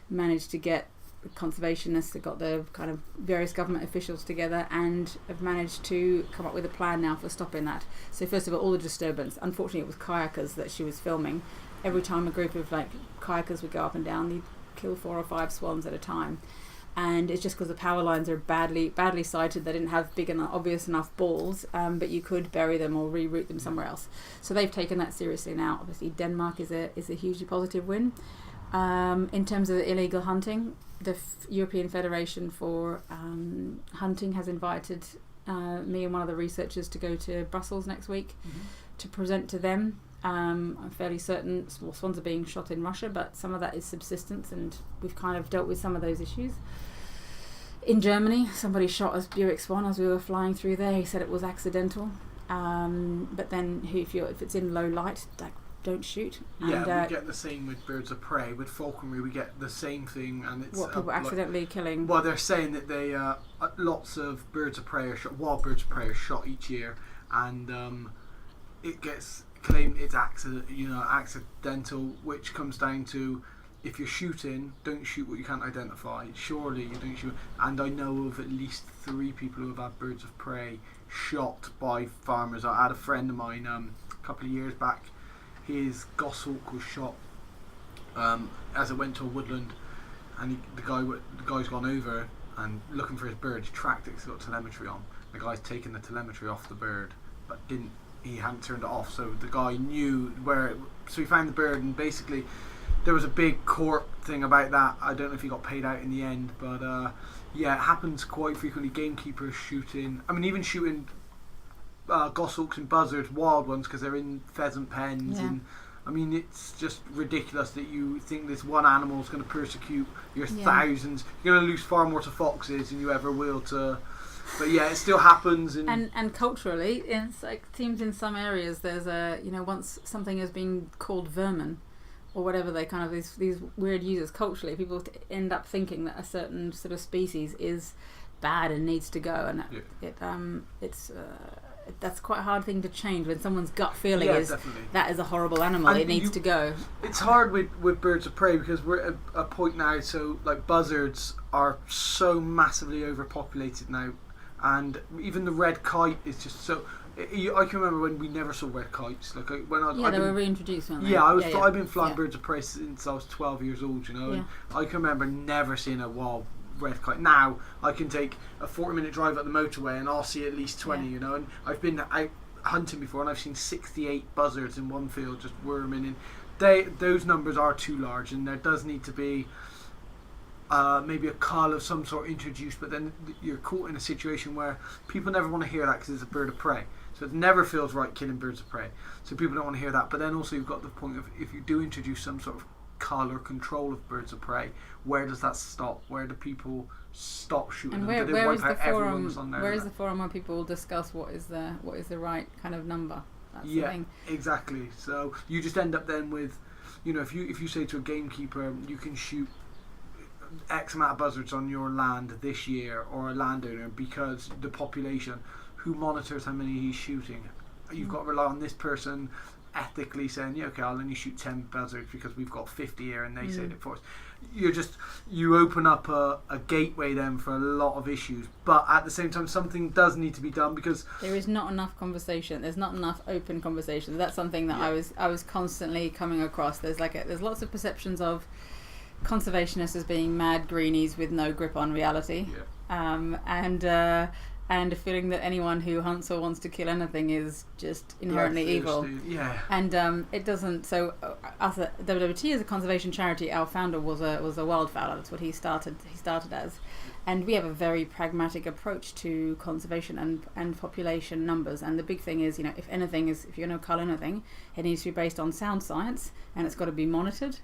managed to get conservationists that got the kind of various government officials together and have managed to come up with a plan now for stopping that. So first of all the disturbance, unfortunately it was kayakers that she was filming. Every time a group of kayakers would go up and down, they'd kill 4 or 5 swans at a time. And it's just because the power lines are badly sited. They didn't have big enough, obvious enough balls, but you could bury them or reroute them somewhere else. So they've taken that seriously now. Obviously Denmark is a hugely positive win. In terms of illegal hunting, the European Federation for Hunting has invited me and one of the researchers to go to Brussels next week to present to them. I'm fairly certain swans are being shot in Russia, but some of that is subsistence, and we've kind of dealt with some of those issues. In Germany, somebody shot a Buick swan as we were flying through there. He said it was accidental. But then if it's in low light, like, don't shoot. Yeah, and, we get the same with birds of prey. With falconry, we get the same thing, and it's people accidentally killing. Well, they're saying that they lots of birds of prey are shot. Wild birds of prey are shot each year, and it gets claimed it's accidental, which comes down to, if you're shooting, don't shoot what you can't identify. Surely you don't shoot. And I know of at least 3 people who have had birds of prey shot by farmers. I had a friend of mine a couple of years back. His goshawk was shot as it went to a woodland, and the guy's gone over and looking for his bird. He tracked it, 'cause it's got telemetry on. The guy's taken the telemetry off the bird, but he hadn't turned it off. So the guy knew where. So he found the bird, and basically there was a big court thing about that. I don't know if he got paid out in the end, but yeah, it happens quite frequently. Gamekeepers shooting. I mean, even shooting goshawks and buzzards, wild ones, because they're in pheasant pens. Yeah. And I mean, it's just ridiculous that you think this one animal is going to persecute your thousands. You're going to lose far more to foxes than you ever will to. But yeah, it still happens. And culturally, it's like, seems in some areas there's once something has been called vermin, or whatever, they kind of these weird uses culturally, people end up thinking that a certain sort of species is bad and needs to go, and that's quite a hard thing to change when someone's gut feeling is definitely. That is a horrible animal, and it needs to go. It's hard with birds of prey, because we're at a point now, so like buzzards are so massively overpopulated now, and even the red kite is just so. I can remember when we never saw red kites. Like they were reintroduced, weren't they? Yeah, I've been flying birds of prey since I was 12 years old. And I can remember never seeing a wild red kite. Now I can take a 40-minute drive up the motorway and I'll see at least 20. And I've been out hunting before, and I've seen 68 buzzards in one field just worming. And those numbers are too large, and there does need to be maybe a cull of some sort introduced. But then you're caught in a situation where people never want to hear that, because it's a bird of prey. So it never feels right killing birds of prey. So people don't want to hear that. But then also you've got the point of, if you do introduce some sort of cull or control of birds of prey, where does that stop? Where do people stop shooting and them? where is the forum? Where is the forum where people discuss what is the right kind of number? That's the thing. Exactly. So you just end up then with, if you say to a gamekeeper, you can shoot X amount of buzzards on your land this year, or a landowner, because the population, who monitors how many he's shooting? You've got to rely on this person ethically saying, yeah, okay, I'll only shoot 10 buzzards because we've got 50 here and they said it for us. You open up a gateway then for a lot of issues, but at the same time something does need to be done, because there is not enough conversation. There's not enough open conversation. That's something that I was constantly coming across. There's lots of perceptions of conservationists as being mad greenies with no grip on reality, and a feeling that anyone who hunts or wants to kill anything is just inherently evil. Yeah. And it doesn't. So, WWT as a conservation charity, our founder was a wildfowler. That's what he started as, and we have a very pragmatic approach to conservation and population numbers. And the big thing is, if you're going to cull anything, it needs to be based on sound science, and it's got to be monitored.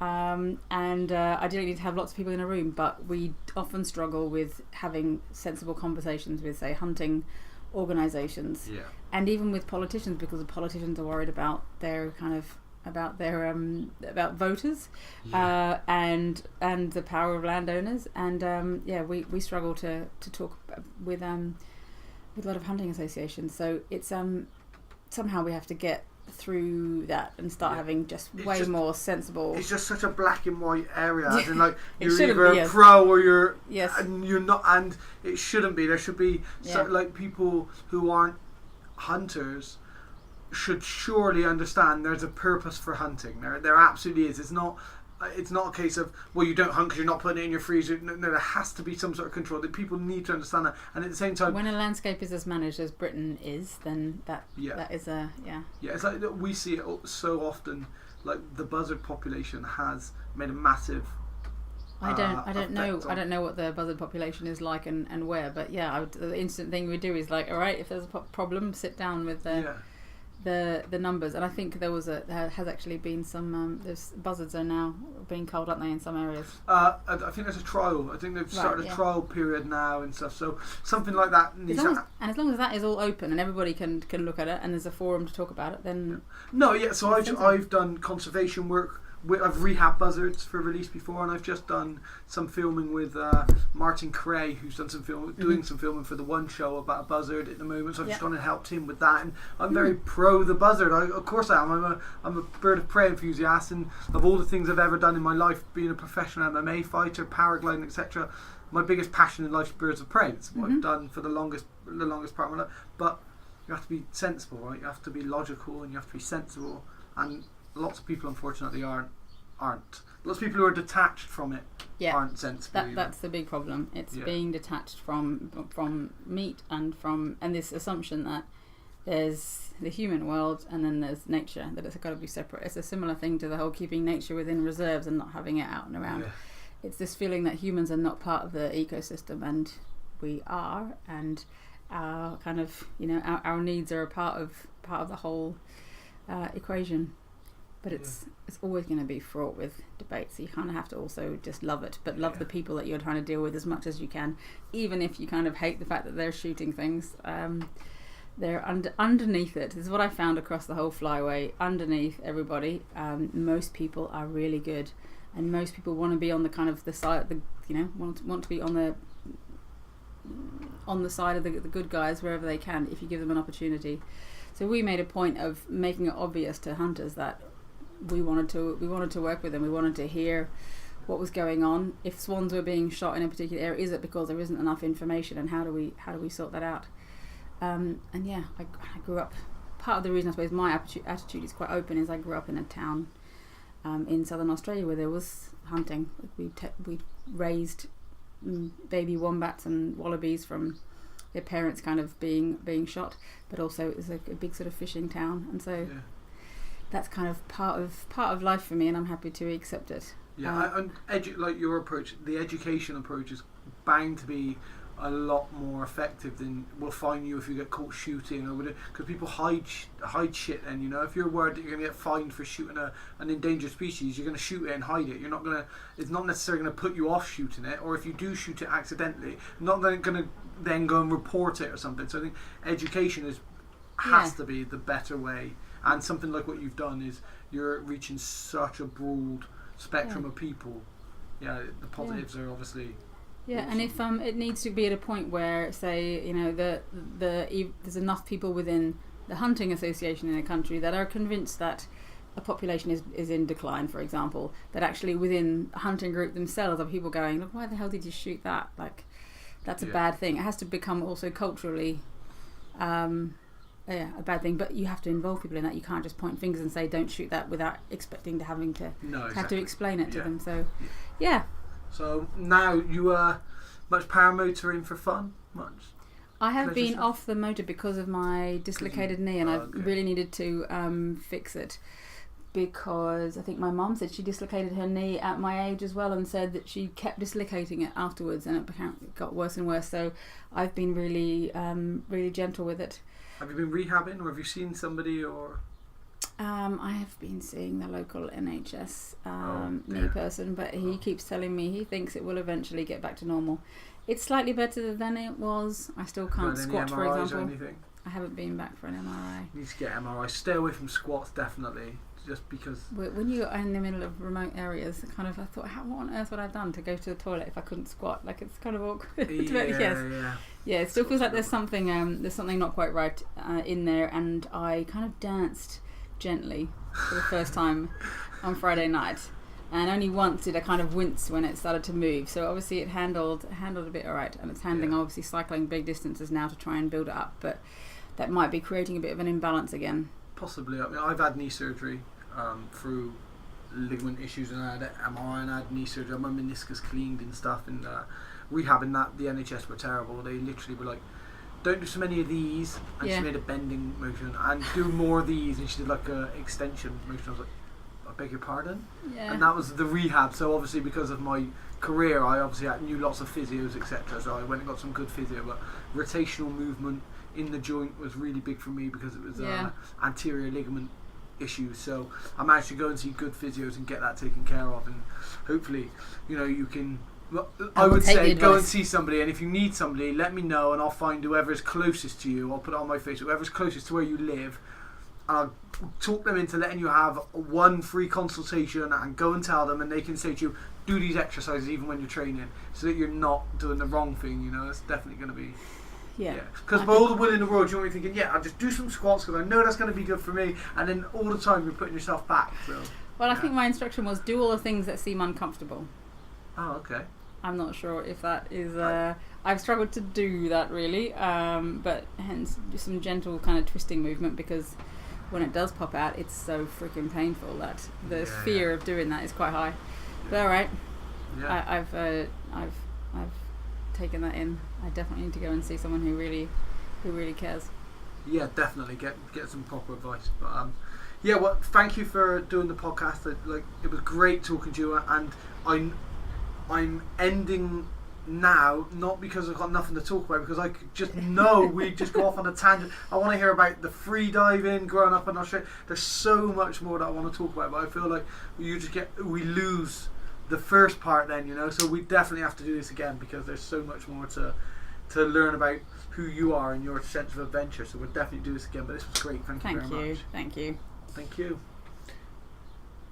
Ideally need to have lots of people in a room, but we often struggle with having sensible conversations with, say, hunting organisations, and even with politicians, because the politicians are worried about their about voters, and the power of landowners, and we struggle to talk with a lot of hunting associations. So it's somehow we have to get through that and start having more sensible. It's just such a black and white area, as in, like, you're either a pro or you're and you're not, and it shouldn't be. There should be like people who aren't hunters should surely understand there's a purpose for hunting. There absolutely is. It's not a case of, well, you don't hunt because you're not putting it in your freezer. No, there has to be some sort of control. That people need to understand that, and at the same time, when a landscape is as managed as Britain is, then that is a it's like we see it so often. Like, the buzzard population has made a massive. I don't know what the buzzard population is like and where, but the instant thing we do is like, all right, if there's a problem, sit down with the numbers, and I think there has actually been some there's buzzards are now being culled, aren't they, in some areas? I think there's a trial. I think they've started a trial period now and stuff. So something like that needs as long as that is all open and everybody can look at it and there's a forum to talk about it, then So I've done conservation work. I've rehabbed buzzards for release before, and I've just done some filming with Martin Cray, who's done some doing some filming for the One Show about a buzzard at the moment. So I've just gone and helped him with that, and I'm very pro the buzzard. Of course I am. I'm a bird of prey enthusiast, and of all the things I've ever done in my life, being a professional MMA fighter, paragliding, etc., my biggest passion in life is birds of prey. It's what I've done for the longest part of my life. But you have to be sensible, right? You have to be logical, and you have to be sensible, and lots of people, unfortunately, aren't. Lots of people who are detached from it aren't sensible. That's the big problem. It's being detached from meat and this assumption that there's the human world and then there's nature, that it's got to be separate. It's a similar thing to the whole keeping nature within reserves and not having it out and around. It's this feeling that humans are not part of the ecosystem, and we are, and our kind of our needs are a part of the whole equation. But it's always going to be fraught with debate, so you kind of have to also just love it, but love the people that you're trying to deal with as much as you can, even if you kind of hate the fact that they're shooting things. They're underneath it. This is what I found across the whole flyway. Underneath everybody, most people are really good, and most people want to be on the kind of the side, want to be on the side of the good guys wherever they can, if you give them an opportunity. So we made a point of making it obvious to hunters that we wanted to work with them. We wanted to hear what was going on. If swans were being shot in a particular area, is it because there isn't enough information, and how do we sort that out? I grew up. Part of the reason I suppose my attitude is quite open is I grew up in a town in southern Australia where there was hunting. We raised baby wombats and wallabies from their parents kind of being shot, but also it was a big sort of fishing town, and so. That's kind of part of life for me, and I'm happy to accept it. Like your approach, the education approach is bound to be a lot more effective than will fine you if you get caught shooting, or because people hide shit. And if you're worried that you're going to get fined for shooting an endangered species, you're going to shoot it and hide it. You're not going to. It's not necessarily going to put you off shooting it, or if you do shoot it accidentally, not then going to then go and report it or something. So I think education has to be the better way. And something like what you've done is you're reaching such a broad spectrum of people. The positives are obviously. Yeah, awesome. And if it needs to be at a point where, say, there's enough people within the hunting association in a country that are convinced that a population is in decline, for example, that actually within a hunting group themselves are people going, look, why the hell did you shoot that? Like, that's a bad thing. It has to become also culturally. A bad thing, but you have to involve people in that. You can't just point fingers and say don't shoot that without expecting to have to explain it to them. So so now you much paramotoring for fun? Much? I have been off the motor because of my dislocated knee, and I really needed to fix it, because I think my mum said she dislocated her knee at my age as well, and said that she kept dislocating it afterwards, and it got worse and worse. So I've been really really gentle with it. Have you been rehabbing, or have you seen somebody, or? I have been seeing the local NHS knee person, but he keeps telling me he thinks it will eventually get back to normal. It's slightly better than it was. I still can't squat, for example. I haven't been back for an MRI. You need to get MRI. Stay away from squats, definitely. Just because when you're in the middle of remote areas, I thought, what on earth would I have done to go to the toilet if I couldn't squat? Like, it's kind of awkward. It still feels like there's something not quite right in there. And I kind of danced gently for the first time on Friday night, and only once did I kind of wince when it started to move. So obviously it handled a bit alright, and it's handling obviously cycling big distances now to try and build it up, but that might be creating a bit of an imbalance again. Possibly. I mean, I've had knee surgery through ligament issues, and I had MRI and I had knee surgery. My meniscus cleaned and stuff, and rehabbing that, the NHS were terrible. They literally were like, don't do so many of these, and she made a bending motion, and do more of these, and she did like a extension motion. I was like, I beg your pardon? Yeah. And that was the rehab. So obviously because of my career, I obviously knew lots of physios, etc. So I went and got some good physio. But rotational movement in the joint was really big for me because it was anterior ligament issues. So I managed to go and see good physios and get that taken care of. And hopefully, you can... Well, I would say go and see somebody, and if you need somebody, let me know, and I'll find whoever's closest to you. I'll put it on my Facebook, whoever's closest to where you live, and I'll talk them into letting you have one free consultation and go and tell them, and they can say to you, do these exercises even when you're training, so that you're not doing the wrong thing. It's definitely going to be... Yeah. Because by all the will in the world, you're only thinking, I'll just do some squats because I know that's going to be good for me, and then all the time you're putting yourself back. So. Well, I think my instruction was do all the things that seem uncomfortable. Oh, okay. I'm not sure if that is... I've struggled to do that really, but hence some gentle kind of twisting movement, because when it does pop out, it's so freaking painful that the fear of doing that is quite high. But all right, I've taken that in. I definitely need to go and see someone who really cares. Yeah, definitely get some proper advice. But well, thank you for doing the podcast. It was great talking to you, and I'm ending now, not because I've got nothing to talk about, because I just know we just go off on a tangent. I want to hear about the free diving, growing up in Australia. There's so much more that I want to talk about, but I feel like we lose the first part then, so we definitely have to do this again, because there's so much more to learn about who you are and your sense of adventure. So we'll definitely do this again, but this was great. Thank you very much. Thank you.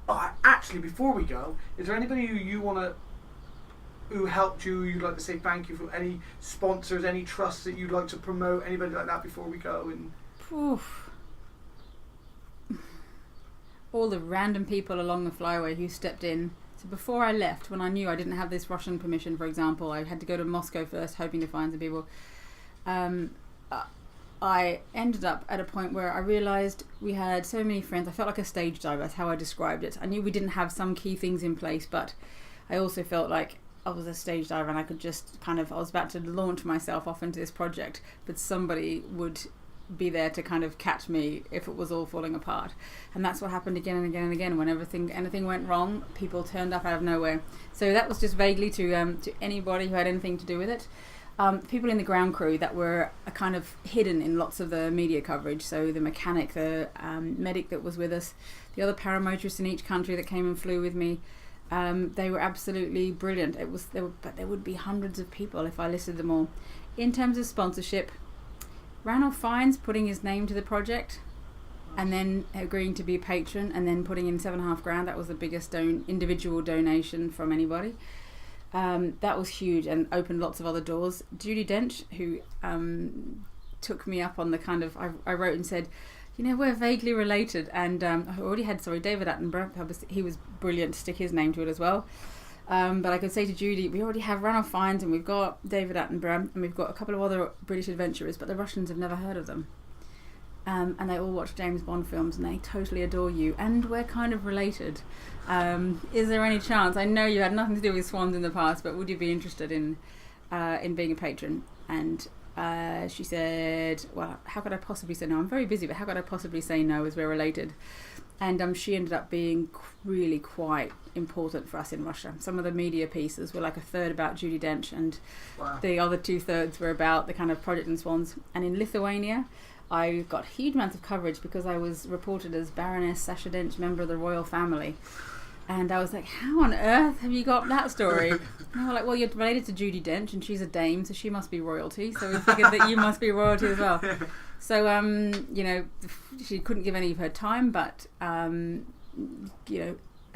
Oh, actually, before we go, is there anybody who helped you'd like to say thank you for? Any sponsors, any trusts that you'd like to promote, anybody like that before we go? All the random people along the flyway who stepped in. So before I left, when I knew I didn't have this Russian permission, for example, I had to go to Moscow first, hoping to find some people. I ended up at a point where I realised we had so many friends. I felt like a stage diver, that's how I described it. I knew we didn't have some key things in place, but I also felt like I was a stage diver, and I could just I was about to launch myself off into this project, but somebody would be there to kind of catch me if it was all falling apart. And that's what happened again and again and again. When anything went wrong, people turned up out of nowhere. So that was just vaguely to anybody who had anything to do with it. People in the ground crew that were kind of hidden in lots of the media coverage. So the mechanic, the medic that was with us, the other paramotorists in each country that came and flew with me. They were absolutely brilliant. But there would be hundreds of people if I listed them all. In terms of sponsorship, Ranulph Fiennes putting his name to the project, and then agreeing to be a patron, and then putting in $7,500. That was the biggest individual donation from anybody. That was huge and opened lots of other doors. Judi Dench, who took me up on the kind of... I wrote and said, we're vaguely related, and I already had David Attenborough. He was brilliant to stick his name to it as well. But I could say to Judy, we already have Ranulph Fiennes, and we've got David Attenborough, and we've got a couple of other British adventurers, but the Russians have never heard of them. And they all watch James Bond films, and they totally adore you, and we're kind of related. Is there any chance? I know you had nothing to do with swans in the past, but would you be interested in being a patron? And she said, well, how could I possibly say no? I'm very busy, but how could I possibly say no as we're related? And she ended up being really quite important for us in Russia. Some of the media pieces were like a third about Judi Dench, and the other 2/3 were about the kind of project in swans. And in Lithuania, I got huge amounts of coverage because I was reported as Baroness Sacha Dench, member of the royal family. And I was like, how on earth have you got that story? And they were like, well, you're related to Judi Dench, and she's a dame, so she must be royalty. So we figured that you must be royalty as well. So, she couldn't give any of her time, but,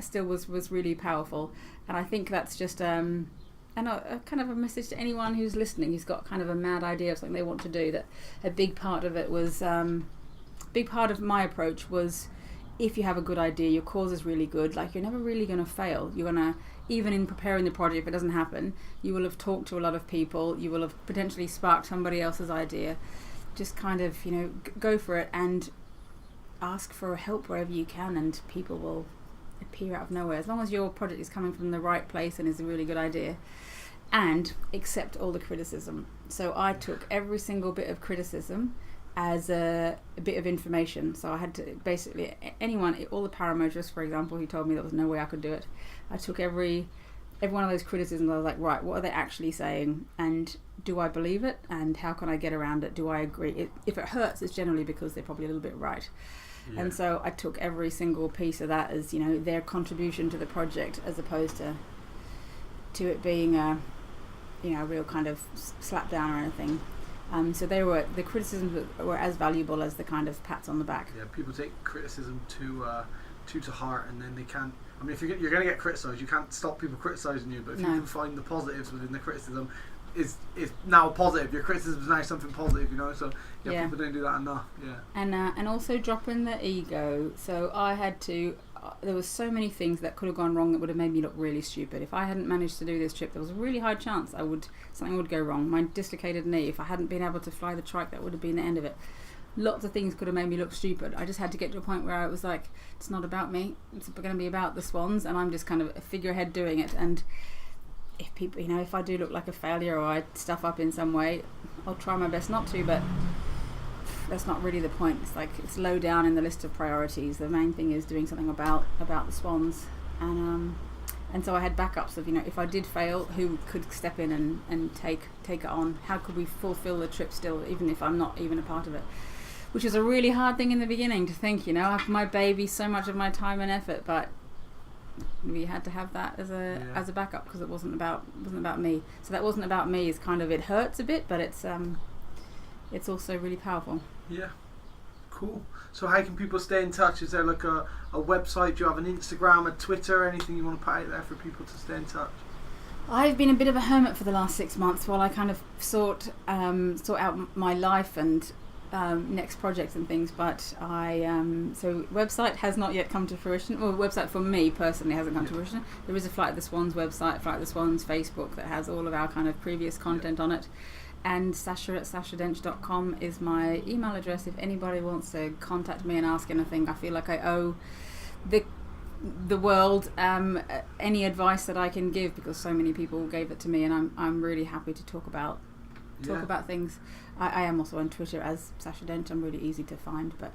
still was really powerful. And I think that's just a kind of a message to anyone who's listening, who's got kind of a mad idea of something they want to do, that a big part of it was, big part of my approach was, if you have a good idea, your cause is really good, like you're never really going to fail. You're going to, even in preparing the project, if it doesn't happen, you will have talked to a lot of people, you will have potentially sparked somebody else's idea. Just kind of, go for it and ask for help wherever you can, and people will appear out of nowhere. As long as your project is coming from the right place and is a really good idea, and accept all the criticism. So I took every single bit of criticism as a bit of information. So I had to basically, all the paramotorists, for example, who told me there was no way I could do it, I took every one of those criticisms. I was like, right, what are they actually saying, and do I believe it, and how can I get around it? Do I agree? If it hurts, it's generally because they're probably a little bit right. Yeah. And so I took every single piece of that as, their contribution to the project, as opposed to it being a real kind of slap down or anything. So the criticisms were as valuable as the kind of pats on the back. Yeah, people take criticism too to heart, and then they can't. I mean, if you're going to get criticised, you can't stop people criticising you. But if you can find the positives within the criticism, is now positive. Your criticism is now something positive, So people don't do that enough. Yeah. And also dropping the ego. So I had to. There were so many things that could have gone wrong that would have made me look really stupid. If I hadn't managed to do this trip, there was a really high chance something would go wrong. My dislocated knee, if I hadn't been able to fly the trike, that would have been the end of it. Lots of things could have made me look stupid. I just had to get to a point where I was like, it's not about me. It's going to be about the swans, and I'm just kind of a figurehead doing it. And if people, if I do look like a failure or I stuff up in some way, I'll try my best not to, but that's not really the point. It's like it's low down in the list of priorities. The main thing is doing something about the swans, and so I had backups of if I did fail, who could step in and take it on. How could we fulfill the trip still, even if I'm not even a part of it? Which is a really hard thing in the beginning to think. My baby, so much of my time and effort, but we had to have that as a backup because it wasn't about me. So that wasn't about me. Is kind of, it hurts a bit, but it's also really powerful. Yeah, cool. So how can people stay in touch? Is there like a website? Do you have an Instagram, a Twitter, anything you want to put out there for people to stay in touch? I've been a bit of a hermit for the last 6 months while I kind of sort out my life and next projects and things, but so website has not yet come to fruition. Well, website for me personally hasn't come to fruition. There is a Flight of the Swans website, Flight of the Swans Facebook, that has all of our kind of previous content on it. And Sacha at sachadench.com is my email address if anybody wants to contact me and ask anything. I feel like I owe the world any advice that I can give, because so many people gave it to me, and I'm really happy to talk about things. I am also on Twitter as Sacha Dench. I'm really easy to find, but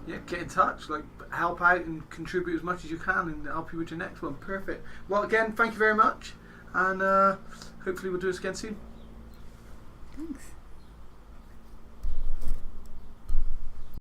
get in touch, help out and contribute as much as you can, and help you with your next one. Perfect. Well, again, thank you very much, and hopefully we'll do this again soon. Thanks.